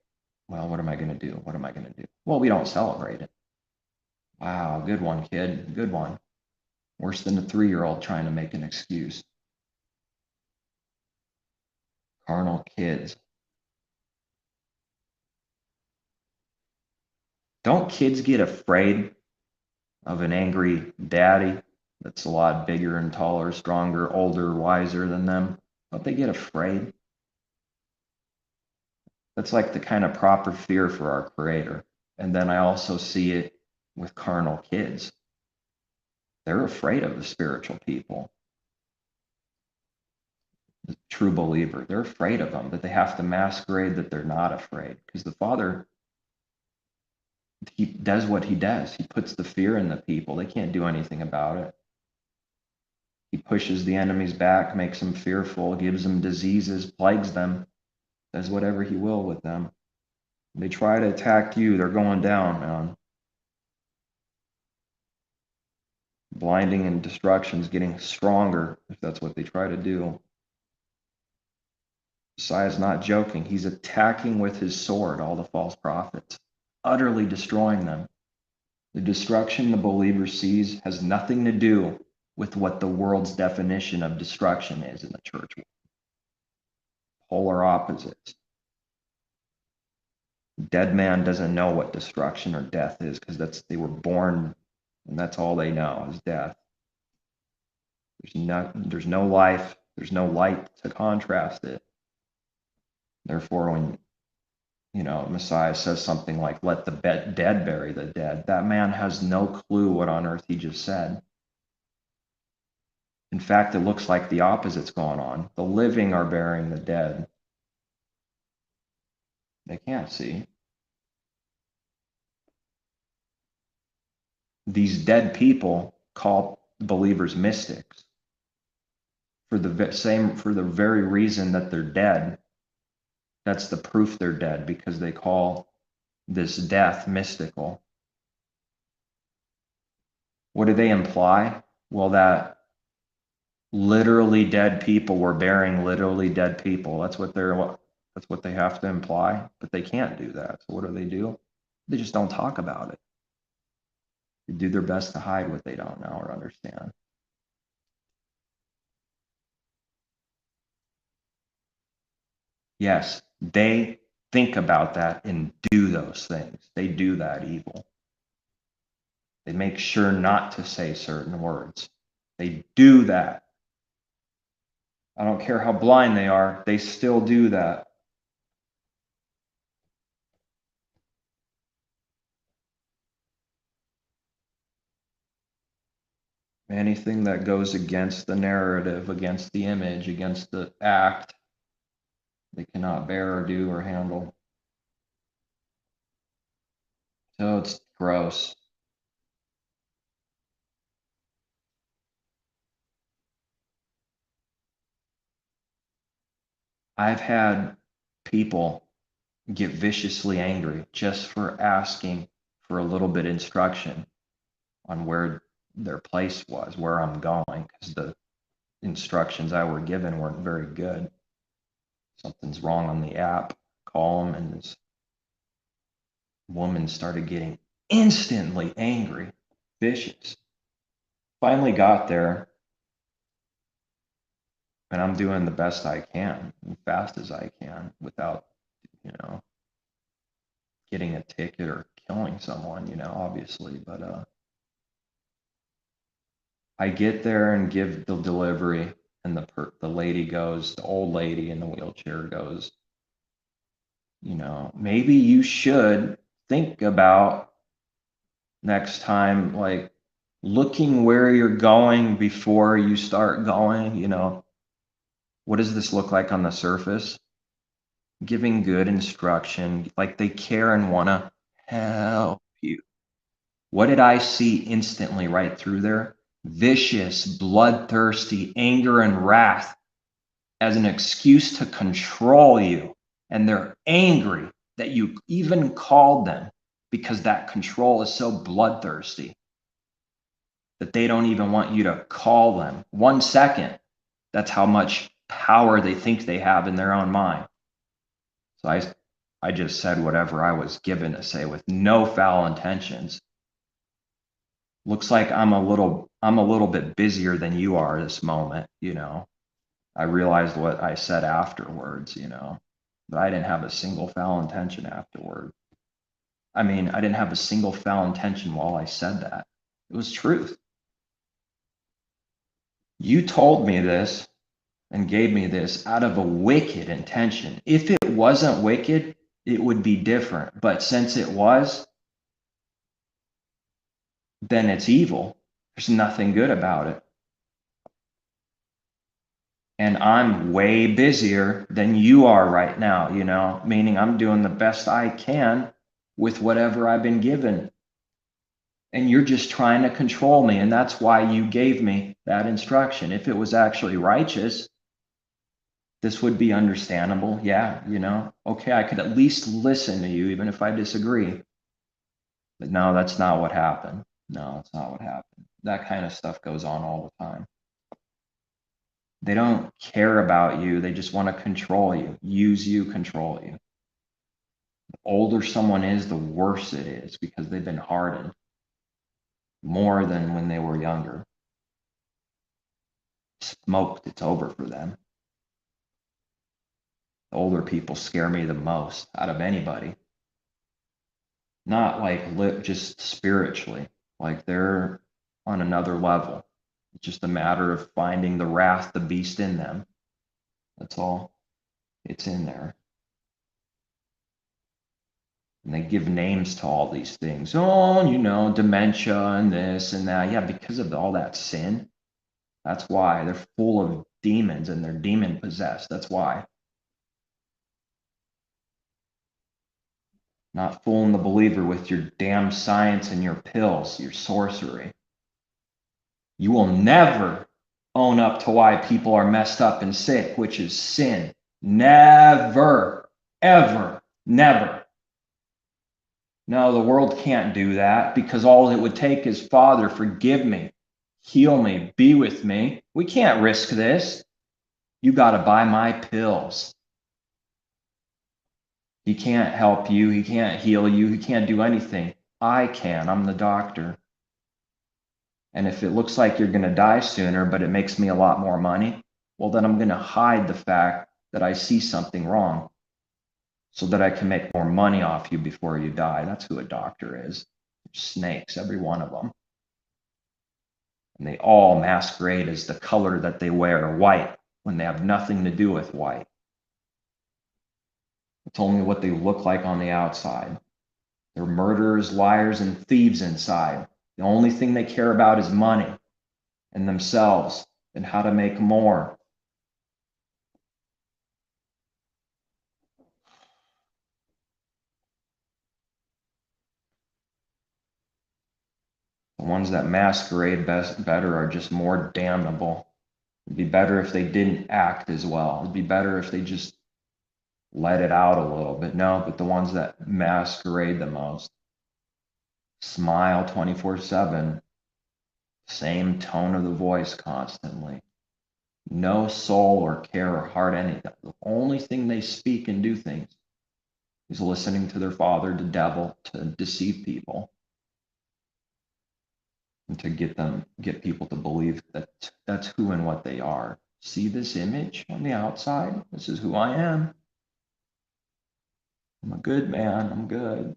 Speaker 1: well, what am I going to do? What am I going to do? Well, we don't celebrate it. Wow, good one, kid. Good one. Worse than a 3-year-old trying to make an excuse. Carnal kids. Don't kids get afraid of an angry daddy that's a lot bigger and taller, stronger, older, wiser than them? Don't they get afraid? That's like the kind of proper fear for our Creator. And then I also see it with carnal kids. They're afraid of the spiritual people, the true believer. They're afraid of them, but they have to masquerade that they're not afraid because the Father, he does what he does. He puts the fear in the people. They can't do anything about it. He pushes the enemies back, makes them fearful, gives them diseases, plagues them, does whatever he will with them. They try to attack you, they're going down, man. Blinding and destruction is getting stronger if that's what they try to do. Messiah's not joking. He's attacking with his sword all the false prophets, utterly destroying them. The destruction the believer sees has nothing to do with what the world's definition of destruction is in the church. Polar opposites. Dead man doesn't know what destruction or death is because they were born and that's all they know is death. There's no life, there's no light to contrast it. Therefore, when Messiah says something like, let the dead bury the dead, that man has no clue what on earth he just said. In fact, it looks like the opposite's going on. The living are burying the dead. They can't see. These dead people call believers mystics for the very reason that they're dead. That's the proof they're dead, because they call this death mystical. What do they imply? Well, that literally dead people were burying literally dead people. That's what they have to imply, but they can't do that. So what do? They just don't talk about it. They do their best to hide what they don't know or understand. Yes, they think about that and do those things. They do that evil. They make sure not to say certain words. They do that. I don't care how blind they are, they still do that. Anything that goes against the narrative, against the image, against the act, they cannot bear or do or handle. So it's gross. I've had people get viciously angry just for asking for a little bit of instruction on where their place was, where I'm going, because the instructions I were given weren't very good. Something's wrong on the app, call them, and this woman started getting instantly angry, vicious. Finally got there, and I'm doing the best I can, as fast as I can, without, getting a ticket or killing someone, obviously. But I get there and give the delivery, and the lady goes, the old lady in the wheelchair goes, maybe you should think about next time, like looking where you're going before you start going, what does this look like on the surface? Giving good instruction, like they care and want to help you. What did I see instantly right through there? Vicious, bloodthirsty anger and wrath as an excuse to control you. And they're angry that you even called them because that control is so bloodthirsty that they don't even want you to call them 1 second. That's how much power they think they have in their own mind. So I just said whatever I was given to say with no foul intentions. Looks like I'm a little bit busier than you are this moment, I realized what I said afterwards, but I didn't have a single foul intention afterward. I mean, I didn't have a single foul intention while I said that. It was truth. You told me this and gave me this out of a wicked intention. If it wasn't wicked, it would be different. But since it was, then it's evil. There's nothing good about it. And I'm way busier than you are right now, meaning I'm doing the best I can with whatever I've been given. And you're just trying to control me. And that's why you gave me that instruction. If it was actually righteous, this would be understandable. Yeah, okay, I could at least listen to you, even if I disagree. But no, that's not what happened. No, it's not what happened. That kind of stuff goes on all the time. They don't care about you. They just want to control you, use you, control you. The older someone is, the worse it is because they've been hardened more than when they were younger. Smoked, it's over for them. The older people scare me the most out of anybody. Not like just spiritually, like they're on another level. It's just a matter of finding the wrath, the beast in them. That's all. It's in there. And they give names to all these things. Oh, dementia and this and that. Yeah, because of all that sin. That's why they're full of demons and they're demon possessed. That's why. Not fooling the believer with your damn science and your pills, your sorcery. You will never own up to why people are messed up and sick, which is sin. Never, ever, never. No, the world can't do that because all it would take is, Father, forgive me, heal me, be with me. We can't risk this. You got to buy my pills. He can't help you. He can't heal you. He can't do anything. I can. I'm the doctor. And if it looks like you're going to die sooner, but it makes me a lot more money, well, then I'm going to hide the fact that I see something wrong so that I can make more money off you before you die. That's who a doctor is. Snakes, every one of them. And they all masquerade as the color that they wear, white, when they have nothing to do with white. It's only what they look like on the outside. They're murderers, liars, and thieves inside. The only thing they care about is money and themselves and how to make more. The ones that masquerade better are just more damnable. It'd be better if they didn't act as well. It'd be better if they just let it out a little bit. No, but the ones that masquerade the most, smile 24/7, same tone of the voice constantly, no soul or care or heart, anything. The only thing they speak and do things is listening to their father, the devil, to deceive people and to get people to believe that that's who and what they are. See this image on the outside? This is who I am. I'm a good man. I'm good.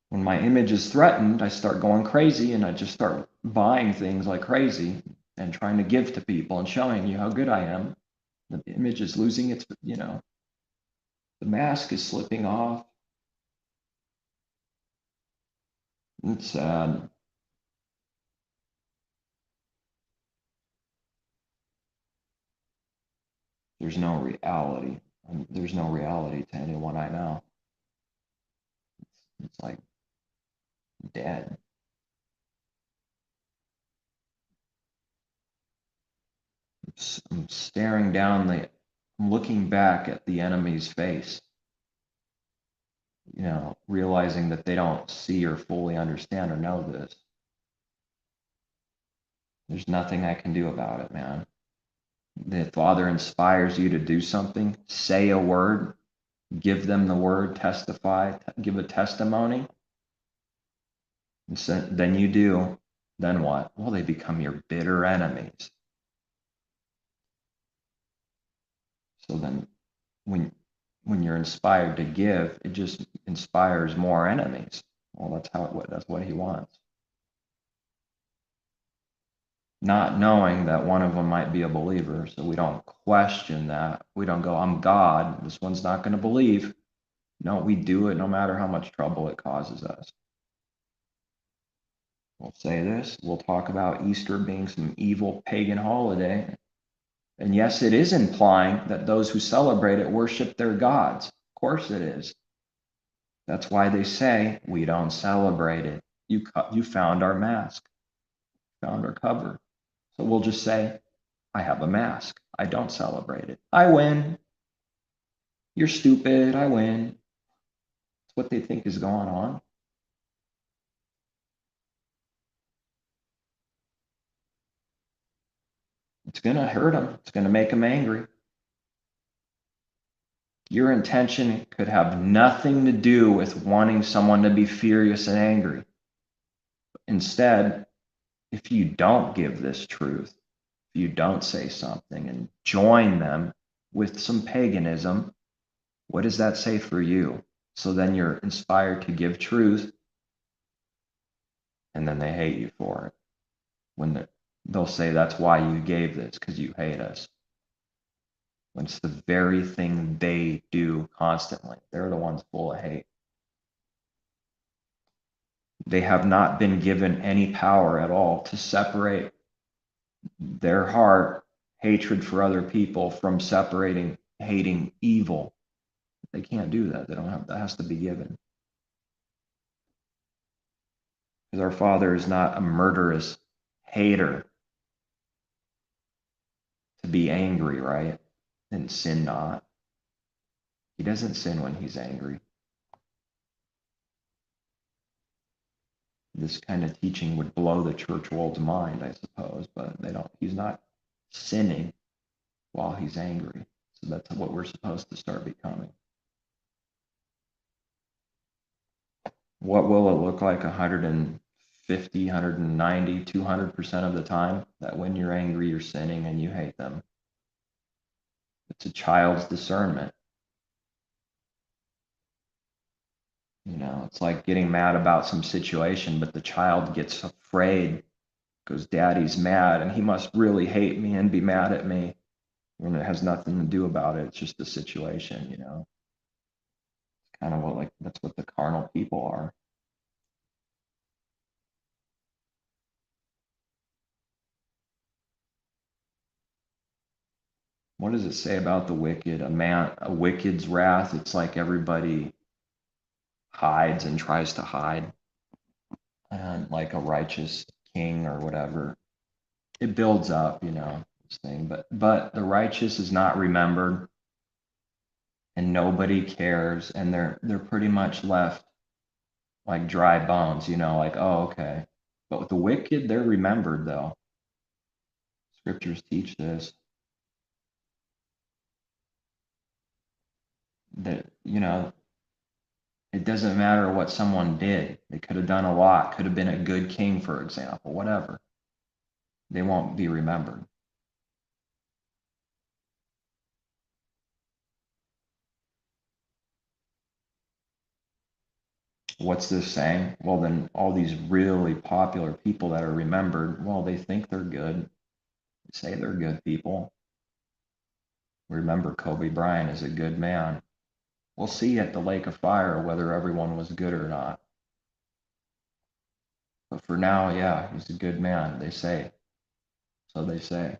Speaker 1: When my image is threatened, I start going crazy and I just start buying things like crazy and trying to give to people and showing you how good I am. The image is losing its, the mask is slipping off. It's sad. There's no reality. There's no reality to anyone I know. It's like dead. I'm staring down I'm looking back at the enemy's face, realizing that they don't see or fully understand or know this. There's nothing I can do about it, man. The Father inspires you to do something, say a word, give them the word, testify, give a testimony. And so, then you do. Then what? Well, they become your bitter enemies. So then when you're inspired to give, it just inspires more enemies. Well, that's what he wants. Not knowing that one of them might be a believer, so we don't question that. We don't go, I'm God, this one's not going to believe. No, we do it no matter how much trouble it causes us. We'll say this, we'll talk about Easter being some evil pagan holiday. And yes, it is implying that those who celebrate it worship their gods. Of course it is. That's why they say, we don't celebrate it. You found our mask, found our cover. So we'll just say, I have a mask. I don't celebrate it. I win. You're stupid. I win. It's what they think is going on. It's going to hurt them. It's going to make them angry. Your intention could have nothing to do with wanting someone to be furious and angry. Instead, if you don't give this truth, if you don't say something and join them with some paganism, what does that say for you? So then you're inspired to give truth, and then they hate you for it. When they'll say that's why you gave this, because you hate us. When it's the very thing they do constantly. They're the ones full of hate. They have not been given any power at all to separate their heart, hatred for other people, from separating, hating evil. They can't do that. They don't have, that has to be given. Because our Father is not a murderous hater to be angry, right? And sin not. He doesn't sin when he's angry. This kind of teaching would blow the church world's mind, I suppose, but he's not sinning while he's angry. So that's what we're supposed to start becoming. What will it look like 150, 190, 200% of the time that when you're angry, you're sinning and you hate them? It's a child's discernment. It's like getting mad about some situation, but the child gets afraid because daddy's mad and he must really hate me and be mad at me when it has nothing to do about it. It's just the situation, It's kind of that's what the carnal people are. What does it say about the wicked? A wicked's wrath, it's like everybody hides and tries to hide. And like a righteous king or whatever, it builds up, this thing, but the righteous is not remembered, and nobody cares, and they're pretty much left like dry bones, like, oh, okay. But with the wicked, they're remembered though. Scriptures teach this. That, it doesn't matter what someone did. They could have done a lot, could have been a good king, for example, whatever. They won't be remembered. What's this saying? Well, then all these really popular people that are remembered, well, they think they're good. They say they're good people. Remember, Kobe Bryant is a good man. We'll see at the Lake of Fire whether everyone was good or not. But for now, yeah, he's a good man, they say. So they say.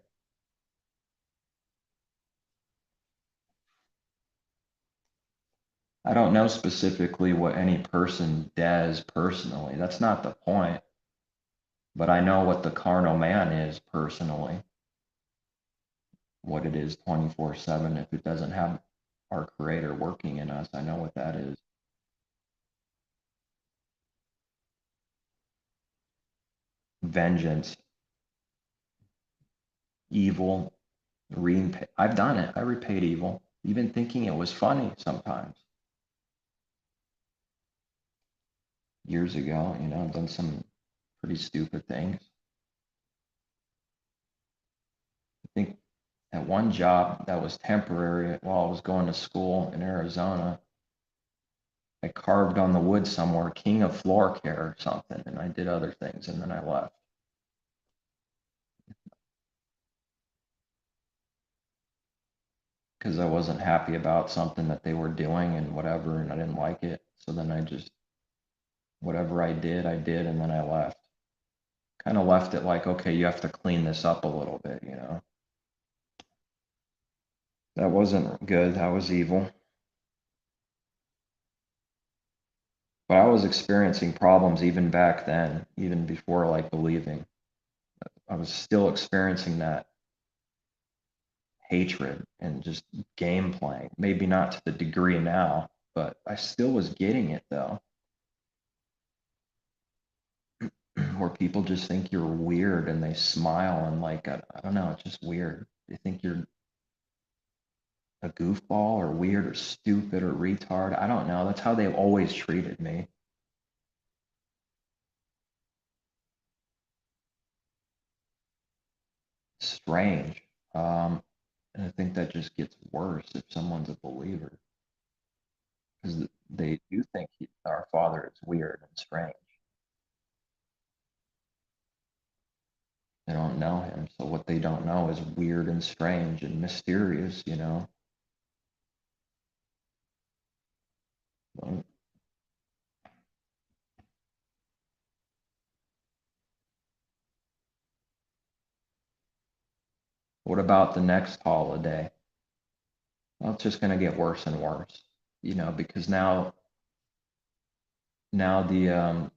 Speaker 1: I don't know specifically what any person does personally. That's not the point. But I know what the carnal man is personally, what it is 24/7. If it doesn't have our Creator working in us, I know what that is. Vengeance, evil, repay. I've done it. I repaid evil, even thinking it was funny sometimes. Years ago, I've done some pretty stupid things. I think at one job that was temporary while I was going to school in Arizona, I carved on the wood somewhere, King of Floor Care or something, and I did other things, and then I left. Because I wasn't happy about something that they were doing and whatever, and I didn't like it. So then I just, whatever I did, and then I left. Kind of left it like, okay, you have to clean this up a little bit, That wasn't good. That was evil. But I was experiencing problems even back then, even before like believing. I was still experiencing that hatred and just game playing. Maybe not to the degree now, but I still was getting it though. Where people just think you're weird and they smile and like, I don't know, it's just weird. They think you're a goofball or weird or stupid or retard. I don't know. That's how they've always treated me. Strange. And I think that just gets worse if someone's a believer because they do think our Father is weird and strange. They don't know him. So what they don't know is weird and strange and mysterious. Well, what about the next holiday? Well, it's just going to get worse and worse, because now the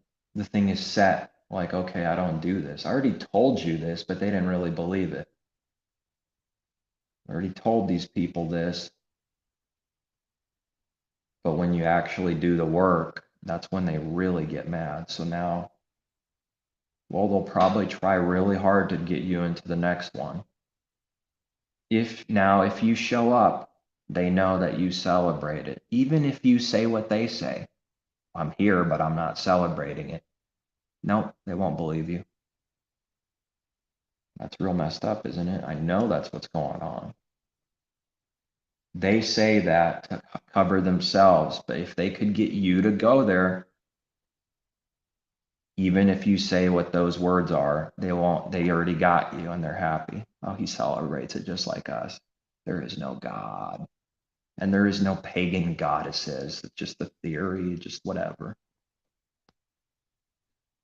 Speaker 1: thing is set. Like, okay, I don't do this. I already told you this, but they didn't really believe it. I already told these people this, but when you actually do the work, that's when they really get mad. So now, well, they'll probably try really hard to get you into the next one. If you show up, they know that you celebrate it. Even if you say what they say, I'm here, but I'm not celebrating it. No, they won't believe you. That's real messed up, isn't it? I know that's what's going on. They say that to cover themselves, but if they could get you to go there, even if you say what those words are, they won't, they already got you and they're happy. Oh, he celebrates it just like us. There is no God. And there is no pagan goddesses. It's just a theory, just whatever.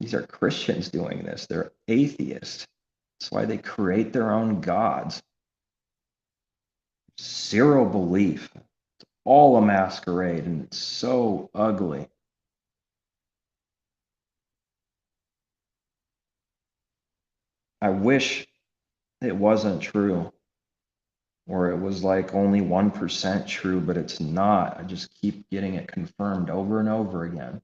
Speaker 1: These are Christians doing this. They're atheists. That's why they create their own gods. Zero belief. It's all a masquerade, and it's so ugly. I wish it wasn't true, or it was like only 1% true, but it's not. I just keep getting it confirmed over and over again.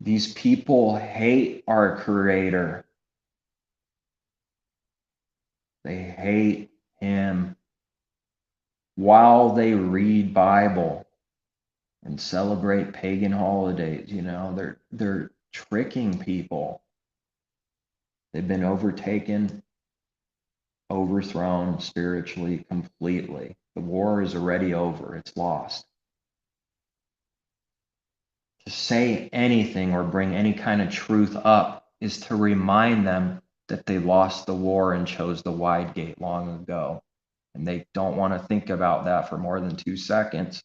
Speaker 1: These people hate our Creator. They hate Him while they read Bible and celebrate pagan holidays. You know, they're tricking people. They've been overtaken, overthrown spiritually completely. The war is already over. It's lost. To say anything or bring any kind of truth up is to remind them that they lost the war and chose the wide gate long ago. And they don't want to think about that for more than 2 seconds.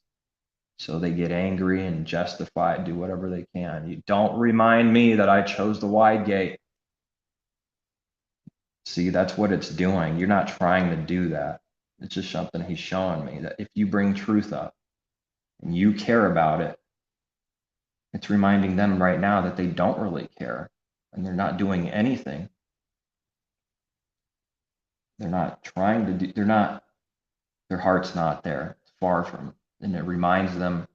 Speaker 1: So they get angry and justify it, do whatever they can. You don't remind me that I chose the wide gate. See, that's what it's doing. You're not trying to do that. It's just something he's showing me, that if you bring truth up and you care about it, it's reminding them right now that they don't really care and they're not doing anything. They're not trying to do, their heart's not there. It's far from, and it reminds them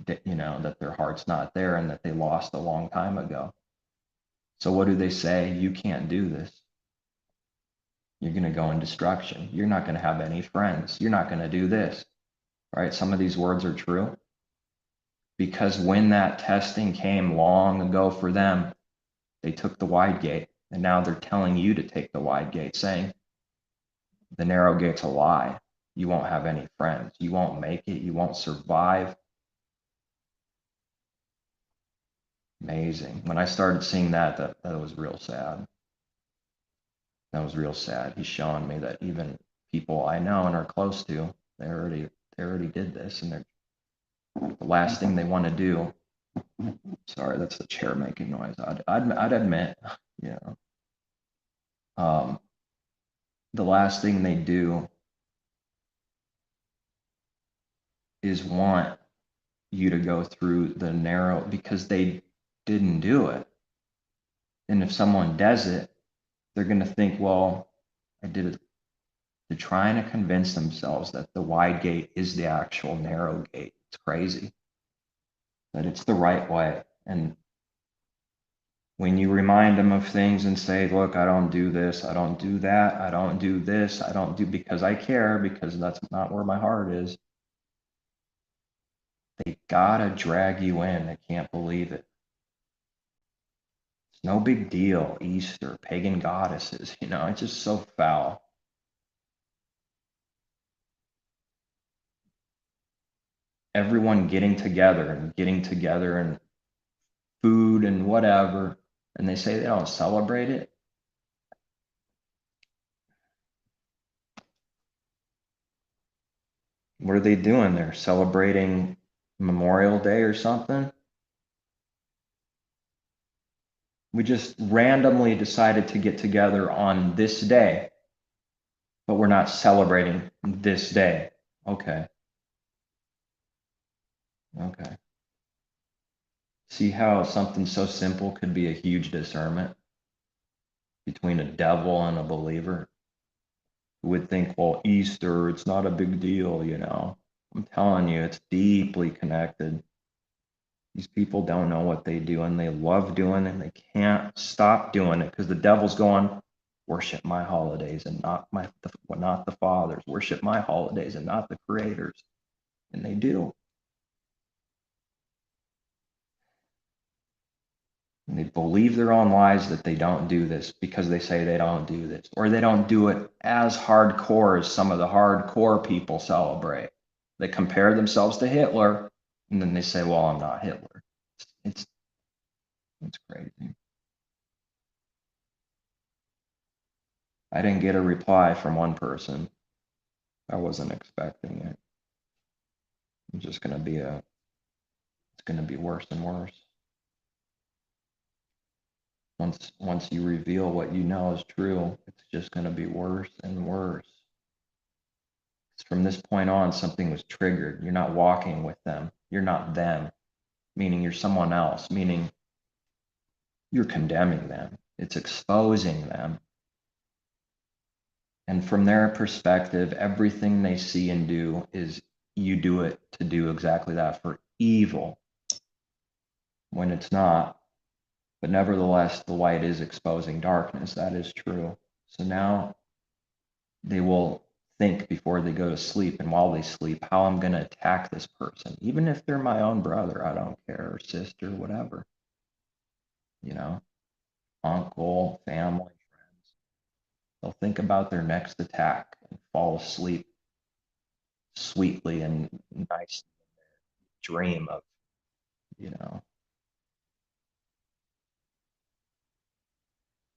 Speaker 1: that, that their heart's not there and that they lost a long time ago. So what do they say? You can't do this. You're going to go in destruction. You're not going to have any friends. You're not going to do this. Right? Some of these words are true because when that testing came long ago for them, they took the wide gate, and now they're telling you to take the wide gate, saying the narrow gate's a lie. You won't have any friends. You won't make it. You won't survive. Amazing. When I started seeing that was real sad. That was real sad. He's showing me that even people I know and are close to, they already did this, and the last thing they want to do. Sorry, that's the chair making noise. I'd admit, you know, the last thing they do is want you to go through the narrow, because they didn't do it. And if someone does it, they're going to think, well, I did it. They're trying to convince themselves that the wide gate is the actual narrow gate. It's crazy. That it's the right way. And when you remind them of things and say, look, I don't do this, I don't do that, I don't do this, I don't do because I care, because that's not where my heart is. They gotta drag you in. They can't believe it. It's no big deal. Easter, pagan goddesses, it's just so foul. Everyone getting together and food and whatever, and they say they don't celebrate it. What are they doing? They're celebrating Memorial Day or something. We just randomly decided to get together on this day, but we're not celebrating this day. Okay. See how something so simple could be a huge discernment between a devil and a believer? Who would think, well, Easter, it's not a big deal, I'm telling you, it's deeply connected. These people don't know what they do, and they love doing it, and they can't stop doing it because the devil's going, worship my holidays and not the Father's. Worship my holidays and not the Creator's. And they do. And they believe their own lies that they don't do this because they say they don't do this, or they don't do it as hardcore as some of the hardcore people celebrate. They compare themselves to Hitler, and then they say, well, I'm not Hitler. It's crazy. I didn't get a reply from one person. I wasn't expecting it. It's just going to be it's going to be worse and worse. Once you reveal what you know is true, it's just going to be worse and worse. From this point on, something was triggered. You're not walking with them. You're not them, meaning you're someone else, meaning you're condemning them. It's exposing them. And from their perspective, everything they see and do is you do it to do exactly that, for evil, when it's not. But nevertheless, the light is exposing darkness. That is true. So now they will think before they go to sleep and while they sleep how I'm going to attack this person, even if they're my own brother. I don't care, or sister, whatever, you know, uncle, family, friends. They'll think about their next attack and fall asleep sweetly and nice dream of, you know,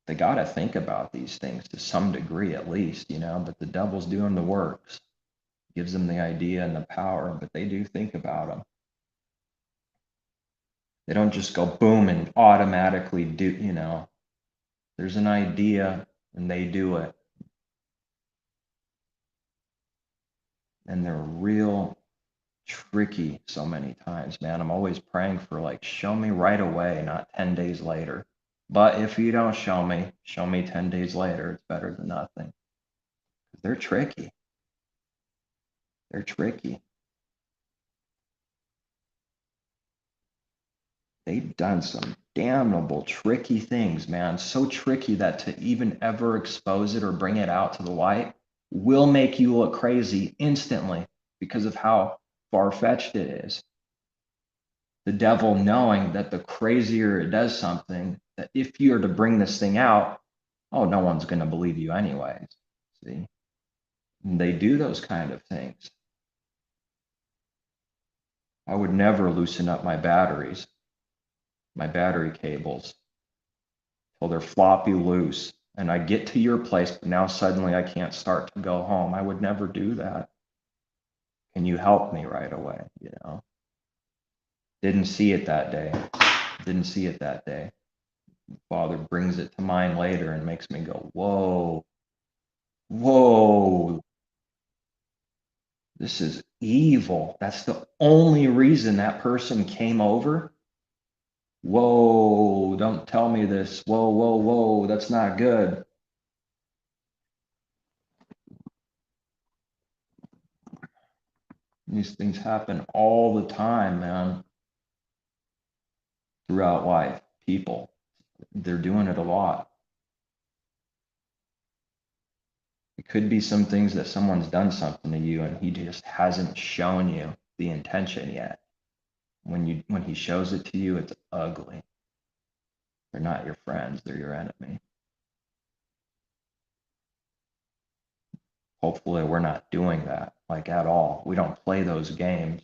Speaker 1: they got to think about these things to some degree at least, you know, but the devil's doing the works, gives them the idea and the power, but they do think about them. They don't just go boom and automatically do, you know, there's an idea and they do it. And they're real tricky so many times, man. I'm always praying for, like, show me right away, not 10 days later. But if you don't show me 10 days later. It's better than nothing. They're tricky. They're tricky. They've done some damnable, tricky things, man. So tricky that to even ever expose it or bring it out to the light will make you look crazy instantly because of how far-fetched it is. The devil knowing that the crazier it does something, that if you are to bring this thing out, oh, no one's going to believe you anyways. See? And they do those kind of things. I would never loosen up my batteries, my battery cables, till they're floppy loose. And I get to your place, but now suddenly I can't start to go home. I would never do that. Can you help me right away? You know? Didn't see it that day. Didn't see it that day. Father brings it to mind later and makes me go, whoa, whoa, this is evil. That's the only reason that person came over. Whoa, don't tell me this. Whoa, whoa, whoa, that's not good. These things happen all the time, man, throughout life. People, they're doing it a lot. It could be some things that someone's done something to you and he just hasn't shown you the intention yet. When he shows it to you, it's ugly. They're not your friends, they're your enemy. Hopefully we're not doing that, like, at all. We don't play those games.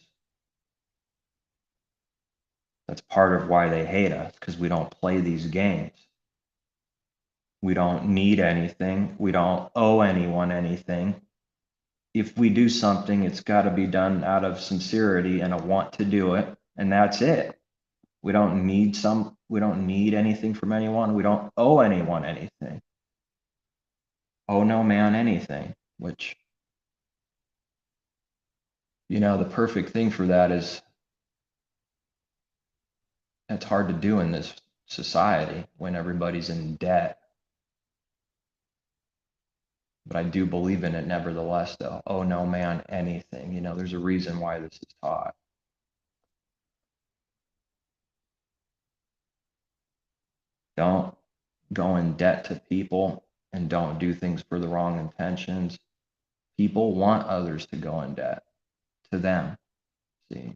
Speaker 1: That's part of why they hate us, because we don't play these games. We don't need anything. We don't owe anyone anything. If we do something, it's got to be done out of sincerity and a want to do it, and that's it. We don't need anything from anyone. We don't owe anyone anything. Owe no man anything, which, you know, the perfect thing for that is, it's hard to do in this society when everybody's in debt. But I do believe in it nevertheless, though. Owe no man anything. You know, there's a reason why this is taught. Don't go in debt to people and don't do things for the wrong intentions. People want others to go in debt to them. See,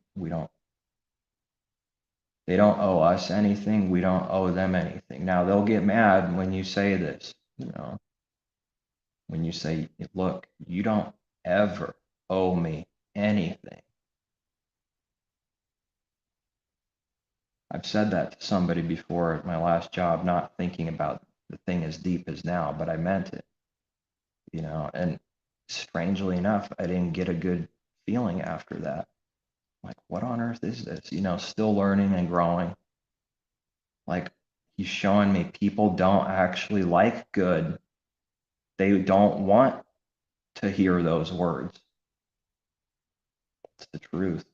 Speaker 1: they don't owe us anything. We don't owe them anything. Now, they'll get mad when you say this, you know, when you say, look, you don't ever owe me anything. I've said that to somebody before at my last job, not thinking about the thing as deep as now, but I meant it, you know, and strangely enough, I didn't get a good feeling after that. Like, what on earth is this? You know, still learning and growing. Like, he's showing me people don't actually like good. They don't want to hear those words. It's the truth.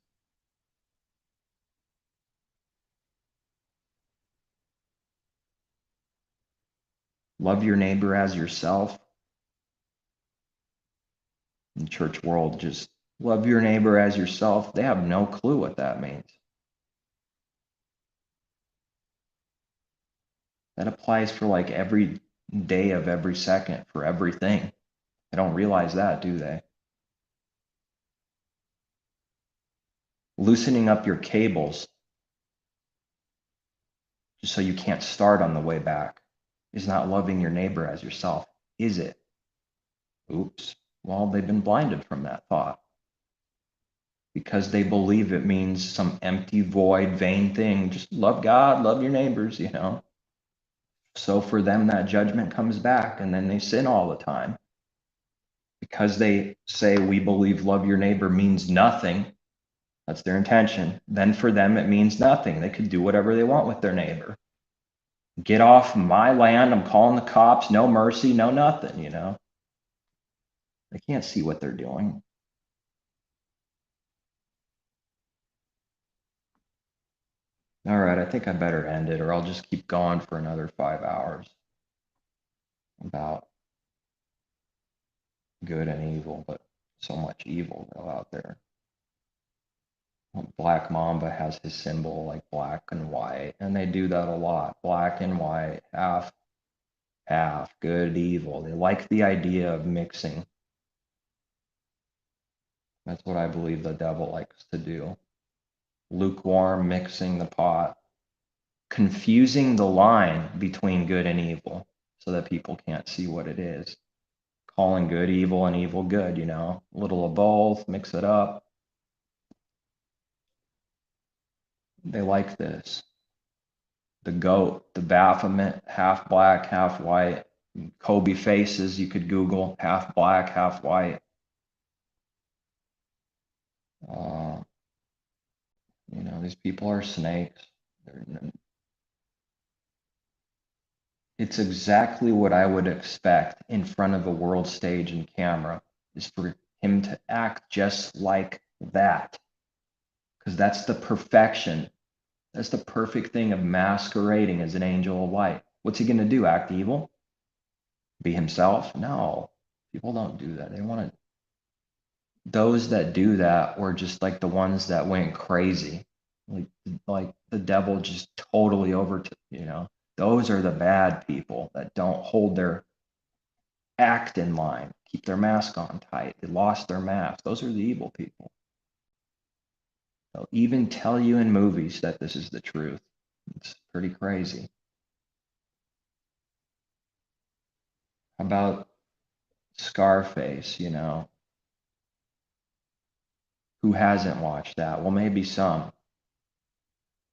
Speaker 1: Love your neighbor as yourself. In the church world, just love your neighbor as yourself. They have no clue what that means. That applies for like every day of every second for everything. They don't realize that, do they? Loosening up your cables just so you can't start on the way back is not loving your neighbor as yourself, is it? Oops. Well, they've been blinded from that thought because they believe it means some empty, void, vain thing. Just love God, love your neighbors, you know. So for them, that judgment comes back and then they sin all the time because they say we believe love your neighbor means nothing. That's their intention. Then for them, it means nothing. They could do whatever they want with their neighbor. Get off my land. I'm calling the cops. No mercy, no nothing, you know. They can't see what they're doing. All right, I think I better end it or I'll just keep going for another 5 hours about good and evil, but so much evil though out there. Black Mamba has his symbol like black and white, and they do that a lot. Black and white, half, good, evil. They like the idea of mixing. That's what I believe the devil likes to do. Lukewarm, mixing the pot, confusing the line between good and evil so that people can't see what it is. Calling good evil and evil good, you know, a little of both, mix it up. They like this. The goat, the Baphomet, half black, half white. Kobe faces, you could Google, half black, half white. You know, these people are snakes. It's exactly what I would expect in front of a world stage and camera, is for him to act just like that. Because that's the perfection. That's the perfect thing of masquerading as an angel of light. What's he going to do? Act evil? Be himself? No. People don't do that. They want to. Those that do that were just like the ones that went crazy. Like the devil just totally you know. Those are the bad people that don't hold their act in line, keep their mask on tight. They lost their mask. Those are the evil people. They'll even tell you in movies that this is the truth. It's pretty crazy. How about Scarface, you know? Who hasn't watched that? Well, maybe some.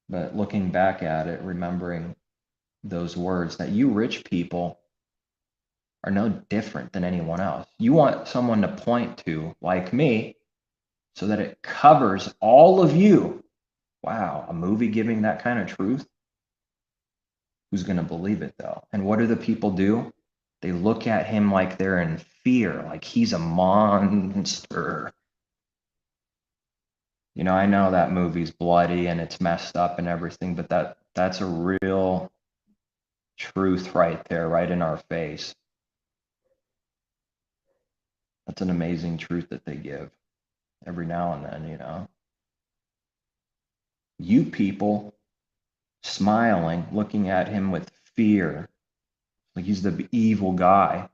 Speaker 1: But looking back at it, remembering those words that you rich people are no different than anyone else. You want someone to point to, like me, so that it covers all of you. Wow, a movie giving that kind of truth? Who's going to believe it, though? And what do the people do? They look at him like they're in fear, like he's a monster. You know, I know that movie's bloody and it's messed up and everything, but that's a real truth right there, right in our face. That's an amazing truth that they give every now and then, you know. You people smiling, looking at him with fear, like he's the evil guy,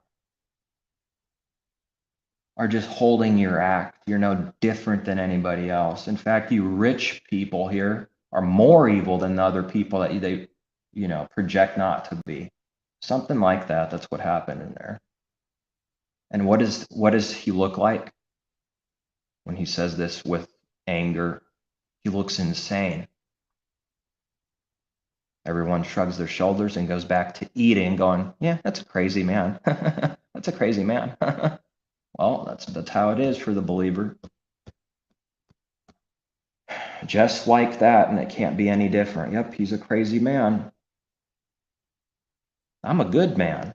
Speaker 1: are just holding your act. You're no different than anybody else. In fact, you rich people here are more evil than the other people that they, you know, project not to be. Something like that. That's what happened in there. And what does he look like when he says this with anger? He looks insane. Everyone shrugs their shoulders and goes back to eating, going, yeah, that's a crazy man. That's a crazy man. Well, that's how it is for the believer. Just like that, and it can't be any different. Yep, he's a crazy man. I'm a good man.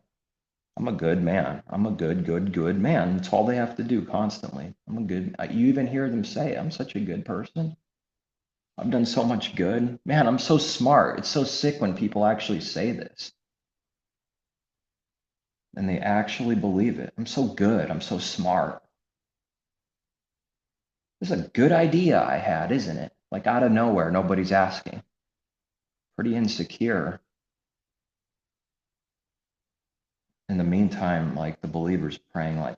Speaker 1: I'm a good man. I'm a good man. That's all they have to do constantly. You even hear them say, I'm such a good person. I've done so much good. Man, I'm so smart. It's so sick when people actually say this. And they actually believe it. I'm so good. I'm so smart. This is a good idea I had, isn't it? Like out of nowhere, nobody's asking. Pretty insecure. In the meantime, like the believers praying, like,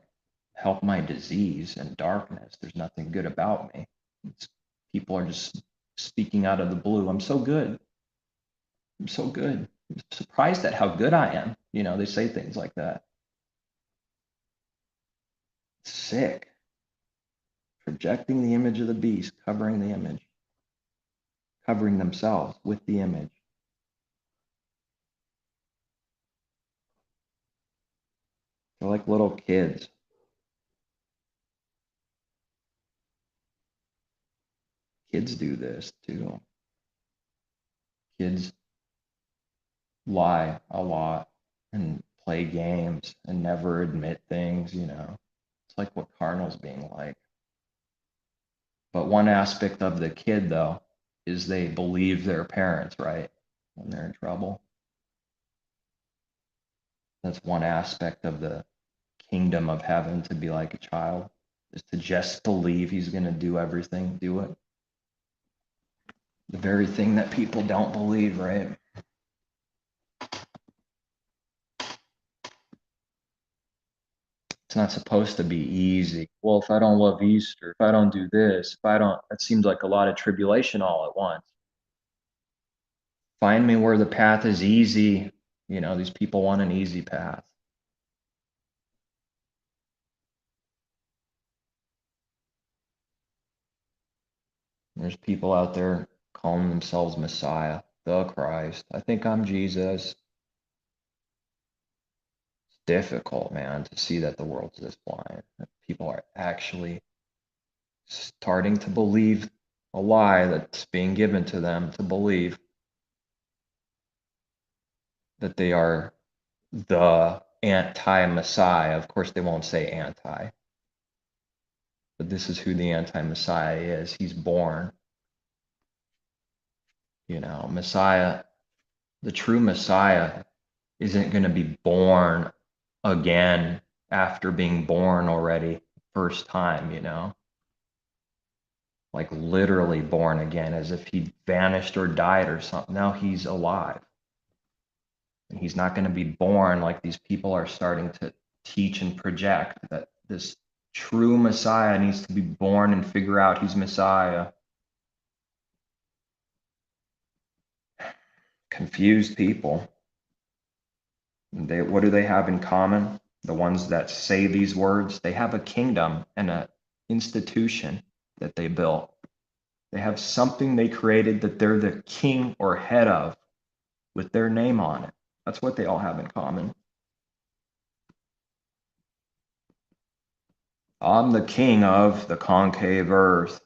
Speaker 1: help my disease and darkness. There's nothing good about me. It's, people are just speaking out of the blue. I'm so good. I'm so good. I'm surprised at how good I am. You know, they say things like that. It's sick. Projecting the image of the beast, covering the image, covering themselves with the image. They're like little kids. Kids do this too. Kids lie a lot and play games and never admit things, you know. It's like what carnal's being like. But one aspect of the kid, though, is they believe their parents, right? When they're in trouble. That's one aspect of the kingdom of heaven, to be like a child, is to just believe he's going to do everything, do it. The very thing that people don't believe, right? It's not supposed to be easy. Well, if I don't love Easter, if I don't do this, if I don't, that seems like a lot of tribulation all at once. Find me where the path is easy. You know, these people want an easy path. There's people out there calling themselves Messiah, the Christ. I think I'm Jesus. It's difficult, man, to see that the world's this blind. That people are actually starting to believe a lie that's being given to them to believe that they are the anti-Messiah. Of course, they won't say anti, but this is who the anti-Messiah is. He's born. You know, Messiah, the true Messiah isn't going to be born again after being born already first time, you know, like literally born again as if he vanished or died or something. Now he's alive. And he's not going to be born like these people are starting to teach and project that this true Messiah needs to be born and figure out he's Messiah. Confused people. What do they have in common? The ones that say these words, they have a kingdom and an institution that they built. They have something they created that they're the king or head of with their name on it. That's what they all have in common. I'm the king of the concave earth.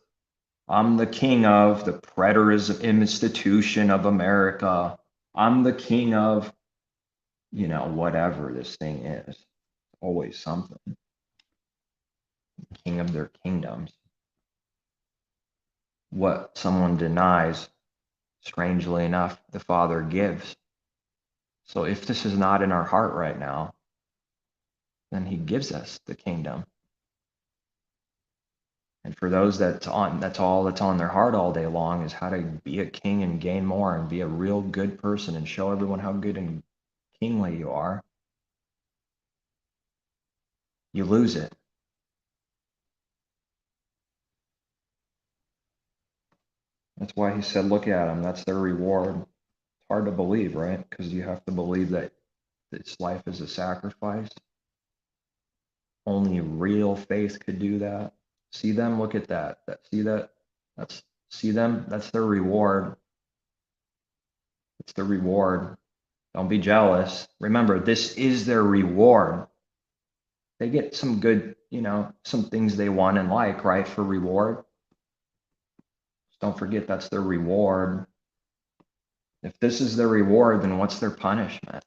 Speaker 1: I'm the king of the preterism institution of America. I'm the king of, you know, whatever this thing is. Always something. King of their kingdoms. What someone denies, strangely enough, the Father gives. So if this is not in our heart right now, then he gives us the kingdom. And for those that's all that's on their heart all day long is how to be a king and gain more and be a real good person and show everyone how good and kingly you are. You lose it. That's why he said, look at them. That's their reward. It's hard to believe, right? Because you have to believe that this life is a sacrifice. Only real faith could do that. See them, look at that. See that? See them, that's their reward. It's the reward. Don't be jealous. Remember, this is their reward. They get some good, you know, some things they want and like, right, for reward. Just don't forget that's their reward. If this is their reward, then what's their punishment?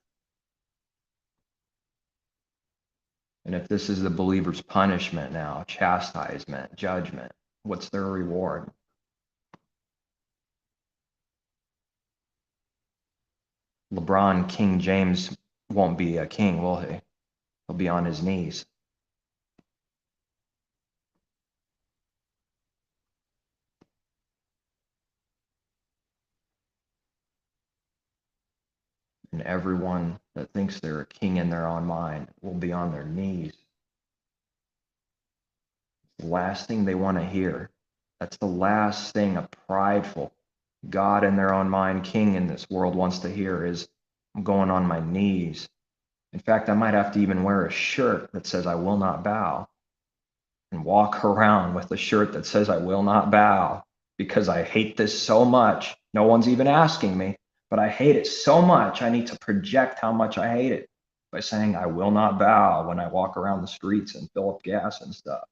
Speaker 1: And if this is the believer's punishment now, chastisement, judgment, what's their reward? LeBron King James won't be a king, will he? He'll be on his knees. And everyone that thinks they're a king in their own mind will be on their knees. The last thing they want to hear. That's the last thing a prideful God in their own mind, king in this world wants to hear is, I'm going on my knees. In fact, I might have to even wear a shirt that says, I will not bow, and walk around with a shirt that says, I will not bow, because I hate this so much. No one's even asking me, but I hate it so much. I need to project how much I hate it by saying, I will not bow when I walk around the streets and fill up gas and stuff.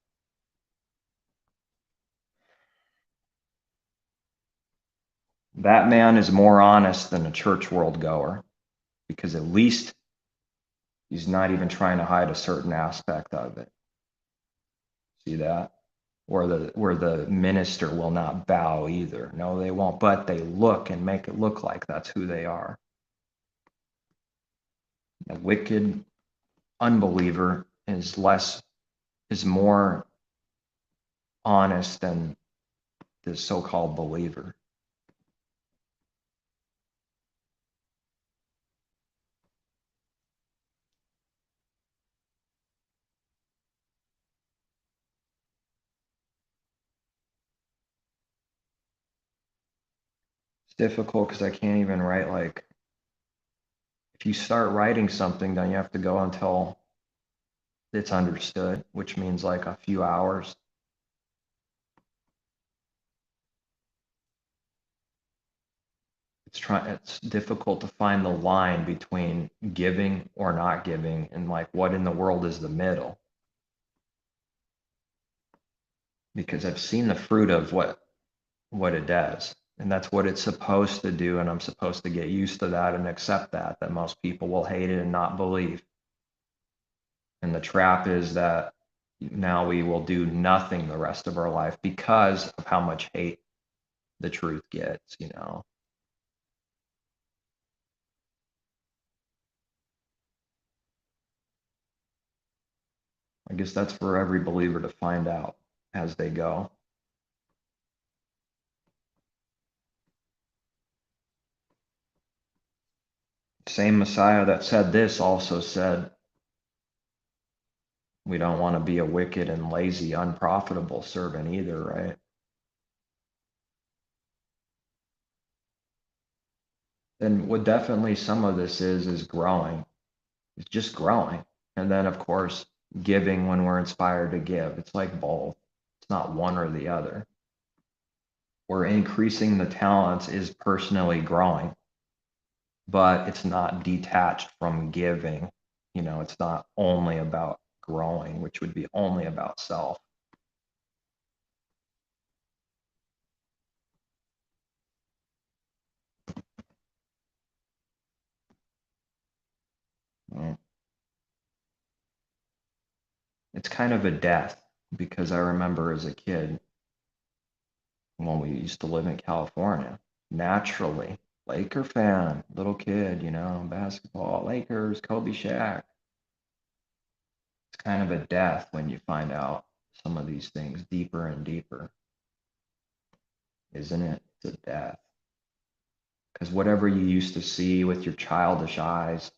Speaker 1: That man is more honest than a church world goer, because at least he's not even trying to hide a certain aspect of it. See that? Where the minister will not bow either. No, they won't, but they look and make it look like that's who they are. A wicked unbeliever is more honest than the so-called believer. It's difficult because I can't even write, like, if you start writing something, then you have to go until it's understood, which means like a few hours. It's difficult to find the line between giving or not giving, and like what in the world is the middle. Because I've seen the fruit of what it does, and that's what it's supposed to do, and I'm supposed to get used to that and accept that most people will hate it and not believe. And the trap is that now we will do nothing the rest of our life because of how much hate the truth gets, you know. I guess that's for every believer to find out as they go. Same Messiah that said this also said, we don't want to be a wicked and lazy, unprofitable servant either, right? Then what definitely some of this is growing. It's just growing. And then, of course, giving when we're inspired to give. It's like both. It's not one or the other. Where increasing the talents is personally growing, but it's not detached from giving. You know, it's not only about growing, which would be only about self. Mm. It's kind of a death, because I remember as a kid when we used to live in California, naturally, Laker fan, little kid, you know, basketball, Lakers, Kobe, Shaq. It's kind of a death when you find out some of these things deeper and deeper, isn't it? It's a death. Because whatever you used to see with your childish eyes,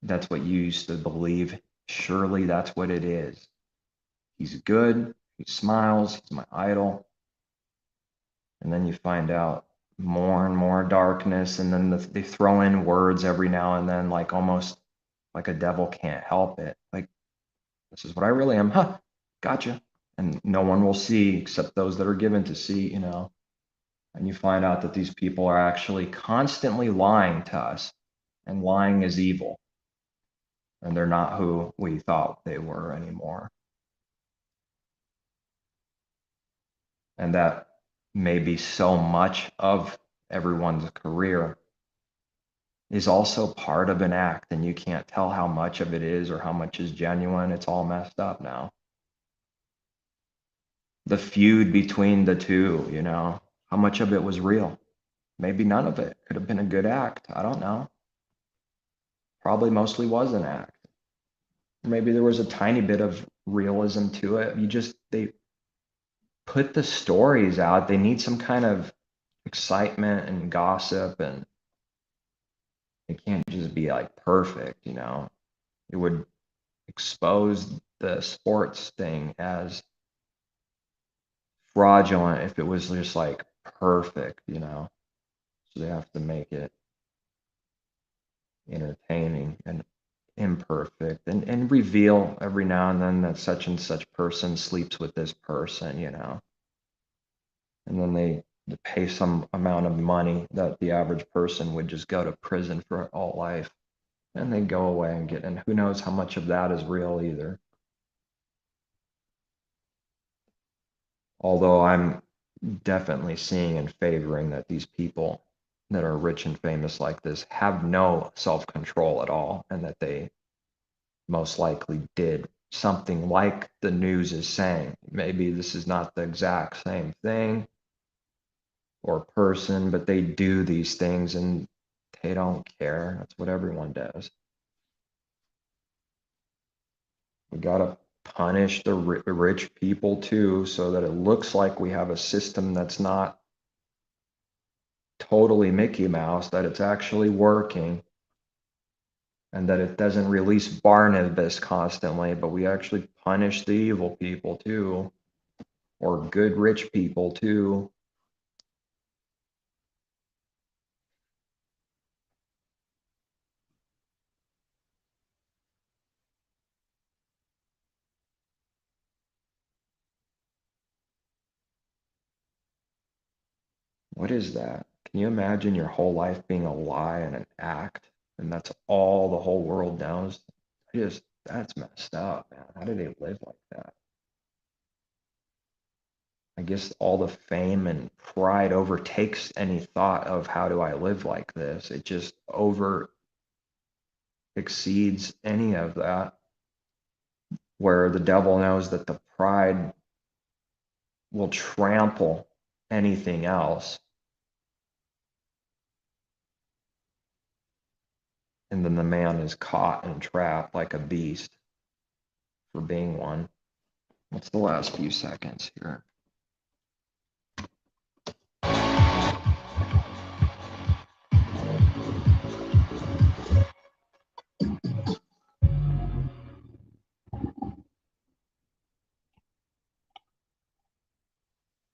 Speaker 1: that's what you used to believe. Surely that's what it is. He's good. He smiles. He's my idol. And then you find out more and more darkness, and then they throw in words every now and then, like almost like a devil can't help it. Like, this is what I really am. Huh, gotcha. And no one will see except those that are given to see, you know. And you find out that these people are actually constantly lying to us, and lying is evil. And they're not who we thought they were anymore. And that may be so much of everyone's career is also part of an act, and you can't tell how much of it is or how much is genuine. It's all messed up now. The feud between the two, you know, how much of it was real? Maybe none of it. Could have been a good act. I don't know. Probably mostly was an act. maybe there was a tiny bit of realism to it. They put the stories out. They need some kind of excitement and gossip, and it can't just be like perfect, It would expose the sports thing as fraudulent if it was just like perfect, So they have to make it entertaining and imperfect and reveal every now and then that such and such person sleeps with this person, And then they pay some amount of money that the average person would just go to prison for all life. And they go away and who knows how much of that is real either. Although I'm definitely seeing and favoring that these people that are rich and famous like this have no self-control at all, and that they most likely did something like the news is saying. Maybe this is not the exact same thing or person, but they do these things and they don't care. That's what everyone does. We got to punish the rich people too, so that it looks like we have a system that's not totally Mickey Mouse, that it's actually working, and that it doesn't release Barnabas constantly, but we actually punish the evil people too, or good rich people too. What is that? Can you imagine your whole life being a lie and an act, and that's all the whole world knows? That's messed up, man. How do they live like that? I guess all the fame and pride overtakes any thought of how do I live like this. It just over exceeds any of that, where the devil knows that the pride will trample anything else. And then the man is caught and trapped like a beast for being one. What's the last few seconds here?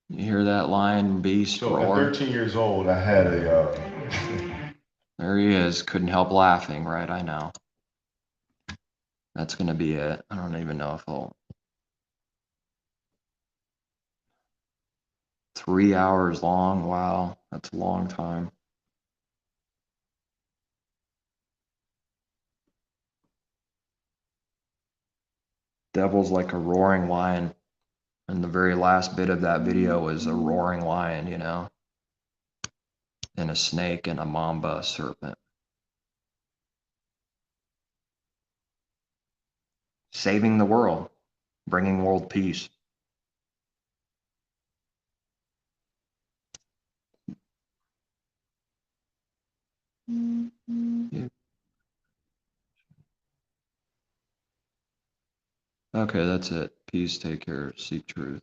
Speaker 1: You hear that lion beast
Speaker 2: So at
Speaker 1: roar?
Speaker 2: 13 years old, I had a.
Speaker 1: There he is. Couldn't help laughing, right? I know. That's going to be it. I don't even know if he'll. 3 hours long. Wow. That's a long time. Devil's like a roaring lion. And the very last bit of that video was a roaring lion, and a snake and a mamba serpent. Saving the world, bringing world peace. Yeah. Okay, that's it. Peace, take care, seek truth.